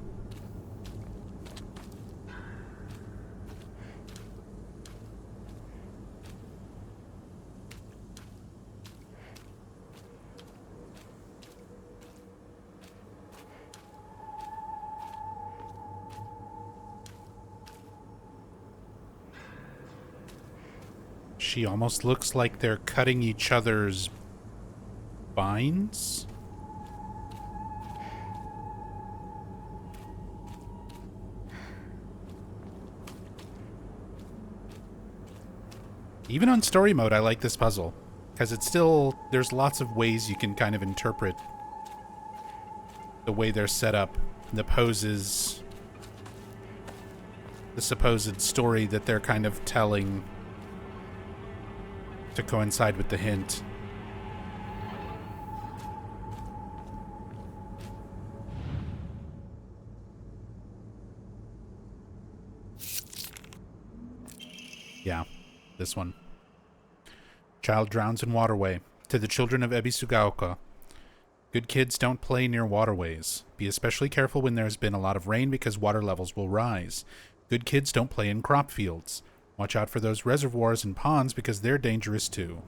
She almost looks like they're cutting each other's vines? Even on story mode, I like this puzzle. Because it's still, there's lots of ways you can kind of interpret the way they're set up, the poses, the supposed story that they're kind of telling to coincide with the hint. Yeah, this one. Child drowns in waterway. To the children of Ebisugaoka. Good kids don't play near waterways. Be especially careful when there's been a lot of rain because water levels will rise. Good kids don't play in crop fields. Watch out for those reservoirs and ponds because they're dangerous too.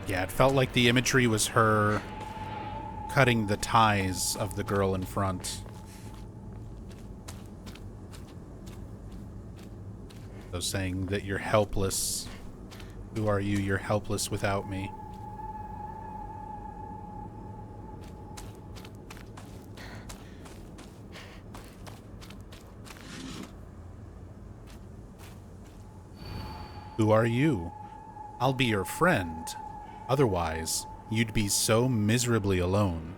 Yeah, it felt like the imagery was her cutting the ties of the girl in front. So saying that you're helpless. Who are you? You're helpless without me. Who are you? I'll be your friend. Otherwise, you'd be so miserably alone.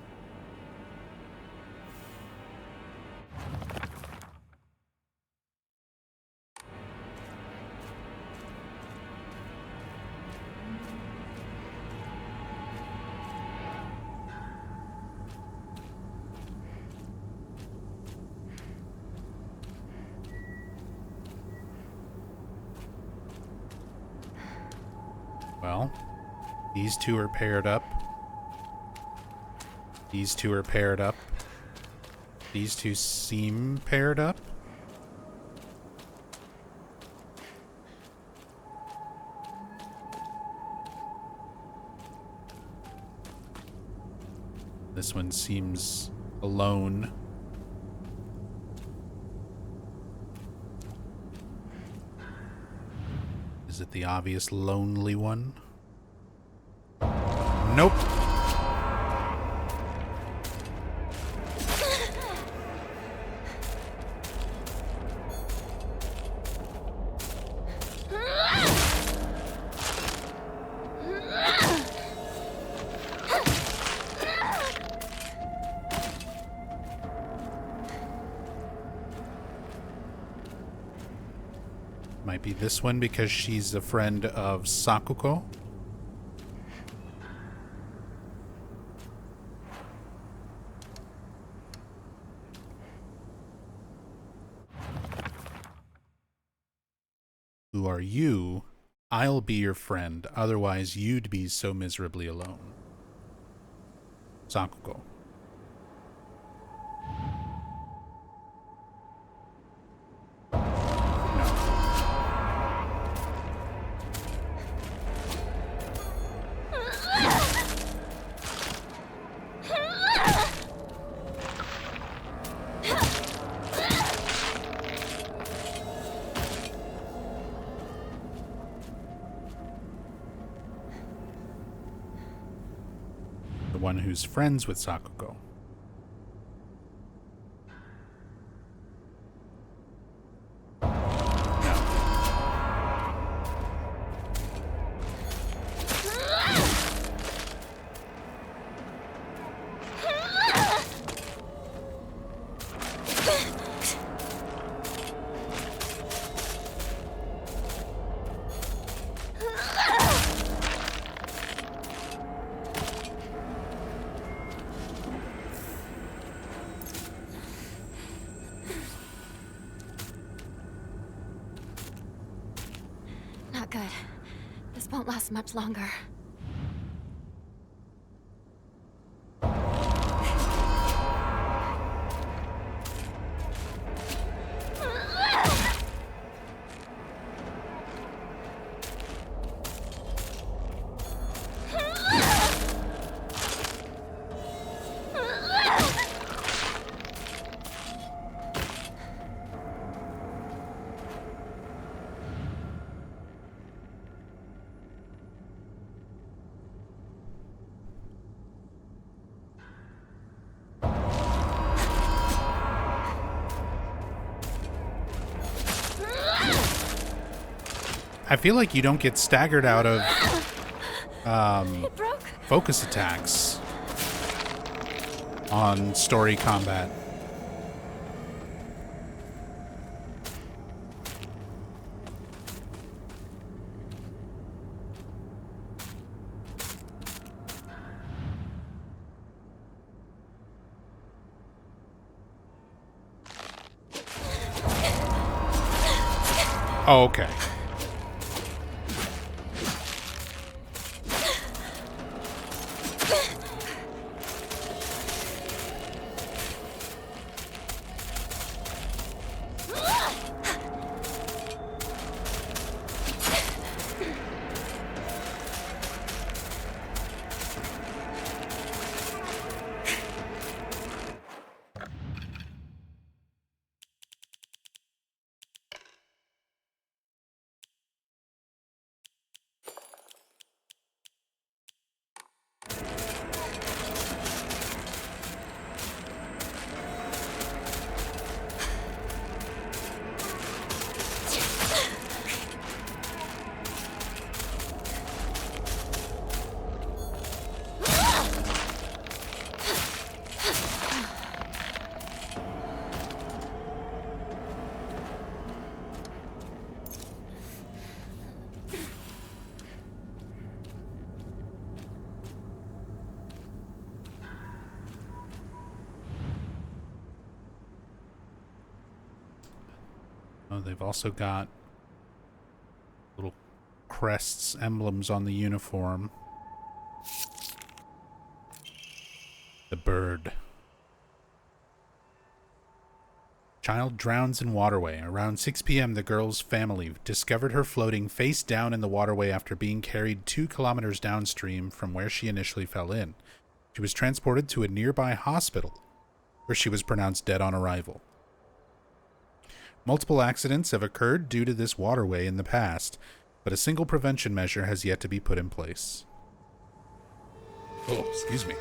Well, these two are paired up. These two are paired up. These two seem paired up. This one seems alone. Is it the obvious lonely one? Nope. Might be this one because she's a friend of Sakuko. Who are you? I'll be your friend, otherwise you'd be so miserably alone. Sakuko. The one who's friends with Sakuko. Not good. This won't last much longer. I feel like you don't get staggered out of focus attacks on story combat. Oh, okay. Oh, they've also got little crests, emblems on the uniform. The bird. Child drowns in waterway. Around 6 p.m., the girl's family discovered her floating face down in the waterway after being carried 2 kilometers downstream from where she initially fell in. She was transported to a nearby hospital, where she was pronounced dead on arrival. Multiple accidents have occurred due to this waterway in the past, but a single prevention measure has yet to be put in place. Oh, excuse me.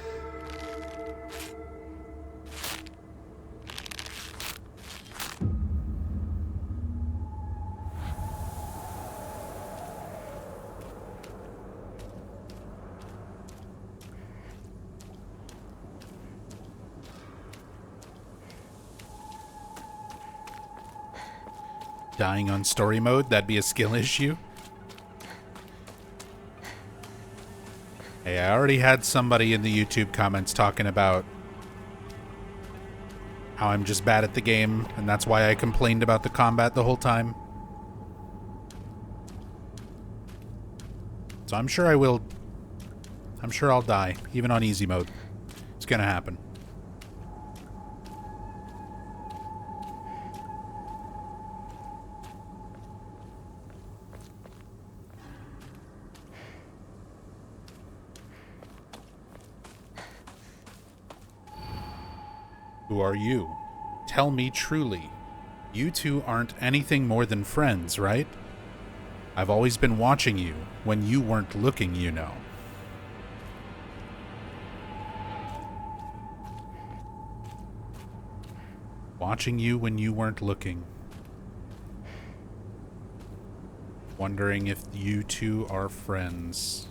Dying on story mode, that'd be a skill issue. Hey, I already had somebody in the YouTube comments talking about how I'm just bad at the game, and that's why I complained about the combat the whole time. So I'm sure I'll die, even on easy mode. It's gonna happen. Who are you? Tell me truly. You two aren't anything more than friends, right? I've always been watching you when you weren't looking, you know. Watching you when you weren't looking. Wondering if you two are friends.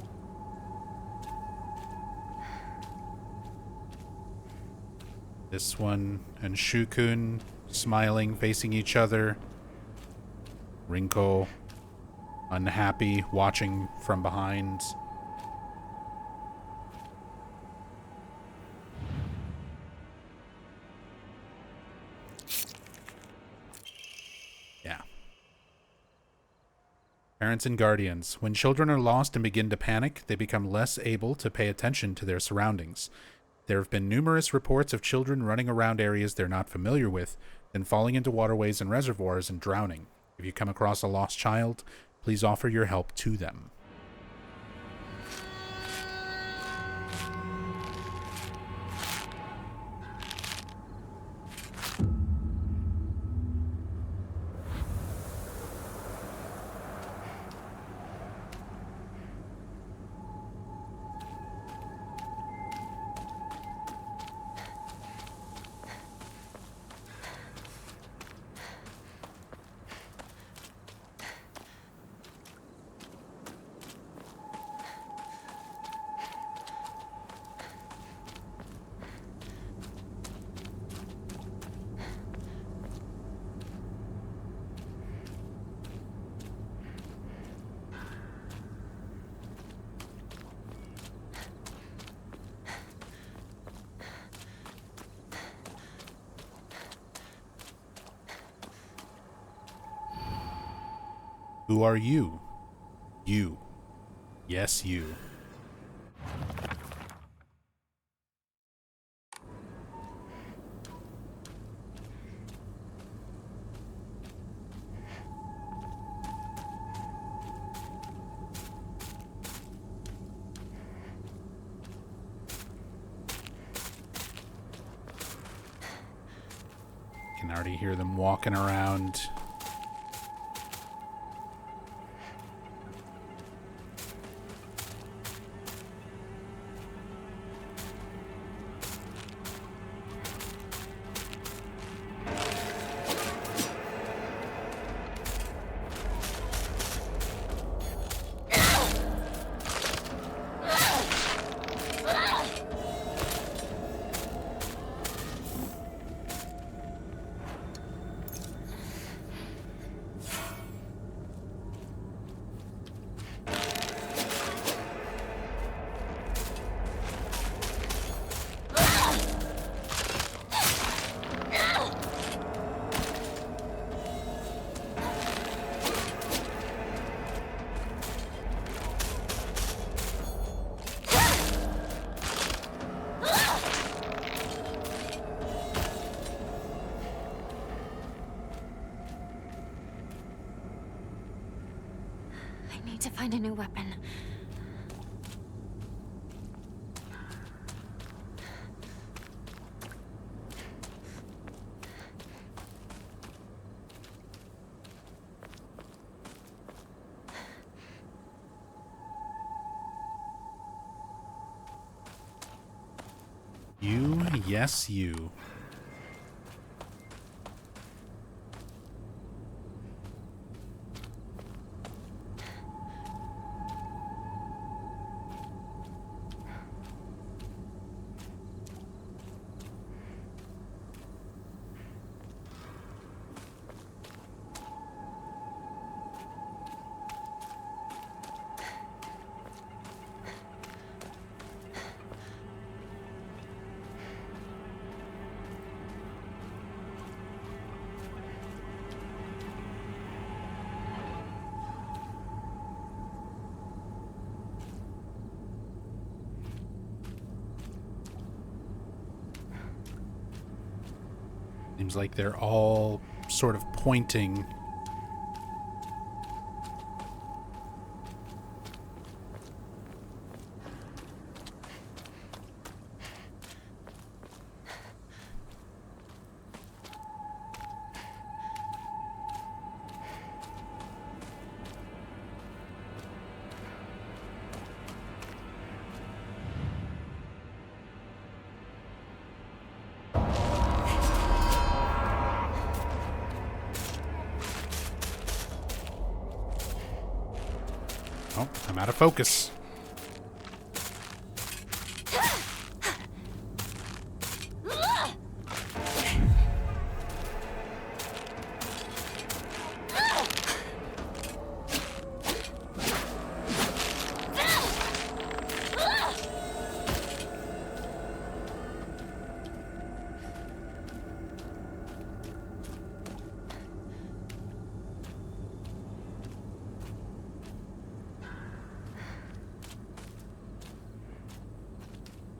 This one and Shukun smiling, facing each other. Rinko unhappy, watching from behind. Yeah. Parents and guardians. When children are lost and begin to panic, they become less able to pay attention to their surroundings. There have been numerous reports of children running around areas they're not familiar with, then falling into waterways and reservoirs and drowning. If you come across a lost child, please offer your help to them. Who are you? You. Yes, you. Can already hear them walking around. I need to find a new weapon. You, yes, you. Seems like they're all sort of pointing. Oh, I'm out of focus.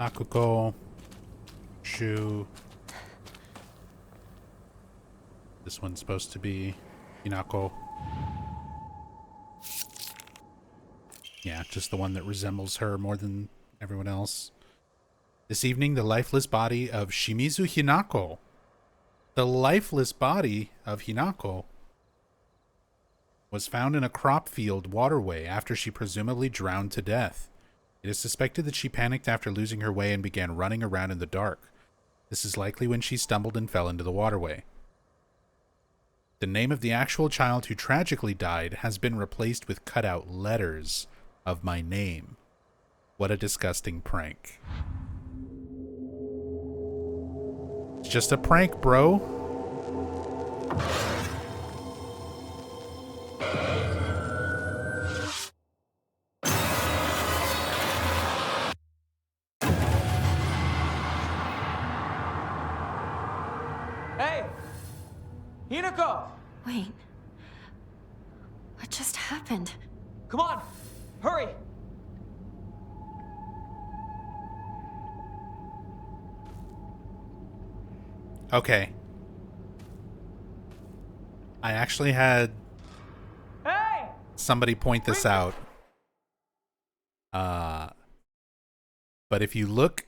Akuko, Shu. This one's supposed to be Hinako. Yeah, just the one that resembles her more than everyone else. This evening, the lifeless body of Shimizu Hinako. The lifeless body of Hinako was found in a crop field waterway after she presumably drowned to death. It is suspected that she panicked after losing her way and began running around in the dark. This is likely when she stumbled and fell into the waterway. The name of the actual child who tragically died has been replaced with cutout letters of my name. What a disgusting prank. It's just a prank, bro. Hey! Hinako! Wait. What just happened? Come on! Hurry! Okay. I actually had somebody point this out. But if you look...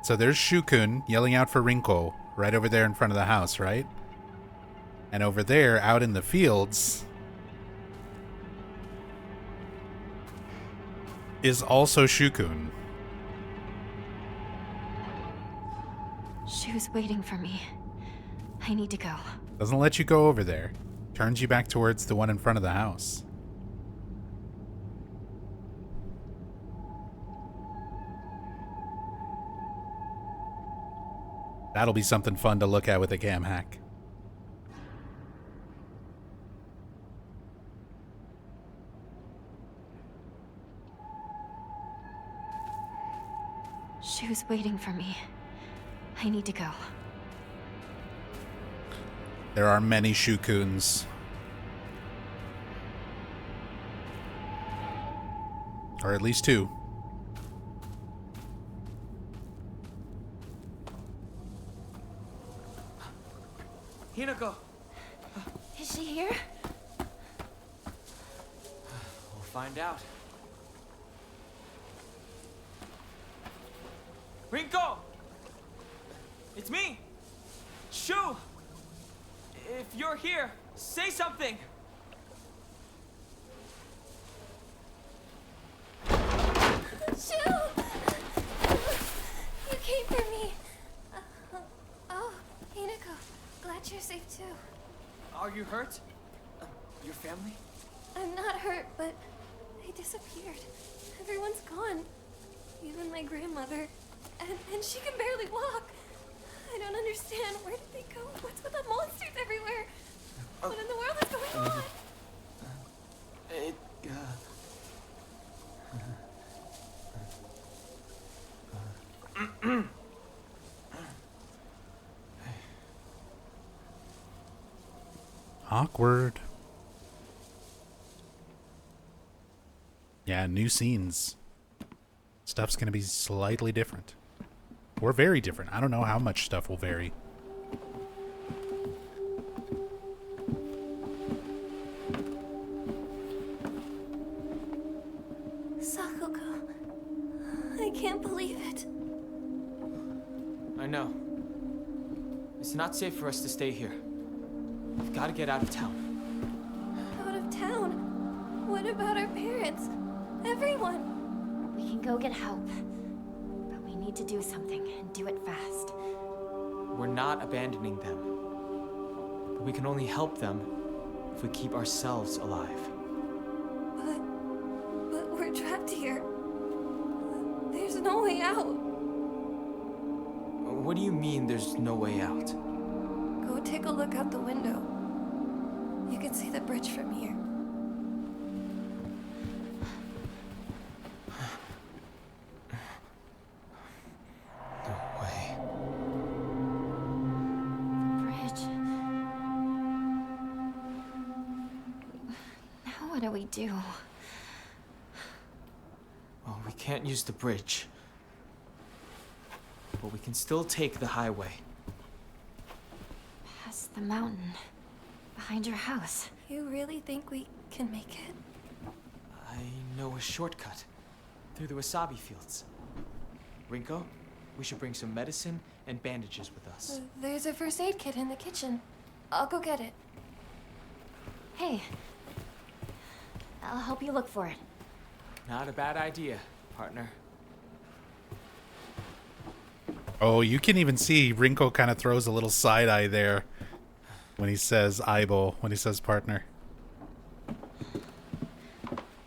So there's Shukun yelling out for Rinko right over there in front of the house, right? And over there, out in the fields, is also Shukun. She was waiting for me. I need to go. Doesn't let you go over there. Turns you back towards the one in front of the house. That'll be something fun to look at with a cam hack. She was waiting for me. I need to go. There are many Shukuns. Or at least two. Hinako! Is she here? find out. Rinko! It's me! Shu! If you're here, say something! Shu! You came for me. Oh, Hinako. Glad you're safe too. Are you hurt? Your family? I'm not hurt, but they disappeared. Everyone's gone. Even my grandmother. And she can barely walk. I don't understand. Where did they go? What's with the monsters everywhere? What in the world is going on? Awkward. Yeah, new scenes. Stuff's gonna be slightly different. Or very different. I don't know how much stuff will vary. Sakuko. I can't believe it. I know. It's not safe for us to stay here. We've got to get out of town. Out of town? What about our parents? Everyone? We can go get help. But we need to do something, and do it fast. We're not abandoning them. But we can only help them if we keep ourselves alive. But we're trapped here. There's no way out. What do you mean there's no way out? Go take a look out the window. You can see the bridge from here. No way. Bridge. Now what do we do? Well, we can't use the bridge. But we can still take the highway. Past the mountain. Behind your house. You really think we can make it? I know a shortcut. Through the wasabi fields. Rinko, we should bring some medicine and bandages with us. There's a first aid kit in the kitchen. I'll go get it. Hey. I'll help you look for it. Not a bad idea, partner. Oh, you can even see Rinko kind of throws a little side eye there when he says Aibo, when he says partner.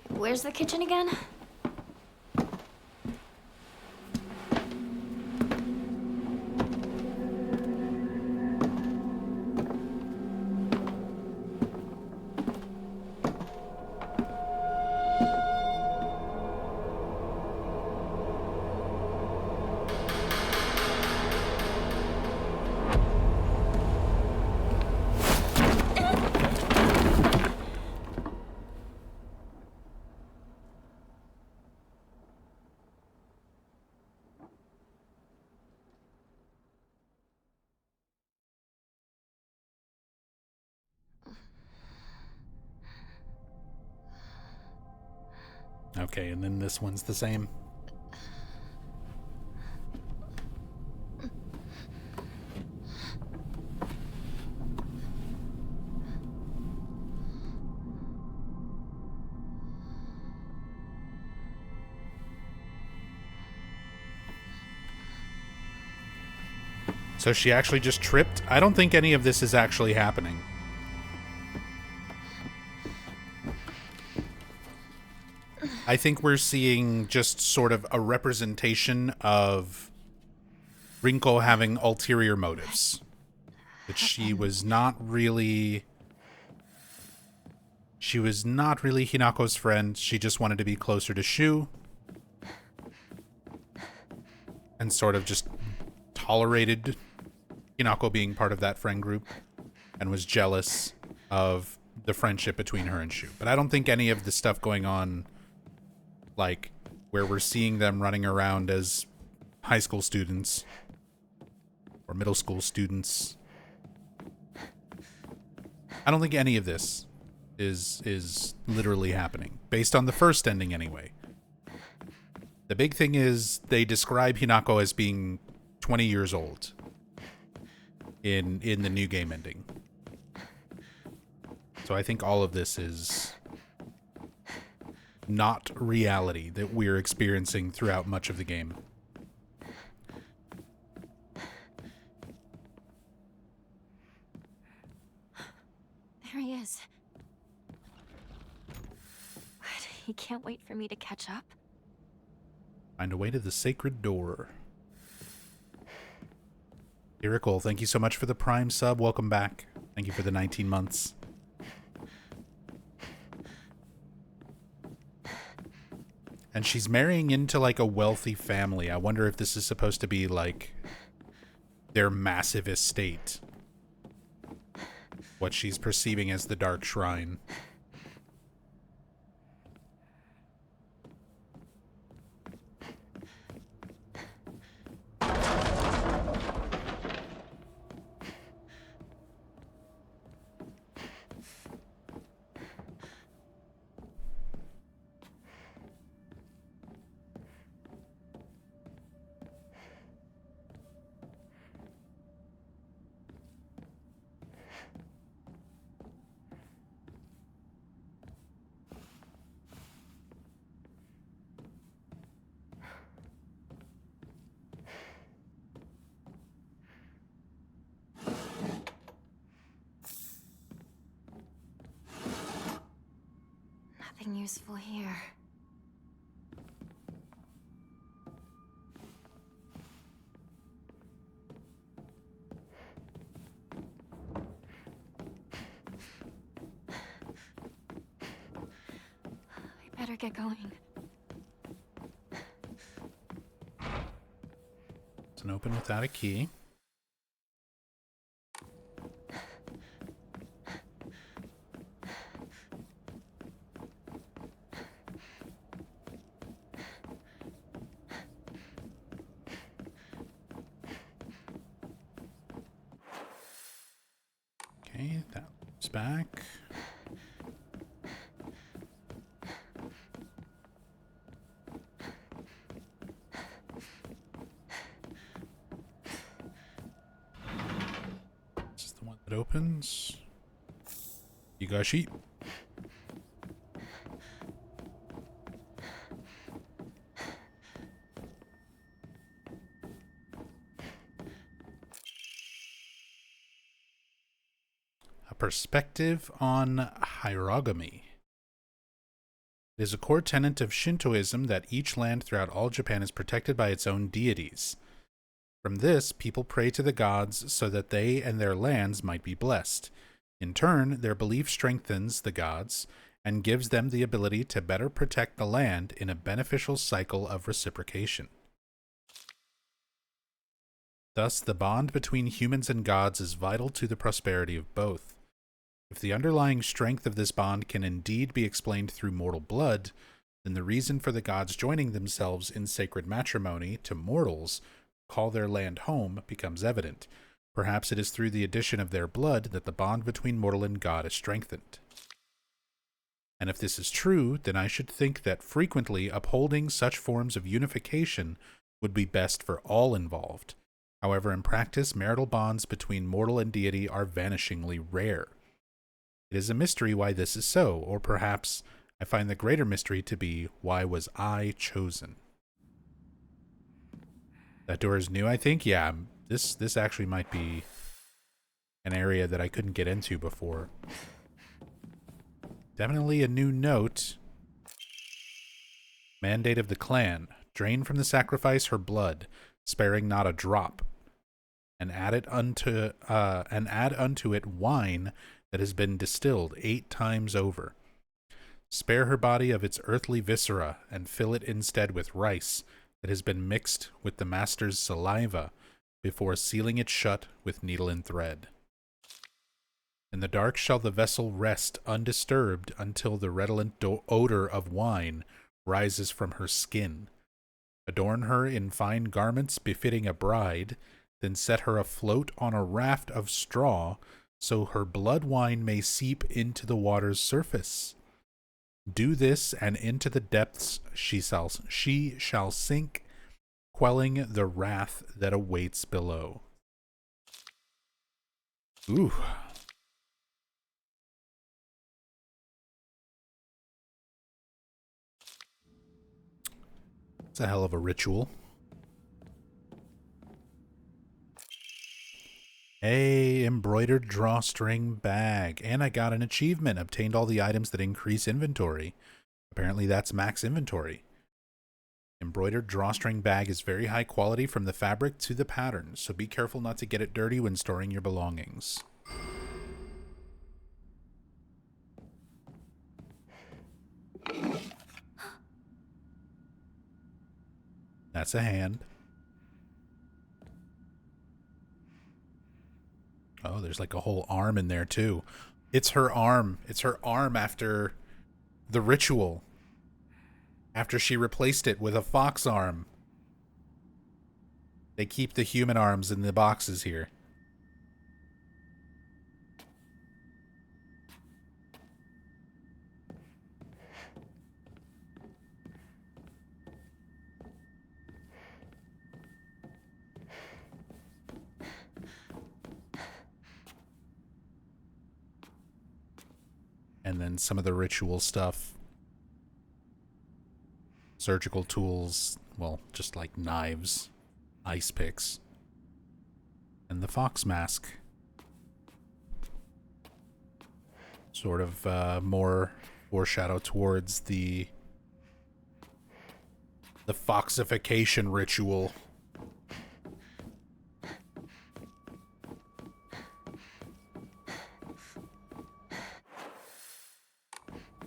Where's the kitchen again? Okay, and then this one's the same. So she actually just tripped? I don't think any of this is actually happening. I think we're seeing just sort of a representation of Rinko having ulterior motives. That she was not really Hinako's friend. She just wanted to be closer to Shu. And sort of just tolerated Hinako being part of that friend group. And was jealous of the friendship between her and Shu. But I don't think any of the stuff going on, like where we're seeing them running around as high school students or middle school students, I don't think any of this is literally happening, based on the first ending anyway. The big thing is they describe Hinako as being 20 years old in the new game ending. So I think all of this is not reality that we're experiencing throughout much of the game. There he is. What? He can't wait for me to catch up? Find a way to the sacred door. Miracle, thank you so much for the Prime sub. Welcome back. Thank you for the 19 months. And she's marrying into like a wealthy family. I wonder if this is supposed to be like their massive estate. What she's perceiving as the Dark Shrine. Nothing useful here. We better get going. It's an open without a key. Okay, that loops back. This is the one that opens. Higashi. Perspective on hierogamy. It is a core tenet of Shintoism that each land throughout all Japan is protected by its own deities. From this, people pray to the gods so that they and their lands might be blessed. In turn, their belief strengthens the gods and gives them the ability to better protect the land in a beneficial cycle of reciprocation. Thus, the bond between humans and gods is vital to the prosperity of both. If the underlying strength of this bond can indeed be explained through mortal blood, then the reason for the gods joining themselves in sacred matrimony to mortals who call their land home becomes evident. Perhaps it is through the addition of their blood that the bond between mortal and god is strengthened. And if this is true, then I should think that frequently upholding such forms of unification would be best for all involved. However, in practice, marital bonds between mortal and deity are vanishingly rare. It is a mystery why this is so, or perhaps I find the greater mystery to be, why was I chosen? That door is new, I think? Yeah, this actually might be an area that I couldn't get into before. Definitely a new note. Mandate of the clan. Drain from the sacrifice her blood, sparing not a drop, and add unto it wine that has been distilled 8 times over. Spare her body of its earthly viscera, and fill it instead with rice that has been mixed with the master's saliva before sealing it shut with needle and thread. In the dark shall the vessel rest undisturbed until the redolent odor of wine rises from her skin. Adorn her in fine garments befitting a bride, then set her afloat on a raft of straw, so her blood wine may seep into the water's surface. Do this, and into the depths she shall sink, quelling the wrath that awaits below. Ooh. It's a hell of a ritual. Hey, embroidered drawstring bag. And I got an achievement. Obtained all the items that increase inventory. Apparently that's max inventory. Embroidered drawstring bag is very high quality from the fabric to the pattern, so be careful not to get it dirty when storing your belongings. That's a hand. Oh, there's like a whole arm in there too. It's her arm. It's her arm after the ritual. After she replaced it with a fox arm. They keep the human arms in the boxes here. And then some of the ritual stuff. Surgical tools. Well, just like knives. Ice picks. And the fox mask. Sort of more foreshadow towards the foxification ritual.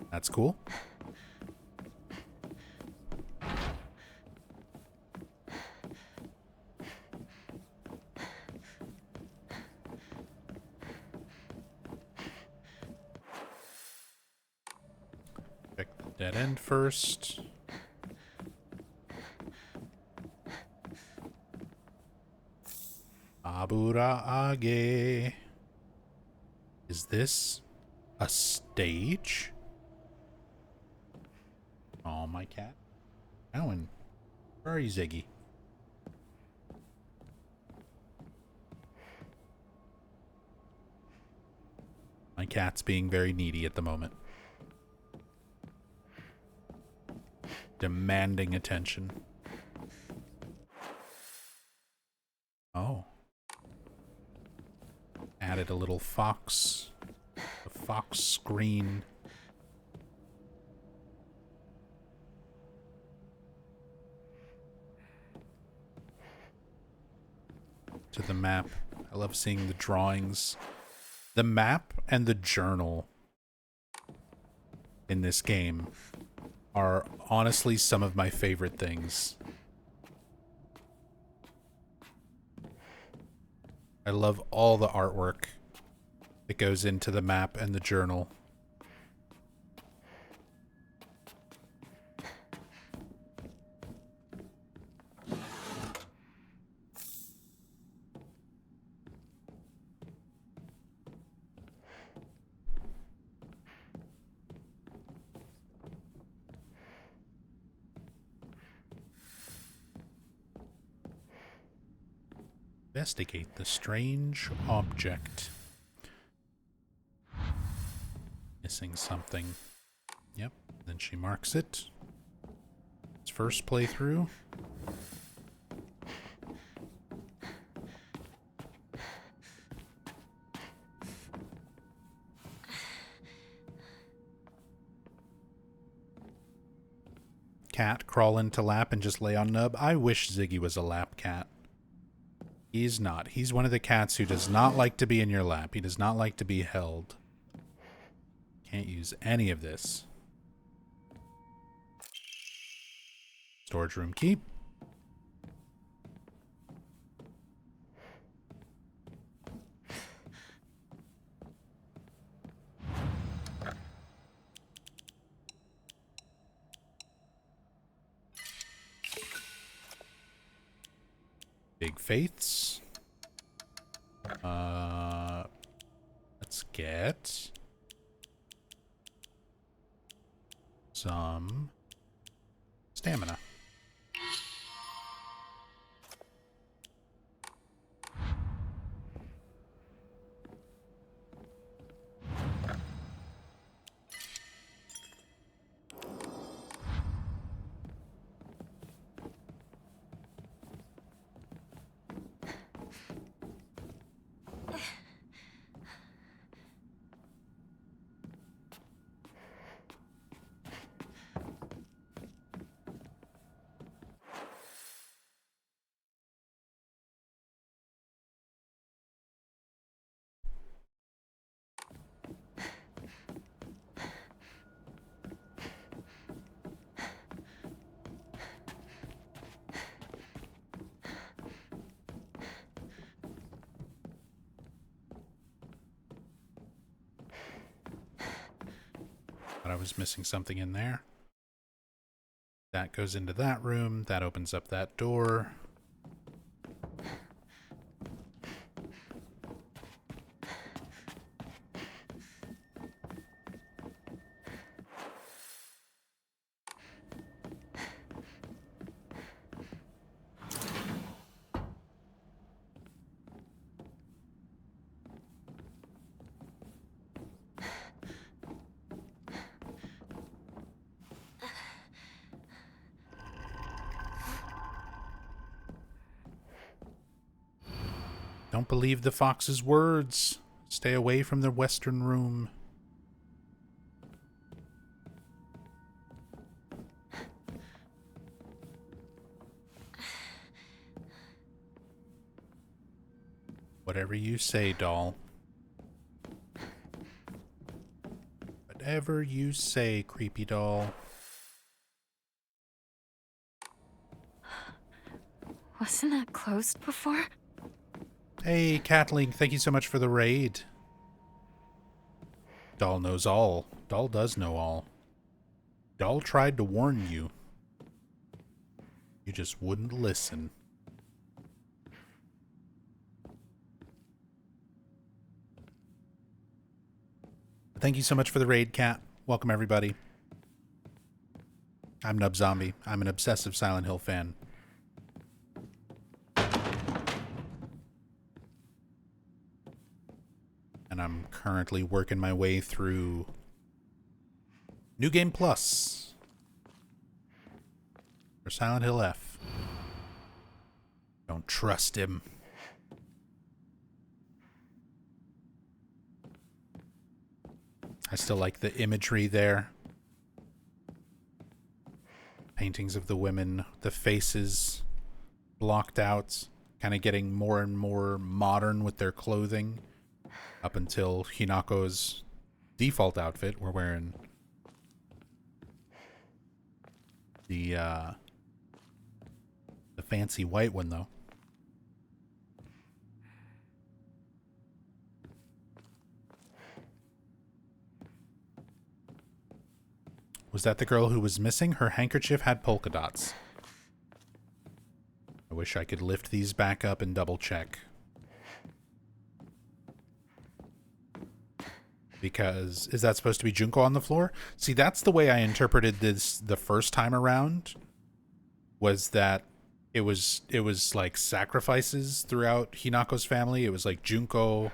That's cool. Check the dead end first. Abura Age. Is this a stage? Oh, my cat. Owen. Where are you, Ziggy? My cat's being very needy at the moment. Demanding attention. Oh. Added a little fox. A fox screen. To the map. I love seeing the drawings. The map and the journal in this game are honestly some of my favorite things. I love all the artwork that goes into the map and the journal. Investigate the strange object. Missing something. Yep, then she marks it. It's first playthrough. Cat, crawl into lap and just lay on nub. I wish Ziggy was a lap cat. He's not. He's one of the cats who does not like to be in your lap. He does not like to be held. Can't use any of this. Storage room key. Big faiths. some stamina. But I was missing something in there. That goes into that room. That opens up that door. Don't believe the fox's words. Stay away from the western room. Whatever you say, doll. Whatever you say, creepy doll. Wasn't that closed before? Hey, Catling, thank you so much for the raid. Doll knows all. Doll does know all. Doll tried to warn you. You just wouldn't listen. Thank you so much for the raid, Cat. Welcome, everybody. I'm Nub Zombie. I'm an obsessive Silent Hill fan. And I'm currently working my way through New Game Plus for Silent Hill F. Don't trust him. I still like the imagery there. Paintings of the women, the faces blocked out, kind of getting more and more modern with their clothing. Up until Hinako's default outfit, we're wearing the fancy white one, though. Was that the girl who was missing? Her handkerchief had polka dots. I wish I could lift these back up and double check. Because, is that supposed to be Junko on the floor? See, that's the way I interpreted this the first time around. Was that it was like sacrifices throughout Hinako's family. It was like Junko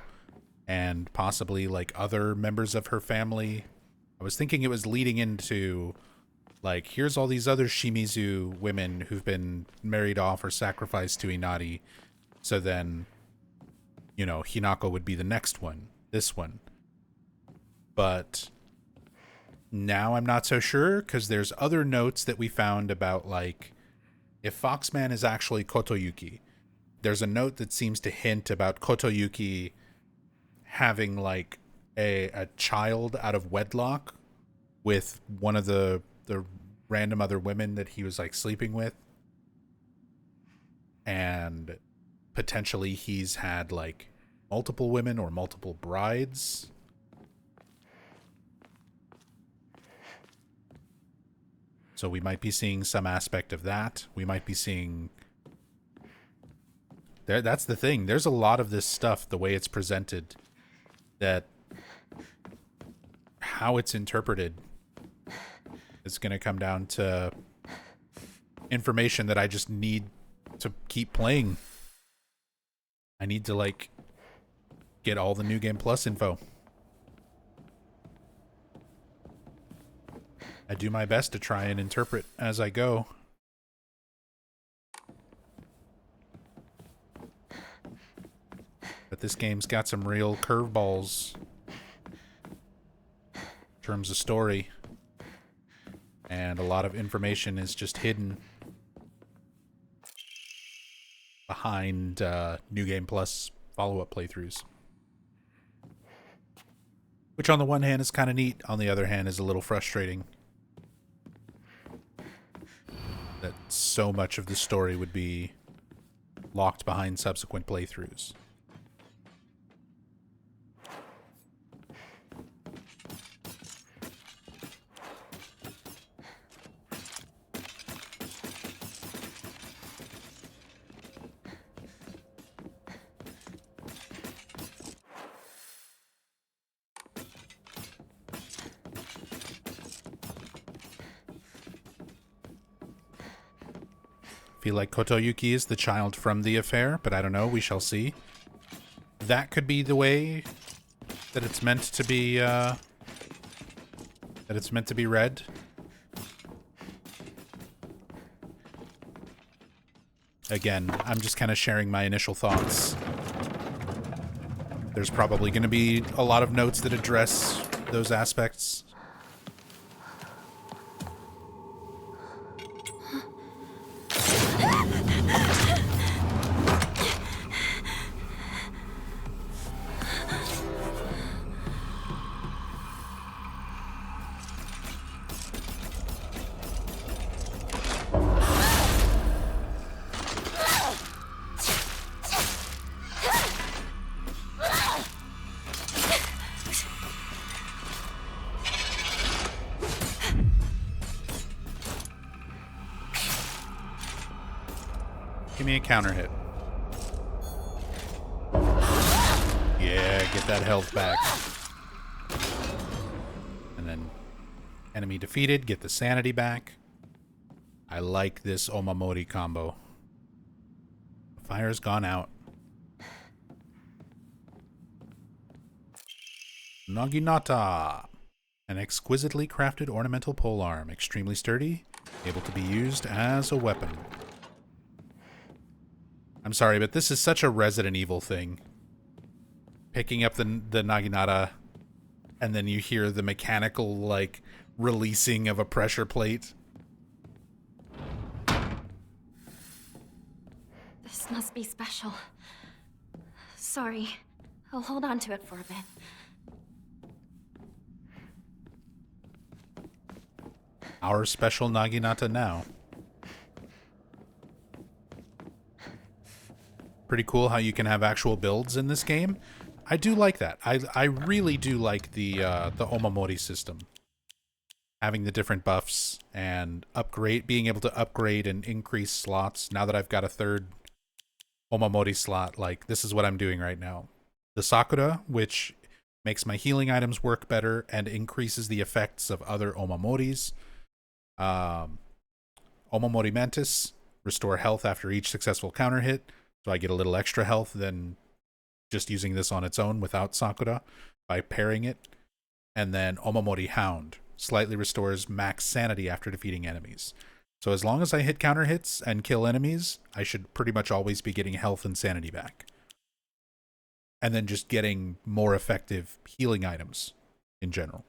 and possibly like other members of her family. I was thinking it was leading into like, here's all these other Shimizu women who've been married off or sacrificed to Inari. So then, you know, Hinako would be the next one. This one. But now I'm not so sure, because there's other notes that we found about, like, if Foxman is actually Kotoyuki, there's a note that seems to hint about Kotoyuki having, like, a child out of wedlock with one of the random other women that he was, like, sleeping with. And potentially he's had, like, multiple women or multiple brides. So we might be seeing some aspect of that. We might be seeing... That's the thing. There's a lot of this stuff, the way it's presented, that how it's interpreted It's going to come down to information that I just need to keep playing. I need to, like, get all the New Game Plus info. I do my best to try and interpret as I go. But this game's got some real curveballs in terms of story. And a lot of information is just hidden behind New Game Plus follow-up playthroughs. Which on the one hand is kind of neat, on the other hand is a little frustrating. That so much of the story would be locked behind subsequent playthroughs. Feel like Kotoyuki is the child from the affair, but I don't know. We shall see. That could be the way that it's meant to be. That it's meant to be read. Again, I'm just kind of sharing my initial thoughts. There's probably going to be a lot of notes that address those aspects. Give me a counter hit. Yeah, get that health back. And then enemy defeated, get the sanity back. I like this Omamori combo. The fire's gone out. Naginata. An exquisitely crafted ornamental polearm. Extremely sturdy, able to be used as a weapon. I'm sorry, but this is such a Resident Evil thing. Picking up the Naginata, and then you hear the mechanical, like, releasing of a pressure plate. This must be special. Sorry. I'll hold on to it for a bit. Our special Naginata now. Pretty cool how you can have actual builds in this game. I do like that. I really do like the Omamori system. Having the different buffs and being able to upgrade and increase slots. Now that I've got a third Omamori slot, like, this is what I'm doing right now. The Sakura, which makes my healing items work better and increases the effects of other Omamoris. Omamori Mantis, restore health after each successful counter hit. So I get a little extra health than just using this on its own without Sakura by pairing it. And then Omamori Hound slightly restores max sanity after defeating enemies. So as long as I hit counter hits and kill enemies, I should pretty much always be getting health and sanity back. And then just getting more effective healing items in general.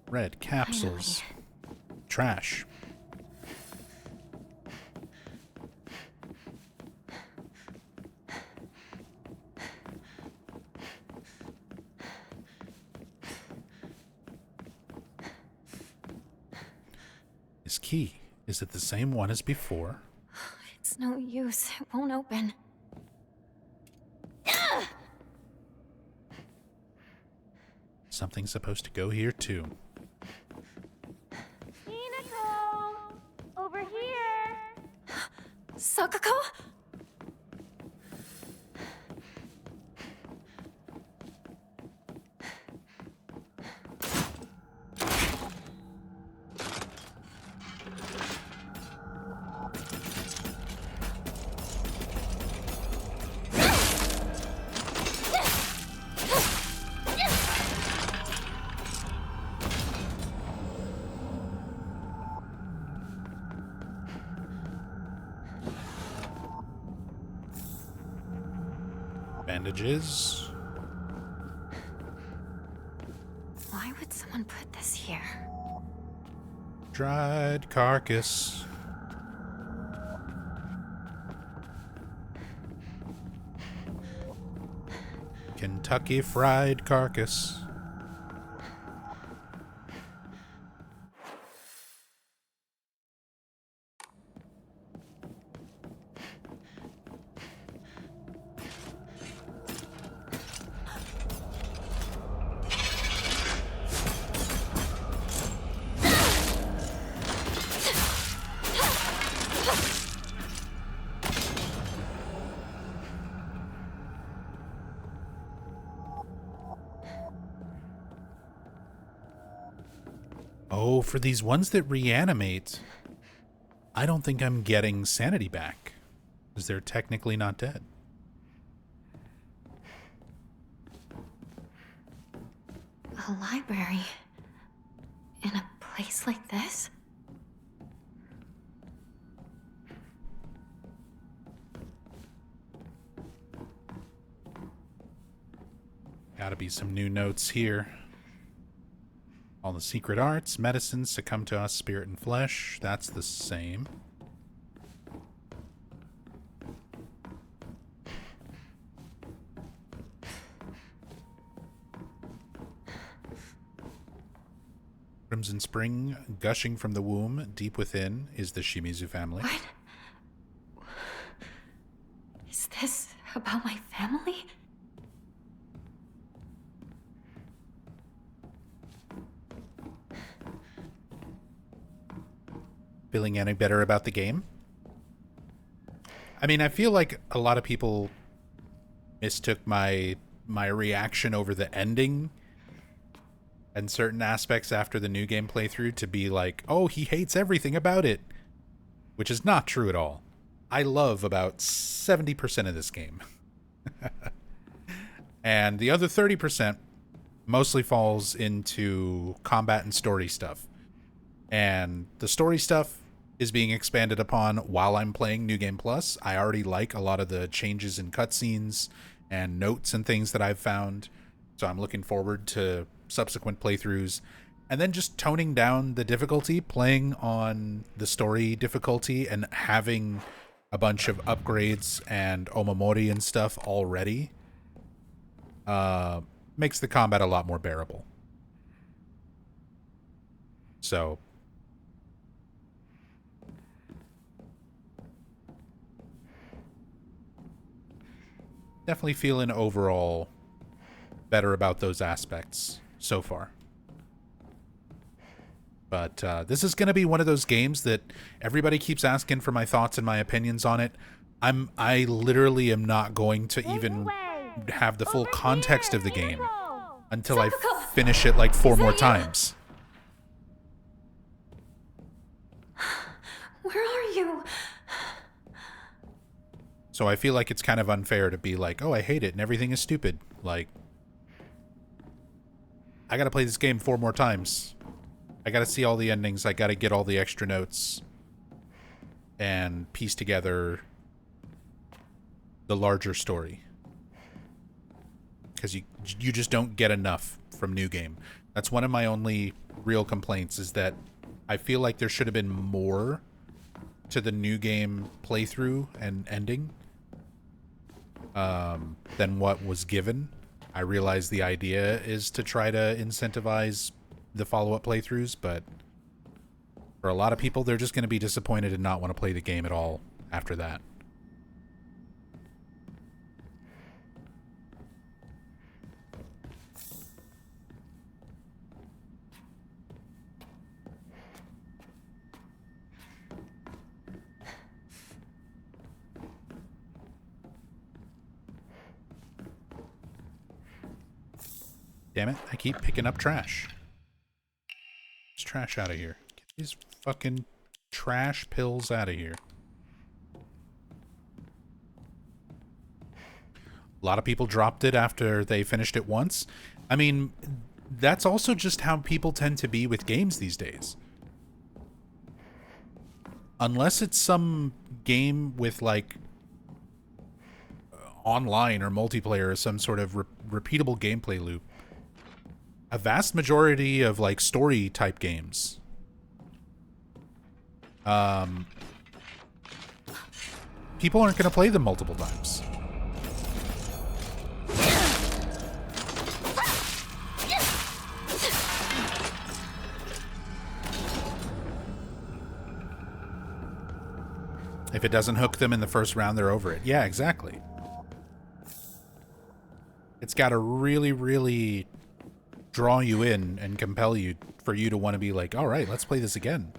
Red capsules. Trash. This key, is it the same one as before? It's no use. It won't open. Something's supposed to go here too. Hinako! Over here! Sakako? Bandages. Why would someone put this here? Dried carcass. Kentucky fried carcass. Oh, for these ones that reanimate, I don't think I'm getting sanity back, because they're technically not dead. A library? In a place like this? Gotta be some new notes here. All the secret arts, medicines, succumb to us, spirit and flesh. That's the same. Crimson Spring, gushing from the womb, deep within, is the Shimizu family. What? Is this about my family? Feeling any better about the game? I mean, I feel like a lot of people mistook my reaction over the ending and certain aspects after the new game playthrough to be like, oh, he hates everything about it, which is not true at all. I love about 70% of this game. And the other 30% mostly falls into combat and story stuff. And the story stuff is being expanded upon while I'm playing New Game Plus. I already like a lot of the changes in cutscenes and notes and things that I've found, so I'm looking forward to subsequent playthroughs. And then just toning down the difficulty, playing on the story difficulty, and having a bunch of upgrades and omamori and stuff already makes the combat a lot more bearable. So definitely feeling overall better about those aspects so far. But this is going to be one of those games that everybody keeps asking for my thoughts and my opinions on it. I literally am not going to even have the full context of the game until I finish it like 4 more times. Where are you? So I feel like it's kind of unfair to be like, oh, I hate it and everything is stupid. Like, I gotta play this game 4 more times. I gotta see all the endings. I gotta get all the extra notes and piece together the larger story. Because you just don't get enough from New Game. That's one of my only real complaints, is that I feel like there should have been more to the New Game playthrough and ending than what was given. I realize the idea is to try to incentivize the follow-up playthroughs, but for a lot of people, they're just going to be disappointed and not want to play the game at all after that. Damn it, I keep picking up trash. There's trash out of here. Get these fucking trash pills out of here. A lot of people dropped it after they finished it once. I mean, that's also just how people tend to be with games these days. Unless it's some game with, like, online or multiplayer or some sort of repeatable gameplay loop. A vast majority of, like, story type games, people aren't going to play them multiple times. If it doesn't hook them in the first round, they're over it. Yeah, exactly. It's got to really, really draw you in and compel you for you to want to be like, all right, let's play this again.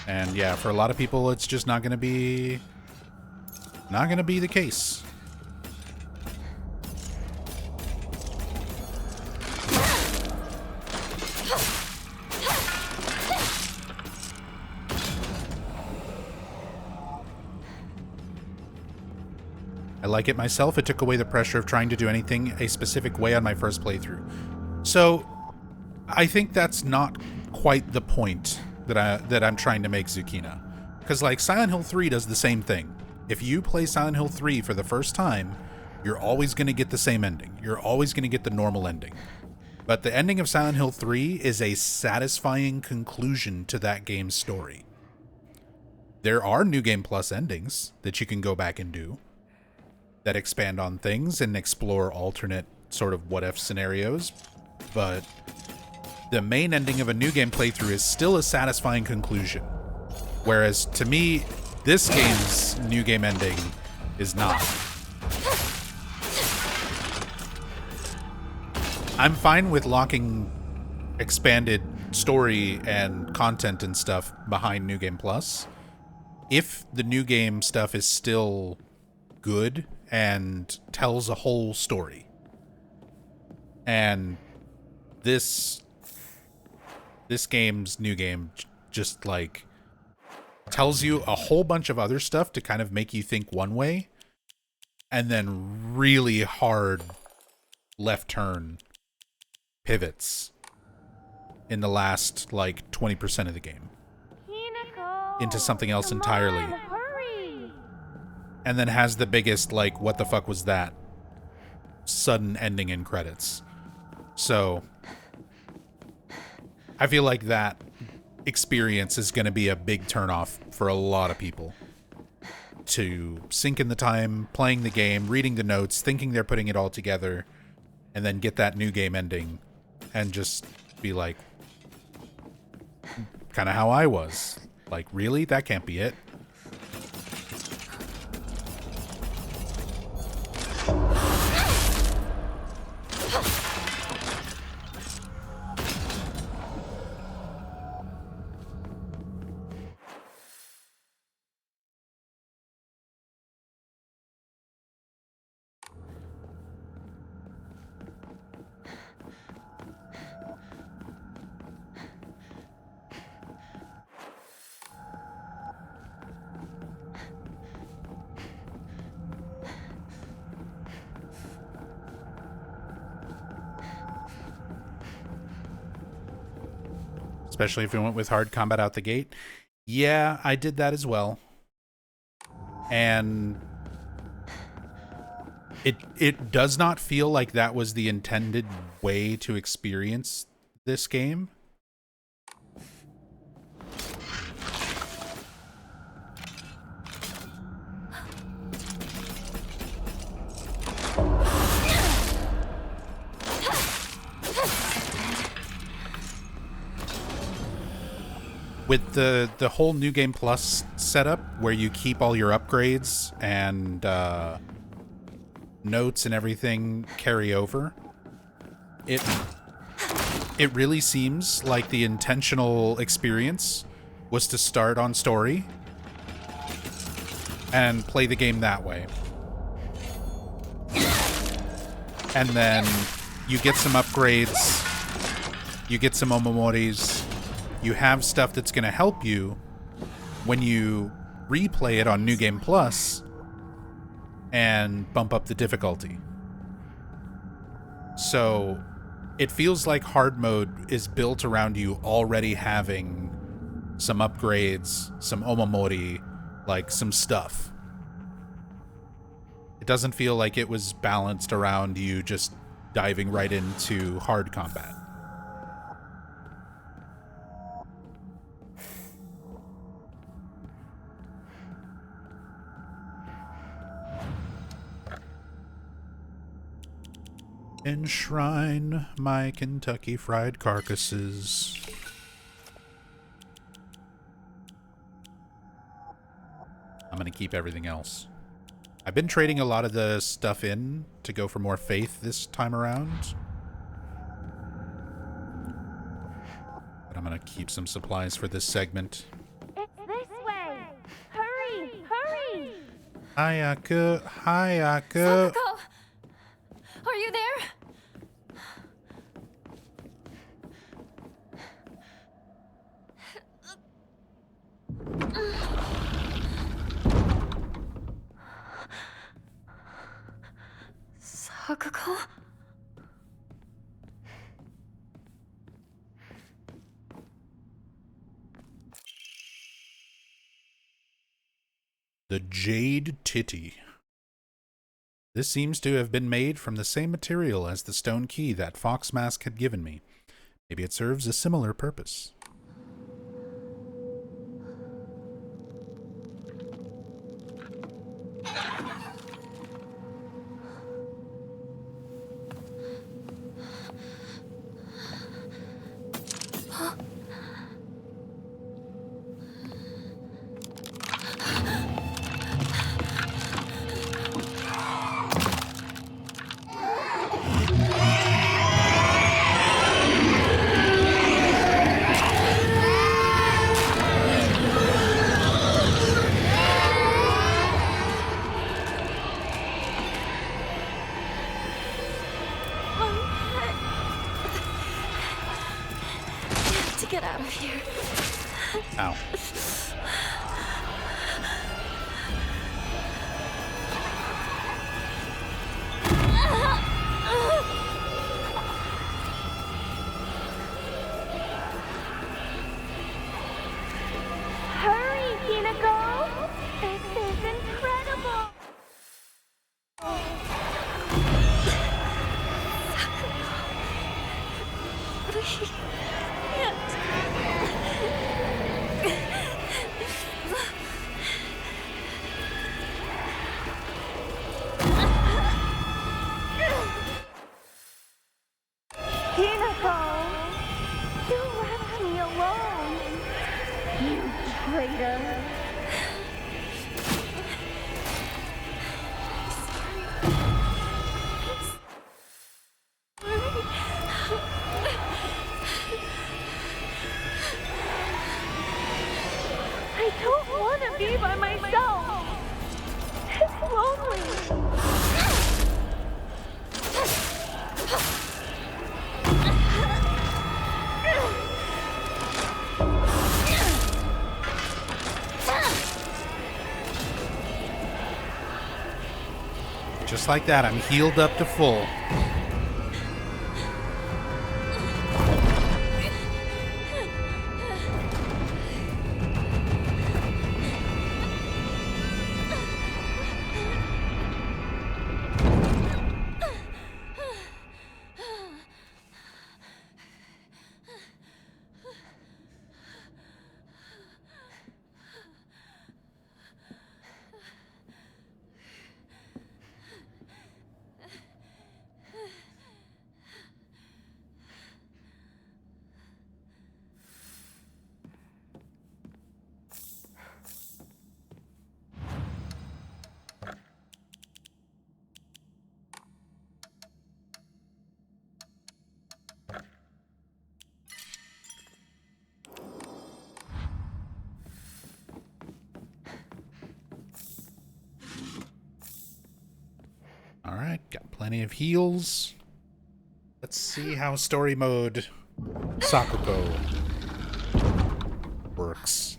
And yeah, for a lot of people, it's just not going to be the case. I like it myself. It took away the pressure of trying to do anything a specific way on my first playthrough. So, I think that's not quite the point that I'm trying to make Zucchina. Because, like, Silent Hill 3 does the same thing. If you play Silent Hill 3 for the first time, you're always going to get the same ending. You're always going to get the normal ending. But the ending of Silent Hill 3 is a satisfying conclusion to that game's story. There are New Game Plus endings that you can go back and do that expand on things and explore alternate sort of what-if scenarios, but the main ending of a New Game playthrough is still a satisfying conclusion. Whereas, to me, this game's New Game ending is not. I'm fine with locking expanded story and content and stuff behind New Game Plus if the New Game stuff is still good and tells a whole story. And this game's New Game just, like, tells you a whole bunch of other stuff to kind of make you think one way, and then really hard left turn pivots in the last, like, 20% of the game into something else entirely. And then has the biggest, like, what the fuck was that sudden ending in credits. So I feel like that experience is going to be a big turnoff for a lot of people. To sink in the time, playing the game, reading the notes, thinking they're putting it all together, and then get that New Game ending and just be like, kind of how I was. Like, really? That can't be it. Especially if we went with hard combat out the gate. Yeah, I did that as well. And it does not feel like that was the intended way to experience this game. With the whole New Game Plus setup, where you keep all your upgrades and notes and everything carry over, it really seems like the intentional experience was to start on story and play the game that way. And then you get some upgrades, you get some omomoris, you have stuff that's going to help you when you replay it on New Game Plus and bump up the difficulty. So it feels like hard mode is built around you already having some upgrades, some omamori, like some stuff. It doesn't feel like it was balanced around you just diving right into hard combat. Enshrine my Kentucky Fried Carcasses. I'm gonna keep everything else. I've been trading a lot of the stuff in to go for more faith this time around. But I'm gonna keep some supplies for this segment. It's this way. Hurry, hurry. Hayaka, Hayaka. Sakuko! Are you there? Sakuko? The Jade Titty. This seems to have been made from the same material as the stone key that Fox Mask had given me. Maybe it serves a similar purpose. Get out of here. Ow. Hurry, Hinako. This is incredible. Please. Hinako, you left me alone. You traitor. I don't want to be by myself. It's lonely. Just like that, I'm healed up to full. Got plenty of heals. Let's see how story mode Sakuko works.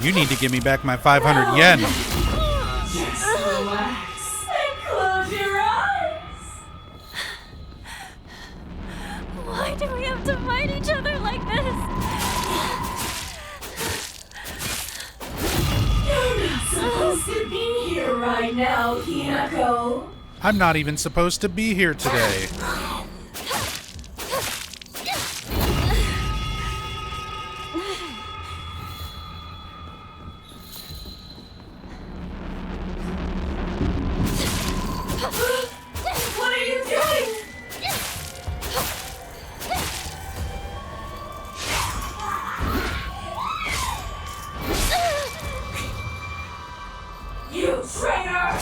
You need to give me back my 500 yen. Just relax and close your eyes. Why do we have to fight each other like this? You're not supposed to be here right now, Hinako. I'm not even supposed to be here today. What are you doing? You traitor!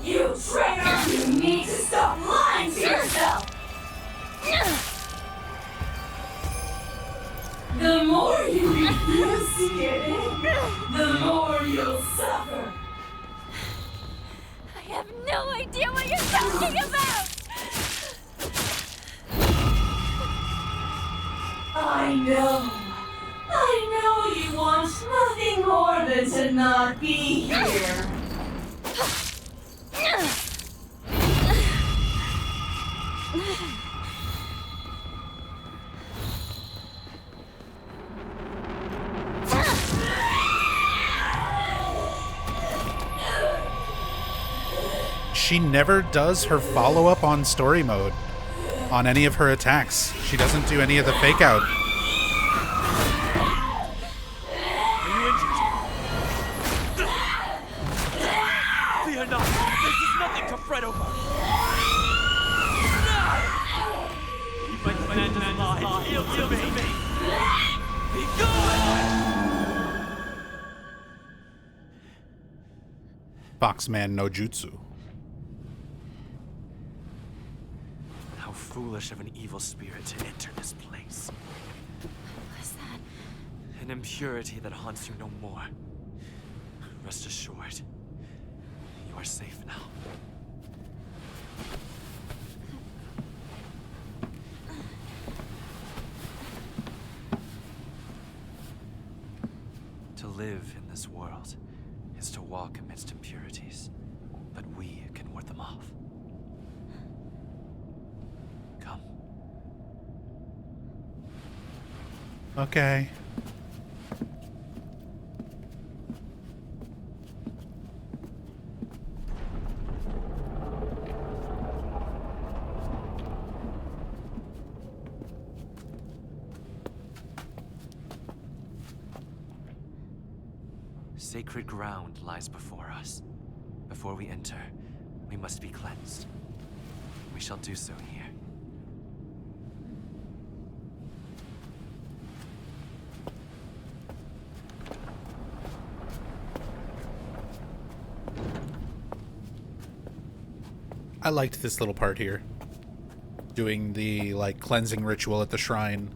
You traitor! You need to stop lying to yourself! The more you refuse to get in, the more you'll suffer. I have no idea what you're talking about! I know you want nothing more than to not be here. She never does her follow-up on story mode on any of her attacks. She doesn't do any of the fake out. Fear not. This is nothing to fret over. Keep my friend alive. Yield to me. Be gone! Foxman no Jutsu. How foolish of an evil spirit to enter this place. What's that? An impurity that haunts you no more. Rest assured, you are safe now. To live in this world is to walk amidst impurities, but we can ward them off. Come. Okay. Sacred ground lies before us. Before we enter, we must be cleansed. We shall do so here. I liked this little part here. Doing the, like, cleansing ritual at the shrine.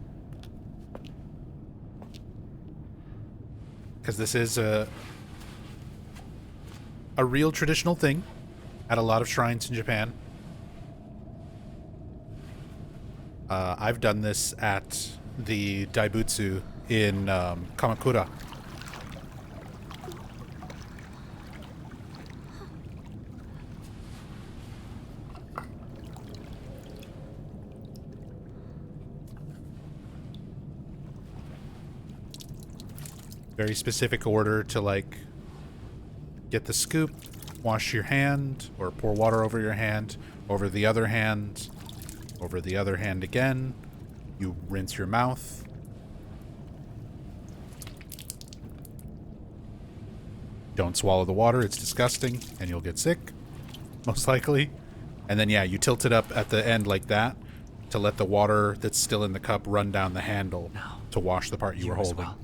Because this is a real traditional thing at a lot of shrines in Japan. I've done this at the Daibutsu in Kamakura. Very specific order to, like, get the scoop, wash your hand, or pour water over your hand, over the other hand, over the other hand again. You rinse your mouth. Don't swallow the water, it's disgusting, and you'll get sick, most likely. And then, yeah, you tilt it up at the end like that to let the water that's still in the cup run down the handle to wash the part you were holding. Well.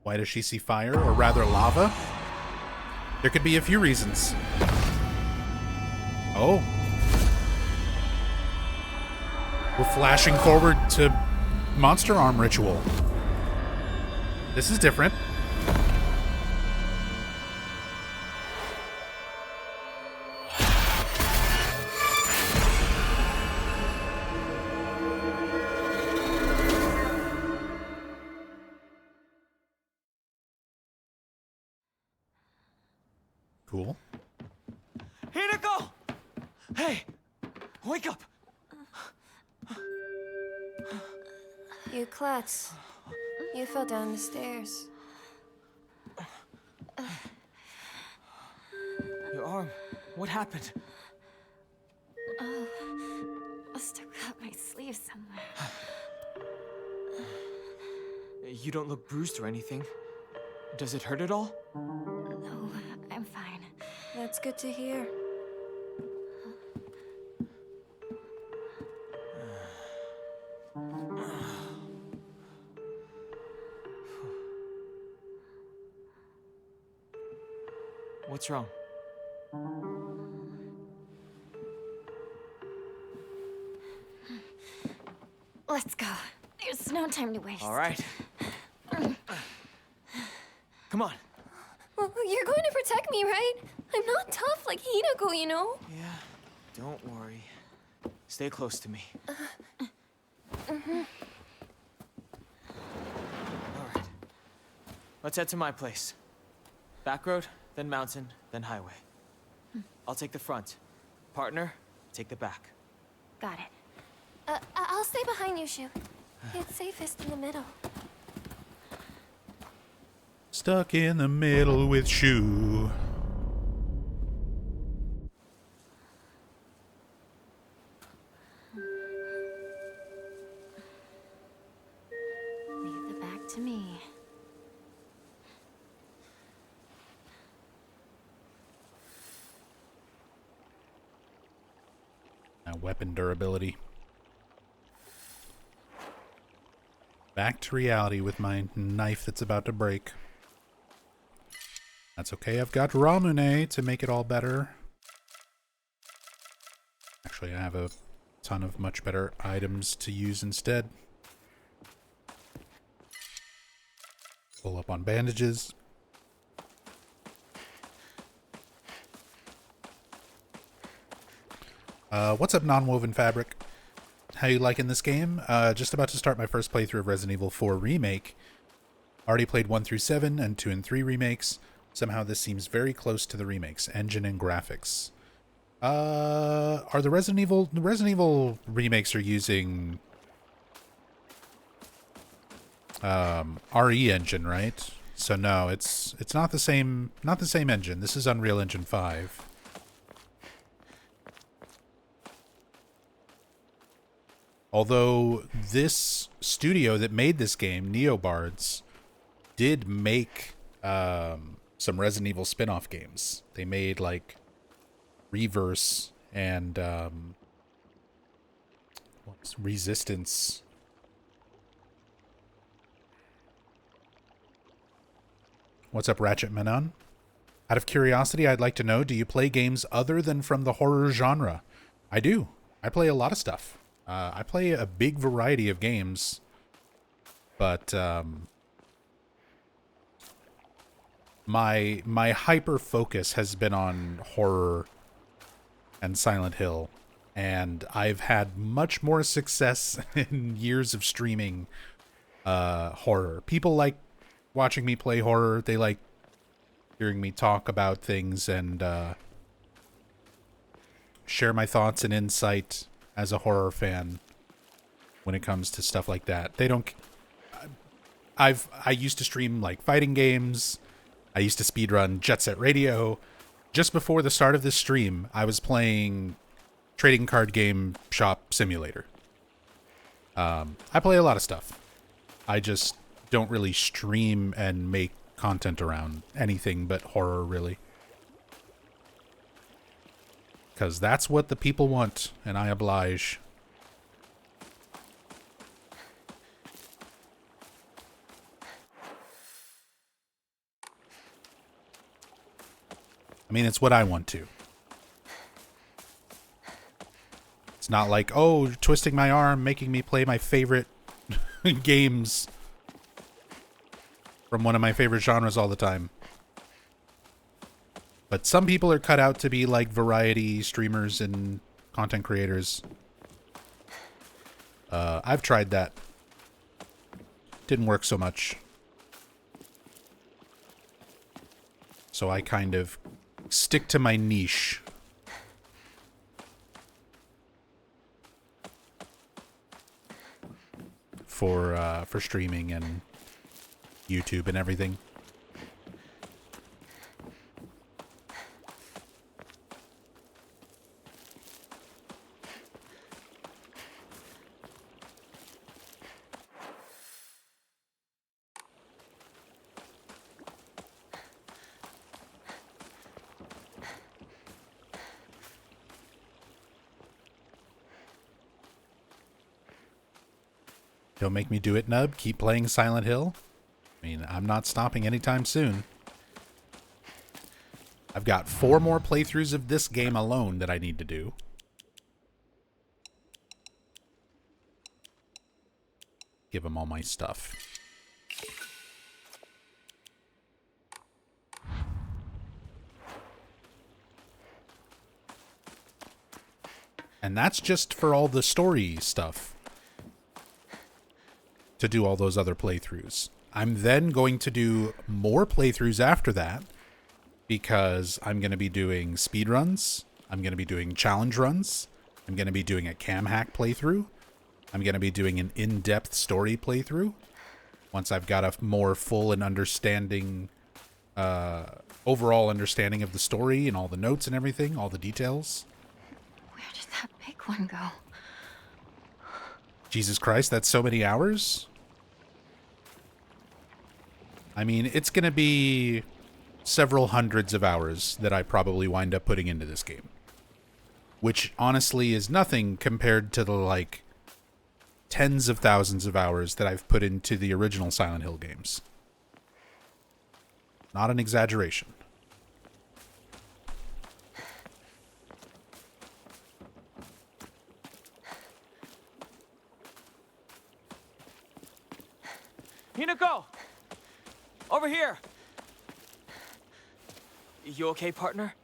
Why does she see fire, or rather lava? There could be a few reasons. Oh. We're flashing forward to Monster Arm ritual. This is different. Cool. Hinako! Hey! Wake up! You klutz. You fell down the stairs. Your arm. What happened? Oh, must have cut my sleeve somewhere. You don't look bruised or anything. Does it hurt at all? No, I'm fine. That's good to hear. What's wrong? Let's go. There's no time to waste. All right. Come on. Well, you're going to protect me, right? I'm not tough like Hinako, you know? Yeah, don't worry. Stay close to me. All right. Let's head to my place. Back road, then mountain, then highway. I'll take the front. Partner, take the back. Got it. I'll stay behind you, Shu. It's safest in the middle. Stuck in the middle with Shu. weapon durability. Back to reality with my knife that's about to break. That's okay, I've got Ramune to make it all better. Actually, I have a ton of much better items to use instead. Pull up on bandages. What's up, Non-Woven Fabric? How you liking this game? Just about to start my first playthrough of Resident Evil 4 Remake. Already played 1 through 7 and 2 and 3 remakes. Somehow this seems very close to the remakes, engine and graphics. Are the Resident Evil remakes are using RE engine, right? So no, it's not the same engine. This is Unreal Engine 5. Although this studio that made this game, Neobards, did make some Resident Evil spin-off games. They made like Reverse and what's Resistance. What's up, Ratchet Manon? Out of curiosity, I'd like to know, do you play games other than from the horror genre? I do. I play a lot of stuff. I play a big variety of games, but my hyper focus has been on horror and Silent Hill, and I've had much more success in years of streaming horror. People like watching me play horror. They like hearing me talk about things and share my thoughts and insight as a horror fan when it comes to stuff like that. They don't... I used to stream like fighting games. I used to speedrun Jet Set Radio. Just before the start of this stream, I was playing Trading Card Game Shop Simulator. I play a lot of stuff. I just don't really stream and make content around anything but horror, really. Because that's what the people want, and I oblige. I mean, it's what I want to. It's not like, oh, twisting my arm, making me play my favorite games from one of my favorite genres all the time. But some people are cut out to be like variety streamers and content creators. I've tried that. Didn't work so much. So I kind of stick to my niche. For streaming and YouTube and everything. Don't make me do it, Nub. Keep playing Silent Hill. I mean, I'm not stopping anytime soon. I've got 4 more playthroughs of this game alone that I need to do. Give them all my stuff. And that's just for all the story stuff. To do all those other playthroughs. I'm then going to do more playthroughs after that because I'm going to be doing speedruns. I'm going to be doing challenge runs. I'm going to be doing a cam hack playthrough. I'm going to be doing an in-depth story playthrough once I've got a more full and understanding, overall understanding of the story and all the notes and everything, all the details. Where did that big one go? Jesus Christ, that's so many hours? I mean, it's going to be several hundreds of hours that I probably wind up putting into this game. which honestly is nothing compared to the, like, tens of thousands of hours that I've put into the original Silent Hill games. Not an exaggeration. Hinako! Over here! You okay, partner?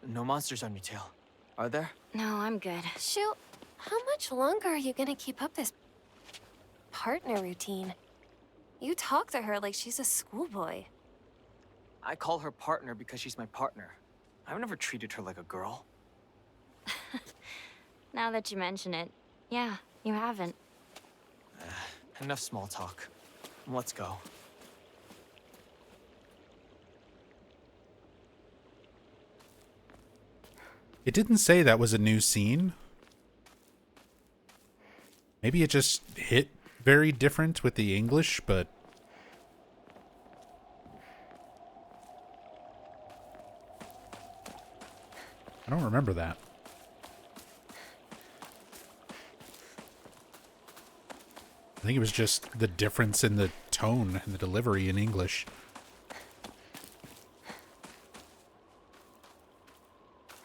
No monsters on your tail, are there? No, I'm good. Shoot, how much longer are you gonna keep up this partner routine? You talk to her like she's a schoolboy. I call her partner because she's my partner. I've never treated her like a girl. Now that you mention it, yeah, you haven't. Enough small talk. Let's go. It didn't say that was a new scene. Maybe it just hit very different with the English, but... I don't remember that. I think it was just the difference in the tone and the delivery in English.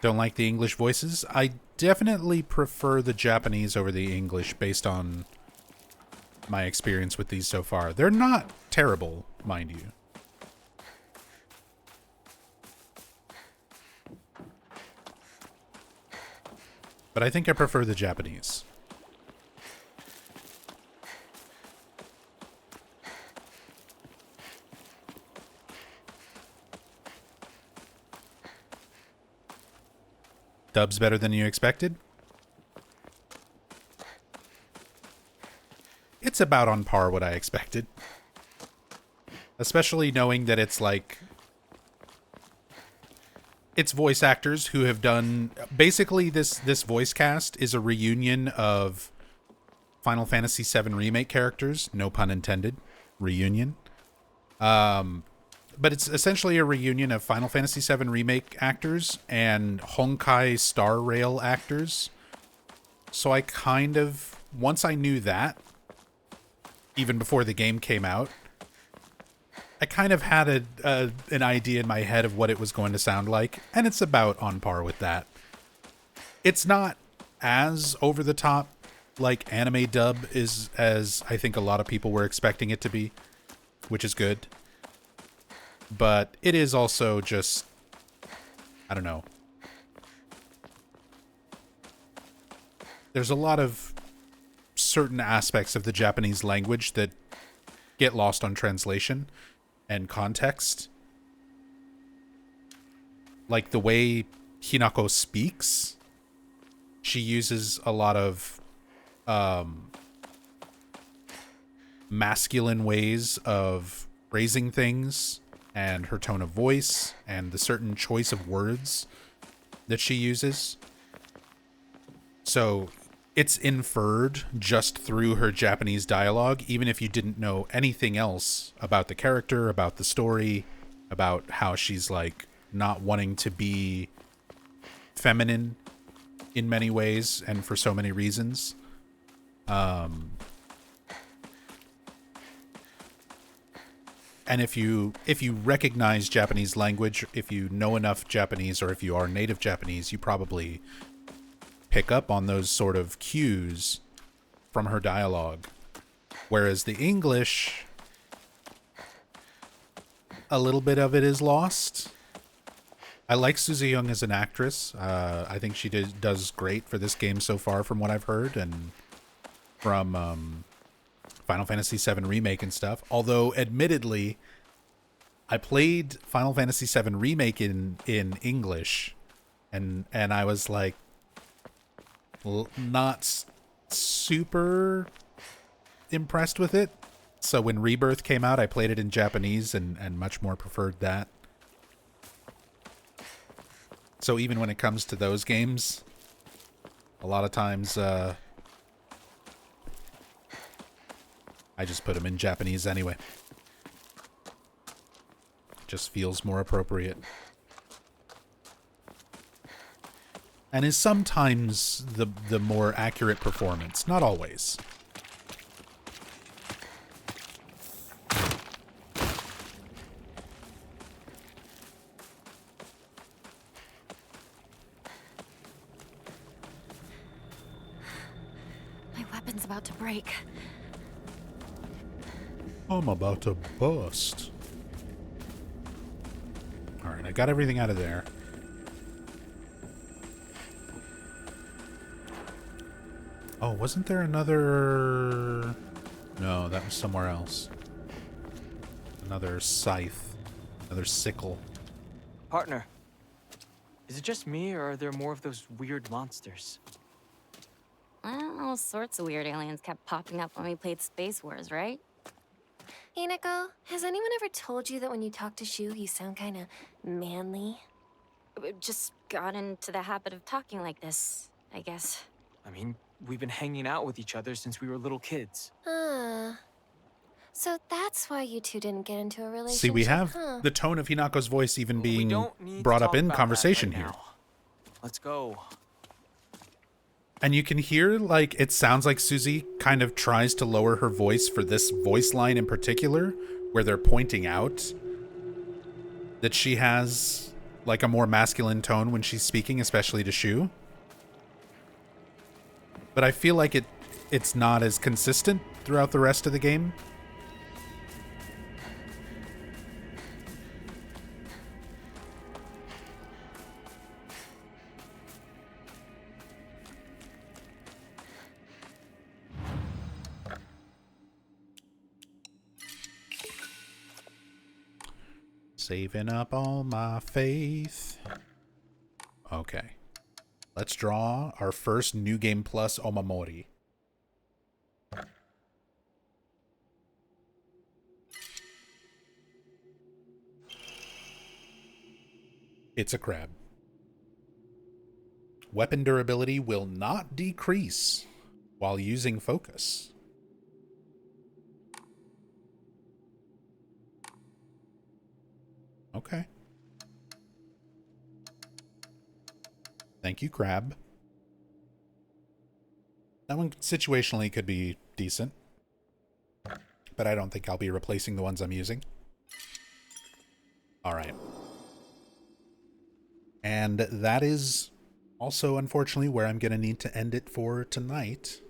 Don't like the English voices? I definitely prefer the Japanese over the English based on my experience with these so far. They're not terrible, mind you. But I think I prefer the Japanese. Dub's better than you expected? It's about on par what I expected. Especially knowing that it's like... It's voice actors who have done... Basically, this voice cast is a reunion of Final Fantasy VII Remake characters. No pun intended. Reunion. But it's essentially a reunion of Final Fantasy VII Remake actors and Honkai Star Rail actors. So I kind of... Once I knew that, even before the game came out, I kind of had an idea in my head of what it was going to sound like, and it's about on par with that. It's not as over the top like anime dub is as I think a lot of people were expecting it to be, which is good. But it is also just, I don't know. There's a lot of certain aspects of the Japanese language that get lost on translation and context. Like the way Hinako speaks, she uses a lot of masculine ways of phrasing things, and her tone of voice, and the certain choice of words that she uses. So it's inferred just through her Japanese dialogue, even if you didn't know anything else about the character, about the story, about how she's like not wanting to be feminine in many ways and for so many reasons. And if you recognize Japanese language, if you know enough Japanese, or if you are native Japanese, you probably pick up on those sort of cues from her dialogue. Whereas the English, a little bit of it is lost. I like Suzu-young as an actress. I think she does great for this game so far from what I've heard, and from Final Fantasy VII Remake and stuff. Although, admittedly, I played Final Fantasy VII Remake in English, and I was like, not super impressed with it. So when Rebirth came out, I played it in Japanese and much more preferred that. So even when it comes to those games, a lot of times I just put them in Japanese anyway. Just feels more appropriate. and is sometimes the more accurate performance, not always. My weapon's about to break. I'm about to bust. Alright, I got everything out of there. Oh, wasn't there another... No, that was somewhere else. Another scythe. Another sickle. Partner, is it just me, or are there more of those weird monsters? Well, all sorts of weird aliens kept popping up when we played Space Wars, right? Hinako, has anyone ever told you that when you talk to Shu, you sound kind of manly? Just got into the habit of talking like this, I guess. I mean, we've been hanging out with each other since we were little kids. So that's why you two didn't get into a relationship, See, we have huh? the tone of Hinako's voice even being Need brought to up talk in about conversation that right here. now. Let's go. And you can hear, like, it sounds like Susie kind of tries to lower her voice for this voice line in particular, where they're pointing out that she has, like, a more masculine tone when she's speaking, especially to Shu. But I feel like it's not as consistent throughout the rest of the game. Saving up all my faith. Okay. Let's draw our first New Game Plus Omamori. It's a crab. Weapon durability will not decrease while using focus. Okay. Thank you, crab. That one situationally could be decent, but I don't think I'll be replacing the ones I'm using. All right. And that is also, unfortunately, where I'm going to need to end it for tonight.